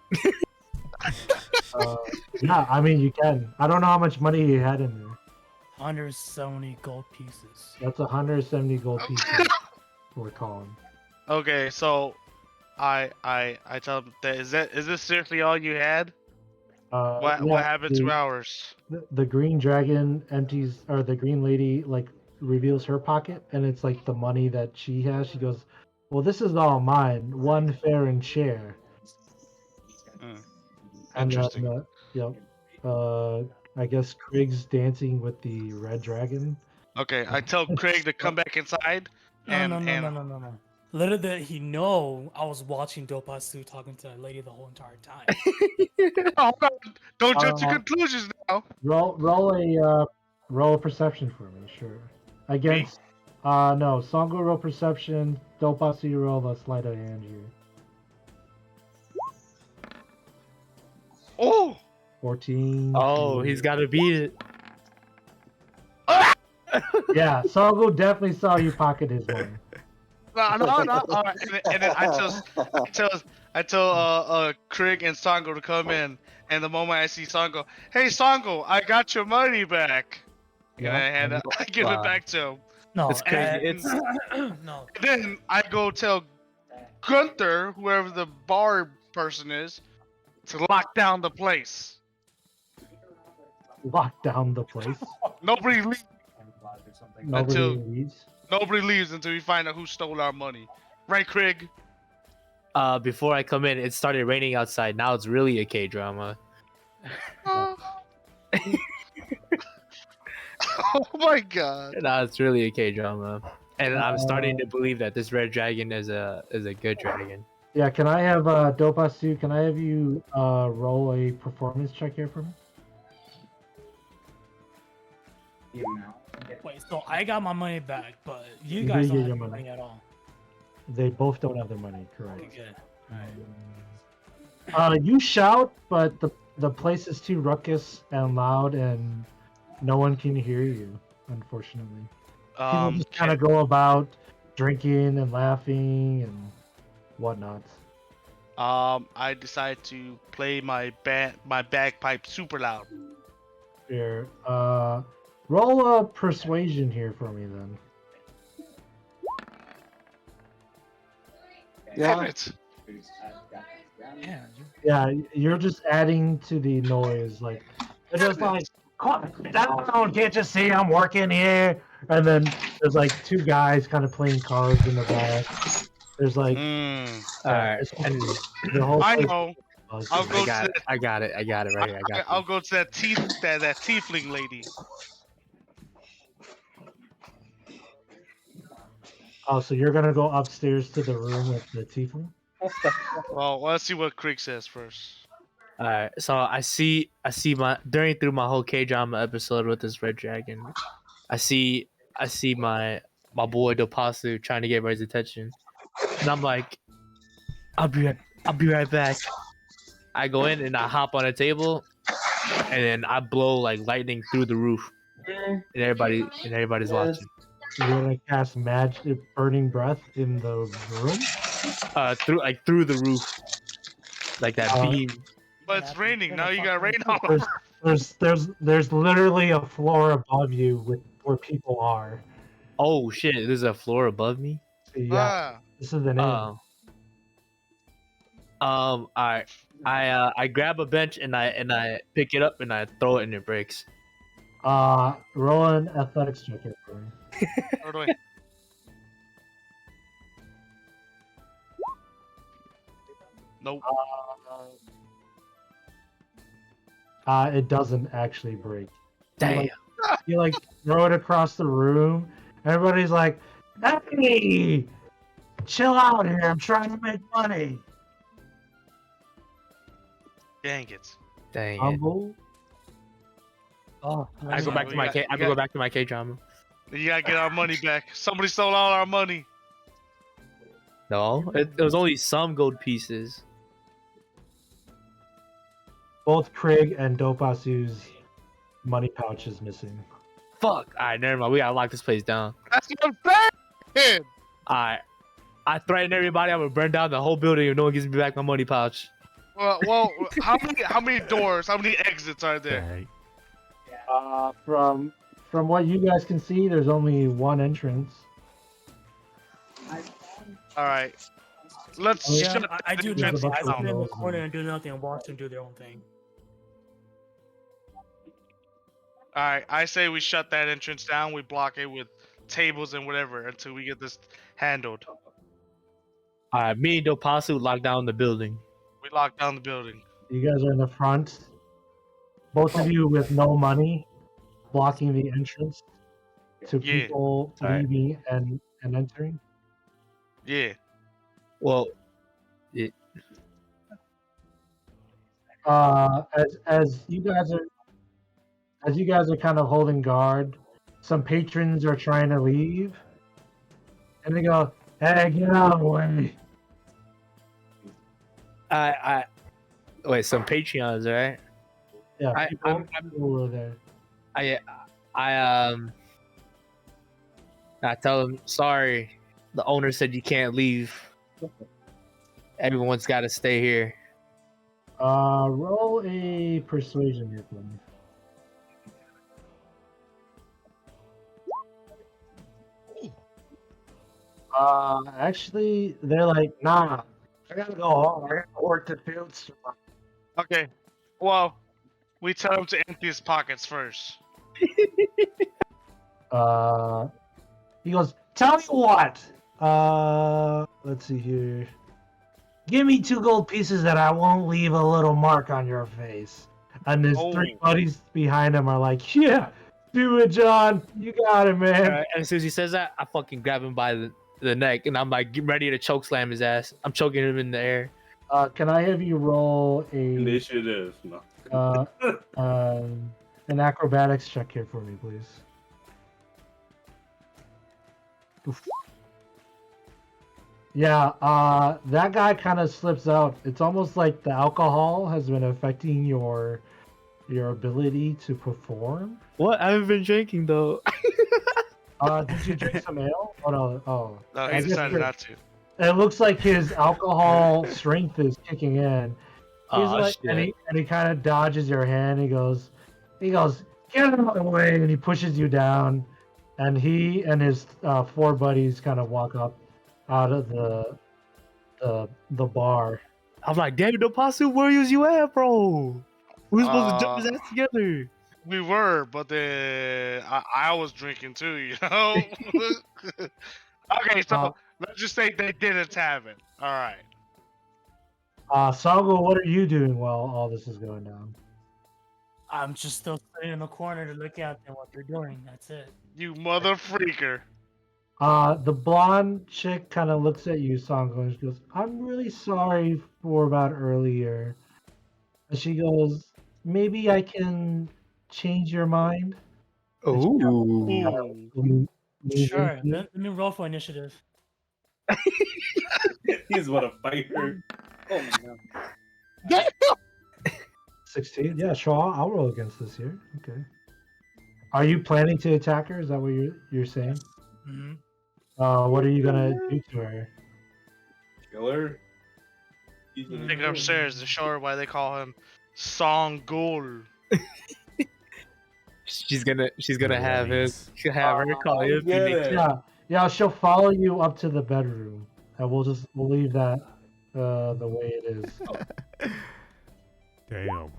Yeah, I mean you can. I don't know how much money you had in there. 170 gold pieces. That's 170 gold pieces. We're calling. Okay, so I tell him that is this seriously all you had? What Yeah, happened to ours? The green dragon empties, or the green lady like reveals her pocket, and it's like the money that she has. She goes, "Well, this is all mine. One fair and share." And Interesting. yep. I guess Krieg's dancing with the red dragon. Okay, I tell Craig to come back inside. No. Little did he know I was watching Dopasu talking to that lady the whole entire time. Oh, don't jump to Uh, conclusions now. Roll a perception for me, sure. Against no, Songo roll perception, Dopasu roll the sleight of hand here. Oh! 14. Oh, he's got to beat it. Yeah, Songo definitely saw you pocket his money. No. All right. And then I tell Craig and Sango to come in. And the moment I see Sango, hey Sango, I got your money back. And I give it back to him. No, It's crazy. It's no. And then I go tell Gunther, whoever the bar person is, to lock down the place. Lock down the place. Nobody leaves. Nobody Until- leaves. Nobody leaves until we find out who stole our money. Right, Craig? before I come in, it started raining outside. Now it's really a K drama. Oh my god. Now it's really a K drama. And I'm starting to believe that this red dragon is a good dragon. Yeah, can I have Dopasu? Can I have you roll a performance check here for me? Wait, so I got my money back, but you You guys did don't get have your money. money. At all. They both don't have their money, correct? Okay, good. Alright. You shout, but the place is too ruckus and loud, and no one can hear you. Unfortunately, people just kind of go about drinking and laughing and whatnot. I decide to play my bagpipe super loud. Here, roll a persuasion here for me then. Damn it. Yeah, you're just adding to the noise. Like, they're just like, calm down, can't you see I'm working here? And then there's like two guys kind of playing cards in the back. There's like, Alright, and the whole I place- know. Oh, I'll go I to got it right here. I got it. I'll go to that tiefling lady. Oh, so you're gonna go upstairs to the room with the tiefling? Well, let's see what Krieg says first. Alright, so I see through my whole K drama episode with this red dragon, I see my boy Dopasu trying to get everybody's attention, and I'm like, I'll be right back. I go in and I hop on a table, and then I blow like lightning through the roof, and everybody's watching. You're gonna cast magic burning breath in the room? Through the roof, like that beam. But it's raining. Now you got rain on. There's literally a floor above you with where people are. Oh shit! There's a floor above me. Yeah, this is the name. Alright. I grab a bench and I pick it up and I throw it and it breaks. Roll an athletics check here for me. Throw it away. Nope. It doesn't actually break. Damn. You like throw it across the room. Everybody's like, "Hey, chill out here. I'm trying to make money." Dang it. Dang it. Humble. Oh, I go back to my K. I go back to my K drama. You gotta get our money back. Somebody stole all our money. No, it was only some gold pieces. Both Craig and Dopasu's money pouch is missing. Fuck. Alright, never mind. We gotta lock this place down. That's what I'm saying. Alright. I threaten everybody. I'm gonna burn down the whole building if no one gives me back my money pouch. Well, how many doors? How many exits are there? From what you guys can see, there's only one entrance. All right. Let's. Yeah, shut I the do entrance that. I down. stand in the corner and do nothing and watch them do their own thing. All right. I say we shut that entrance down. We block it with tables and whatever until we get this handled. Alright, me and Dopasu lock down the building. We lock down the building. You guys are in the front. Both of you with no money, blocking the entrance to Yeah. people Alright. leaving and entering. Yeah. Well, As you guys are kind of holding guard, some patrons are trying to leave, and they go, "Hey, get out of the way!" wait, some Patreons, right? Yeah, I- people, I'm- people were there. I tell them, sorry, the owner said you can't leave. Everyone's got to stay here. Roll a persuasion here for me. Actually, they're like, "Nah, I gotta go home. I gotta work the fields." Okay. Well, we tell him to empty his pockets first. He goes, "Tell you what. Let's see here. Give me 2 gold pieces that I won't leave a little mark on your face." And his 3 buddies behind him are like, "Yeah, do it, John. You got it, man." Alright, and as soon as he says that, I fucking grab him by the neck, and I'm like getting ready to choke slam his ass. I'm choking him in the air. Can I have you roll Initiative. No. an acrobatics check here for me, please? Oof. Yeah, that guy kind of slips out. It's almost like the alcohol has been affecting your ability to perform. What? I haven't been drinking though. Did you drink some ale? Oh no. Oh. No, I he guess decided you're- not to. It looks like his alcohol strength is kicking in. He's Aw, like, and he kind of dodges your hand. He goes, "Get out of the way!" And he pushes you down. And he and his 4 buddies kind of walk up out of the bar. I'm like, damn it, Dopasu, where was you at, bro? We were supposed to jump his ass together. We were, but then I was drinking too, you know? Okay, so let's just say they didn't have it. All right. Salgo, what are you doing while all this is going down? I'm just still sitting in the corner to look at them what they're doing. That's it. You mother freaker. The blonde chick kind of looks at you, Salgo, and she goes, "I'm really sorry for about earlier." And she goes, "Maybe I can change your mind?" Ooh. Sure. Let me roll for initiative. He's what a fighter. Oh my god. 16? Yeah, sure. I'll roll against this here. Okay. Are you planning to attack her? Is that what you're saying? Mm-hmm. What are you gonna do to her? Kill her. Take her upstairs to show her why they call him Songul. She's gonna have him have her call him. Yeah. Yeah, Yeah, she'll follow you up to the bedroom, and we'll leave that the way it is. Damn.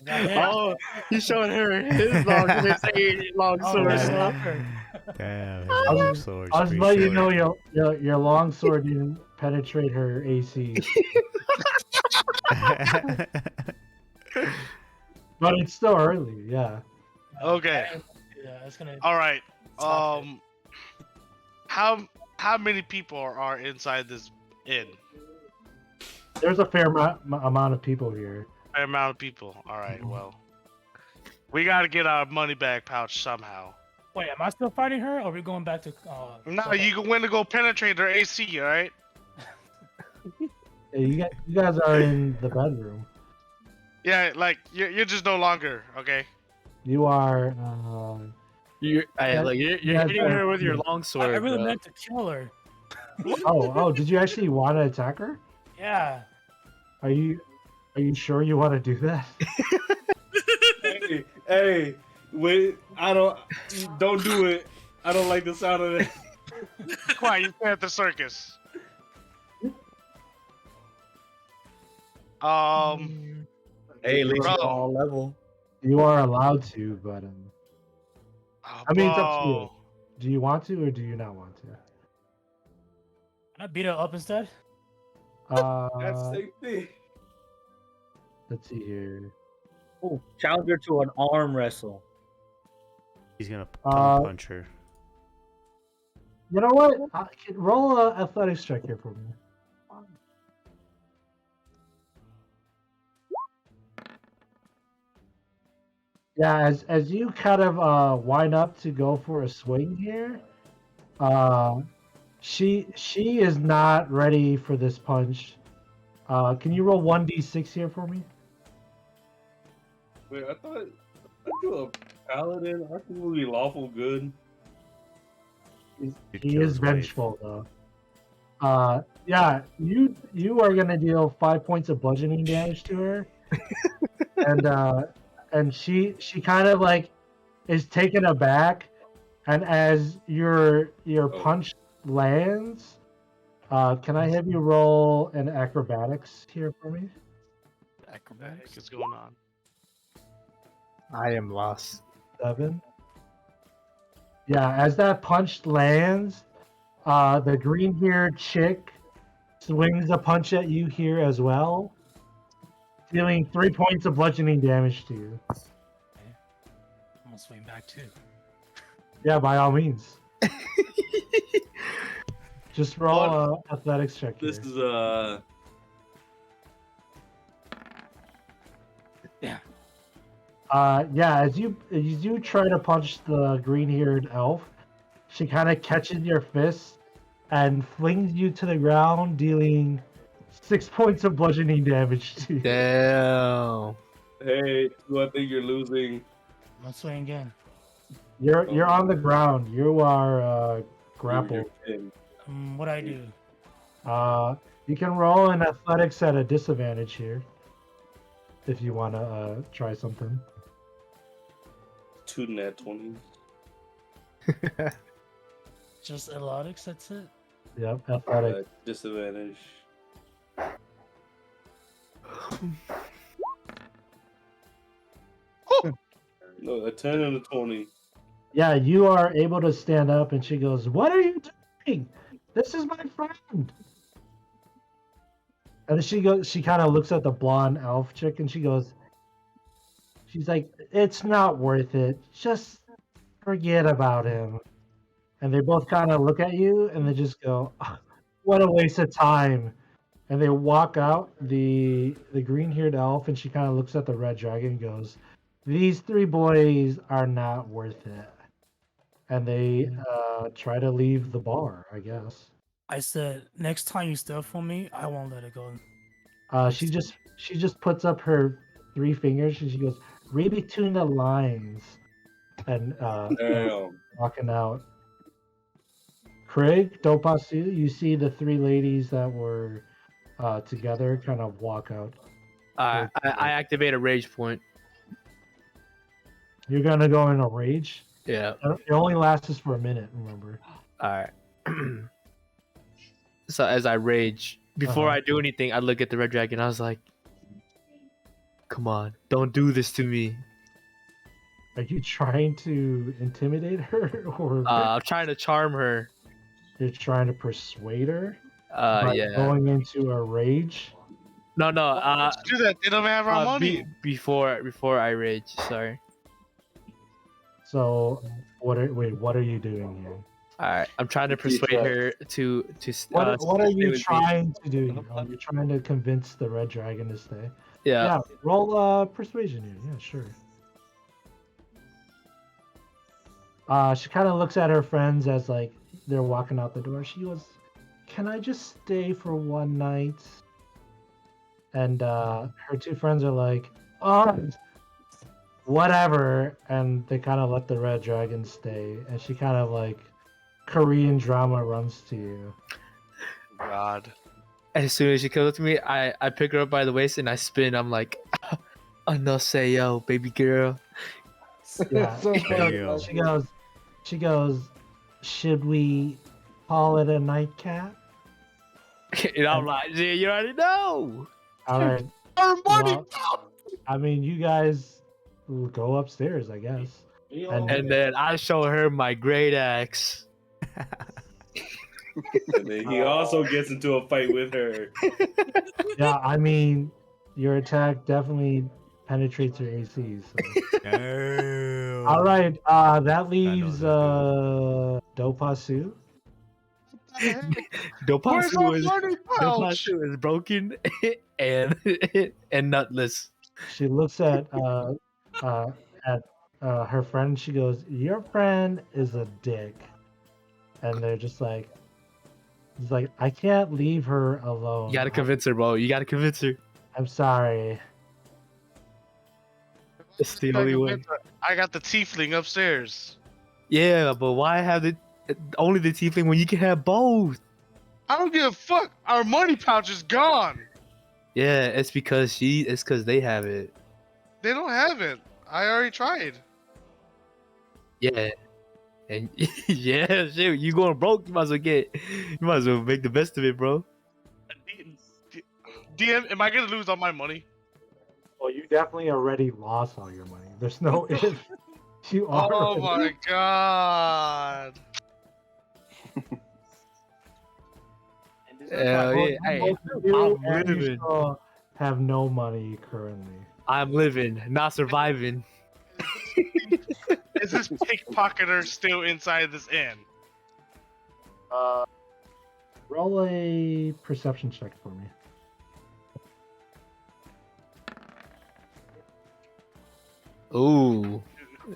Oh, he's showing her his long sword. Right. Damn. I'll His just, sword's I'll just pretty let you know short. your long sword didn't penetrate her AC, but it's still early. Yeah. Okay. Yeah, it's gonna. All right. Stop How many people are inside this inn? There's a fair amount of people here. Fair amount of people. All right. Well, we got to get our money bag pouch somehow. Wait, am I still fighting her, or are we going back to? No, you can win to go penetrate their AC. All right. Yeah, you guys are in the bedroom. Yeah, like you're just no longer okay. You are. You're Yeah, hitting her with your yeah. long sword. I really bro. meant to kill her. Oh, did you actually want to attack her? Yeah. Are you sure you want to do that? Hey, wait! Don't do it. I don't like the sound of it. Quiet, you at the circus. Hey, at least Bro. it's all level. You are allowed to, but I mean, it's up to you. bro. Do you want to or do you not want to? Can I beat her up instead? That's the same thing. Let's see here. Ooh, challenge her to an arm wrestle. He's gonna Uh, punch her. You know what? Roll a athletics check here for me. Yeah, as you kind of wind up to go for a swing here, she is not ready for this punch. Can you roll 1d6 here for me? Wait, I thought you a paladin. Aren't you really lawful good? He is vengeful though. Yeah, you are gonna deal 5 points of bludgeoning damage to her, and she kind of like is taken aback, and as your punch lands, can I have you roll an acrobatics here for me? Acrobatics. What's going on? I am lost. 7. Yeah, as that punch lands, the green-haired chick swings a punch at you here as well, dealing 3 points of bludgeoning damage to you. I'm gonna swing back too. Yeah, by all means. Just roll a athletics check here. This is Yeah, as you try to punch the green-haired elf, she kind of catches your fist and flings you to the ground, dealing 6 points of bludgeoning damage to you. Damn. Hey, do I think you're losing? I'm gonna swing again. You're on the ground. You are grappled. What do I do? You can roll an athletics at a disadvantage here, if you want to try something. 2 nat 20s. Just athletics, that's it. Yep, athletics. Disadvantage. No, a 10 and a 20. Yeah, you are able to stand up, and she goes, "What are you doing? This is my friend." And she goes. She kind of looks at the blonde elf chick, and she's like, "It's not worth it. Just forget about him." And they both kind of look at you, and they just go, "Ah, "What a waste of time." And they walk out. The green-haired elf, and she kind of looks at the red dragon, and goes, "These 3 boys are not worth it." And they try to leave the bar, I guess. I said, next time you steal from me, I won't let it go. She just puts up her 3 fingers and she goes, "Read between the lines," and Damn. walking out. Craig, Dopasu, you see the 3 ladies that were together kind of walk out. I activate a rage point. You're gonna go in a rage. Yeah. It only lasts for a minute. Remember. All right. So as I rage, before Uh-huh. I do anything, I look at the red dragon. I was like, "Come on, don't do this to me." Are you trying to intimidate her, or I'm trying to charm her. you're trying to persuade her by Yeah. going into a rage? No. Let's do that. They don't have our money. Before I rage. Sorry. So, what are you doing here? All right. I'm trying to persuade her to. What are stay you with me. trying to do? You're trying to convince the red dragon to stay. Yeah. Roll persuasion here. Yeah, sure. She kind of looks at her friends as like they're walking out the door. She goes, "Can I just stay for one night?" And her two friends are like, "Oh, whatever." And they kind of let the red dragon stay. And she kind of like Korean drama runs to you. God. As soon as she comes up to me, I pick her up by the waist and I spin. I'm like, "Oh no, say yo, baby girl." Yeah. Damn. She goes, "Should we call it a nightcap?" And I'm like, "Yeah, you already know." All right. Our money. Well, I mean, you guys will go upstairs, I guess. And then I show her my great axe. And then he also gets into a fight with her. Yeah, I mean, your attack definitely penetrates her AC. So. Damn. All right, that leaves Dopasu. Where's our money pouch? Dopasu is broken and nutless. She looks at her friend. She goes, "Your friend is a dick," and they're just like, "He's like, I can't leave her alone. You gotta convince her, bro. You gotta convince her. I'm sorry." It's the only way. I got the tiefling upstairs. Yeah, but why have only the tiefling when you can have both? I don't give a fuck. Our money pouch is gone. Yeah, it's because they have it. They don't have it. I already tried. Yeah. And yeah, shit, you going broke, you might as well make the best of it, bro. DM, am I gonna lose all my money? Well, you definitely already lost all your money. There's no if. You are. Oh my god. Yeah, yeah. Hey, You I'm and you living. still have no money currently. I'm living, not surviving. Is this pickpocketer still inside this inn? Roll a perception check for me. Ooh,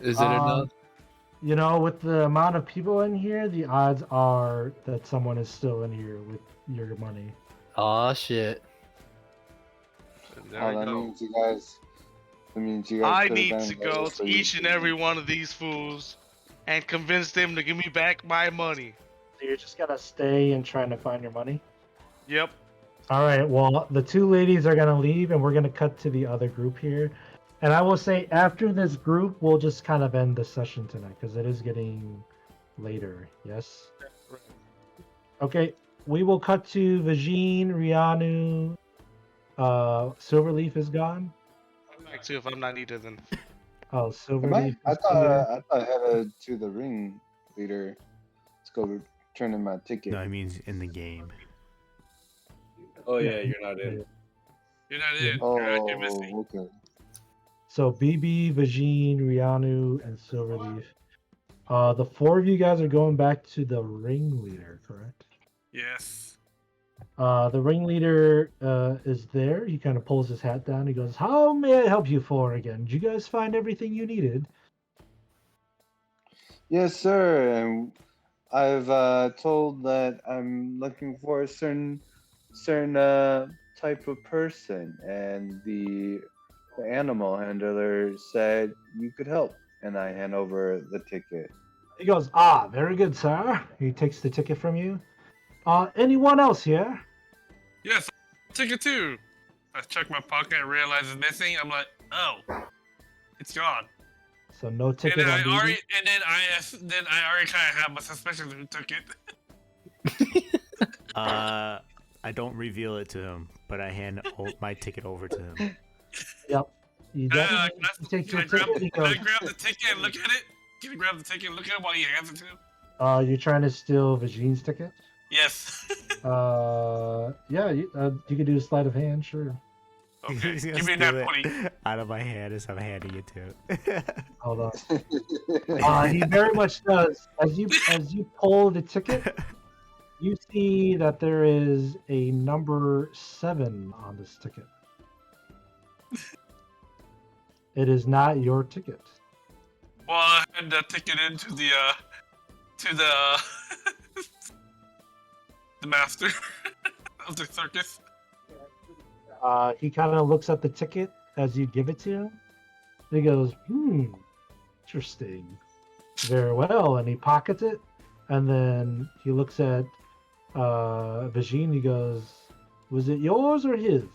is it enough? You know, with the amount of people in here, the odds are that someone is still in here with your money. Oh shit. There Oh, we that go. means you guys. That means you guys. I could've need been to better go for to you. each and every one of these fools and convince them to give me back my money. So you're just gonna stay and trying to find your money? Yep. All right, well, the two ladies are going to leave, and we're going to cut to the other group here. And I will say, after this group, we'll just kind of end the session tonight, because it is getting later, yes? Okay, we will cut to Vajin, Rianu, Silverleaf is gone. I'm back too if I'm not needed then. Oh, Am I? Silverleaf I is thought here. I headed to the ring leader. Let's go turn in my ticket. No, it means in the game. Oh yeah, you're not in. You're not in. Oh, You're missing. okay. So BB, Vajin, Rianu, and Silverleaf. The four of you guys are going back to the ringleader, correct? Yes. The ringleader is there. He kind of pulls his hat down. He goes, "How may I help you for again? Did you guys find everything you needed?" Yes, sir. And I've told that I'm looking for a certain type of person, and the animal handler said you could help, and I hand over the ticket. He goes, "Ah, very good, sir." He takes the ticket from you. Anyone else here? Yes. Ticket too. I check my pocket and realize it's missing. I'm like, oh, it's gone. So no And ticket then on I BB. already, kind of have my suspicion who took it. I don't reveal it to him, but I hand my ticket over to him. Yep. You Can I, definitely take can your I grab, ticket. He can I goes, grab the ticket and look at it? Can you grab the ticket and look at it while he hands it to him? you're trying to steal Vajin's ticket? Yes. Yeah, you can do a sleight of hand, sure. Okay. He's gonna Give me steal that it 20. out of my hand as I'm handing it to him. Hold on. He very much does. As you pull the ticket, you see that there is a number 7 on this ticket. It is not your ticket. Well, I hand that ticket into the the master of the circus. He kind of looks at the ticket as you give it to him. And he goes, interesting. Very well. And he pockets it. And then he looks at Vajin. He goes, was it yours or his?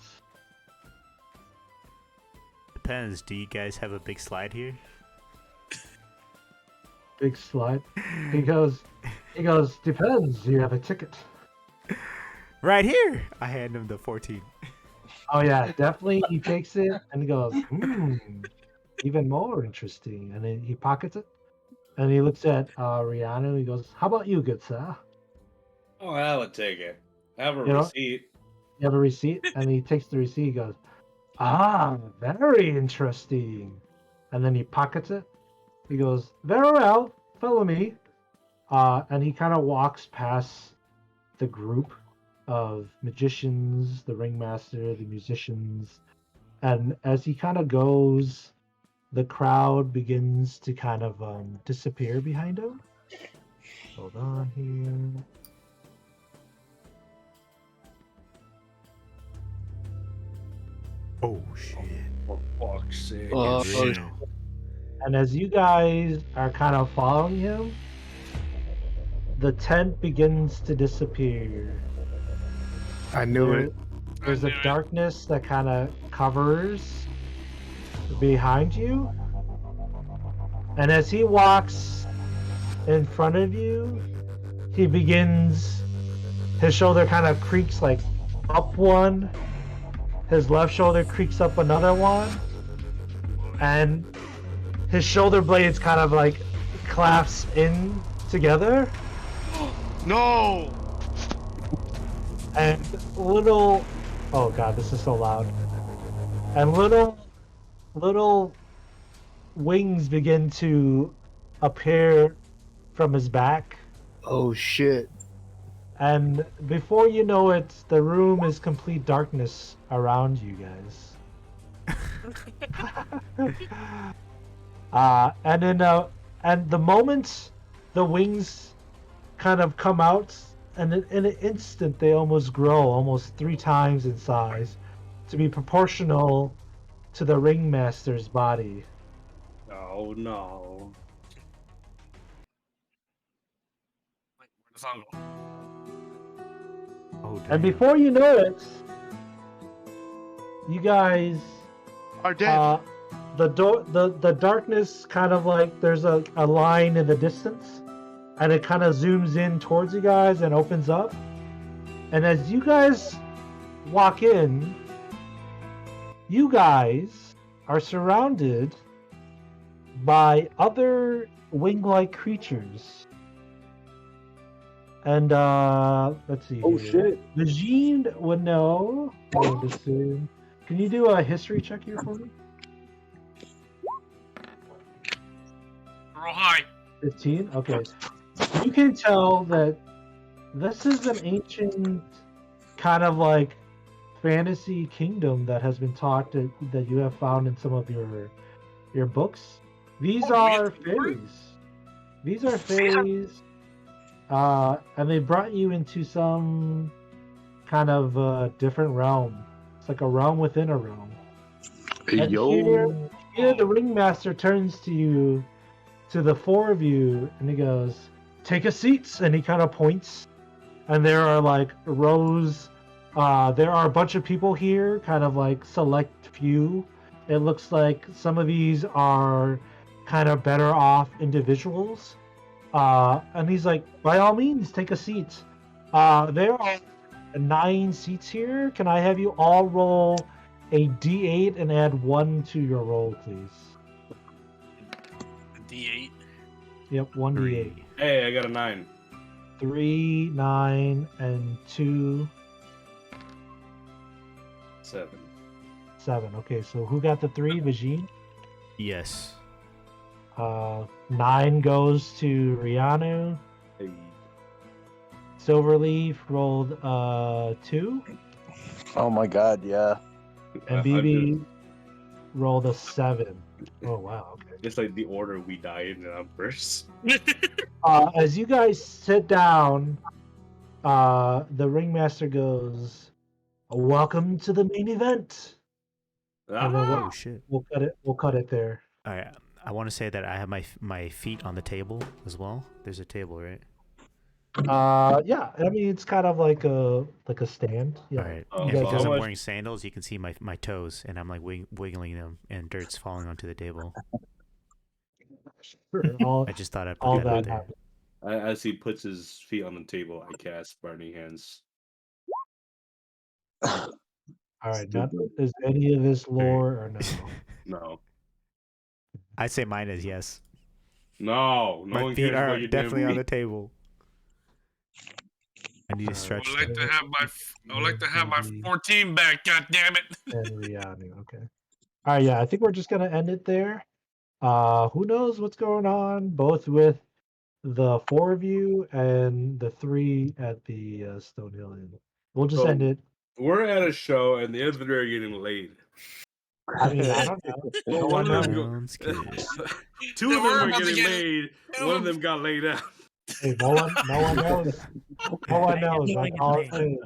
Depends. Do you guys have a big slide here? Big slide. He goes, depends. You have a ticket. Right here. I hand him the 14. Oh yeah, definitely. He takes it and he goes, even more interesting. And then he pockets it, and he looks at Rihanna. He goes, "How about you, good sir? Oh, I would take it. I have a You know- receipt. You have a receipt?" And he takes the receipt. He goes, very interesting. And then he pockets it. He goes, very well. Follow me. And he kind of walks past the group of magicians, the ringmaster, the musicians, and as he kind of goes, the crowd begins to kind of disappear behind him. Hold on here. Oh shit. For fuck's sake. Oh, Real. And as you guys are kind of following him, the tent begins to disappear. I knew it. There's a darkness that kind of covers behind you. And as he walks in front of you, he begins, his shoulder kind of creaks like up one, his left shoulder creaks up another one, and his shoulder blades kind of like clasp in together. No! And little, oh god, this is so loud. And little wings begin to appear from his back. Oh shit. And before you know it, the room is complete darkness around you guys. And the moment the wings kind of come out, and in an instant they almost grow almost 3 times in size to be proportional to the ringmaster's body. Oh no. Wait, where'd the song go? Oh, And damn. before you know it, you guys, Are dead. the darkness kind of like there's a line in the distance, and it kind of zooms in towards you guys and opens up. And as you guys walk in, you guys are surrounded by other wing-like creatures. And let's see. Oh, here. shit. Vajin would know. I would assume. Can you do a history check here for me? Roll high. 15? Okay. You can tell that this is an ancient kind of like fantasy kingdom that has been taught that you have found in some of your books. These are fairies. These are fairies. And they brought you into some kind of different realm. It's like a realm within a realm. And here the ringmaster turns to you, to the 4 of you, and he goes, "Take a seat." And he kind of points, and there are like rows. There are a bunch of people here, kind of like select few. It looks like some of these are kind of better off individuals. And he's like, by all means, take a seat. There are 9 seats here. Can I have you all roll a d8 and add 1 to your roll, please? D8. Yep, 1d8. Hey, I got a 9. 3, 9, and 2, 7. 7. Okay, so who got the 3? Vajin? Yes. 9 goes to Rianu. Hey. Silverleaf rolled 2. Oh my god, yeah. And BB rolled a 7. Oh wow, okay. It's like the order we died and I'm first. As you guys sit down, the ringmaster goes, "Welcome to the main event." And then Oh shit. we'll cut it there. All right. I want to say that I have my feet on the table as well. There's a table, right? Yeah, I mean it's kind of like a stand. Yeah. All right. Oh, And guys because have- I'm wearing sandals, you can see my toes, and I'm like wiggling them, and dirt's falling onto the table. Sure, all, I just thought I'd all put that out that there. happened. As he puts his feet on the table, I cast Burning Hands. All right, is any of this lore or no? No. I'd say mine is yes. No. No My one feet cares about are your definitely damn on the feet. table. I need to I stretch would like them. to have my 14 back. God damn it! And Rihanna, okay. All right, yeah, I think we're just gonna end it there. Who knows what's going on, both with the 4 of you and the 3 at the Stone Hill Inn. We'll just So- end it. We're at a show and the other three are getting laid. I mean, I don't know. Well, No one one of them knows. go- Sounds good. Two They of were them are about to getting get- laid. One of them got laid out. Hey, no one knows. No one knows. No one That's all I'm can saying.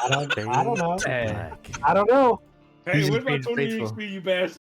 I don't know. Fade Hey. to black. I don't know. Hey, He's what about being Tony faithful. Bixby, you bastard?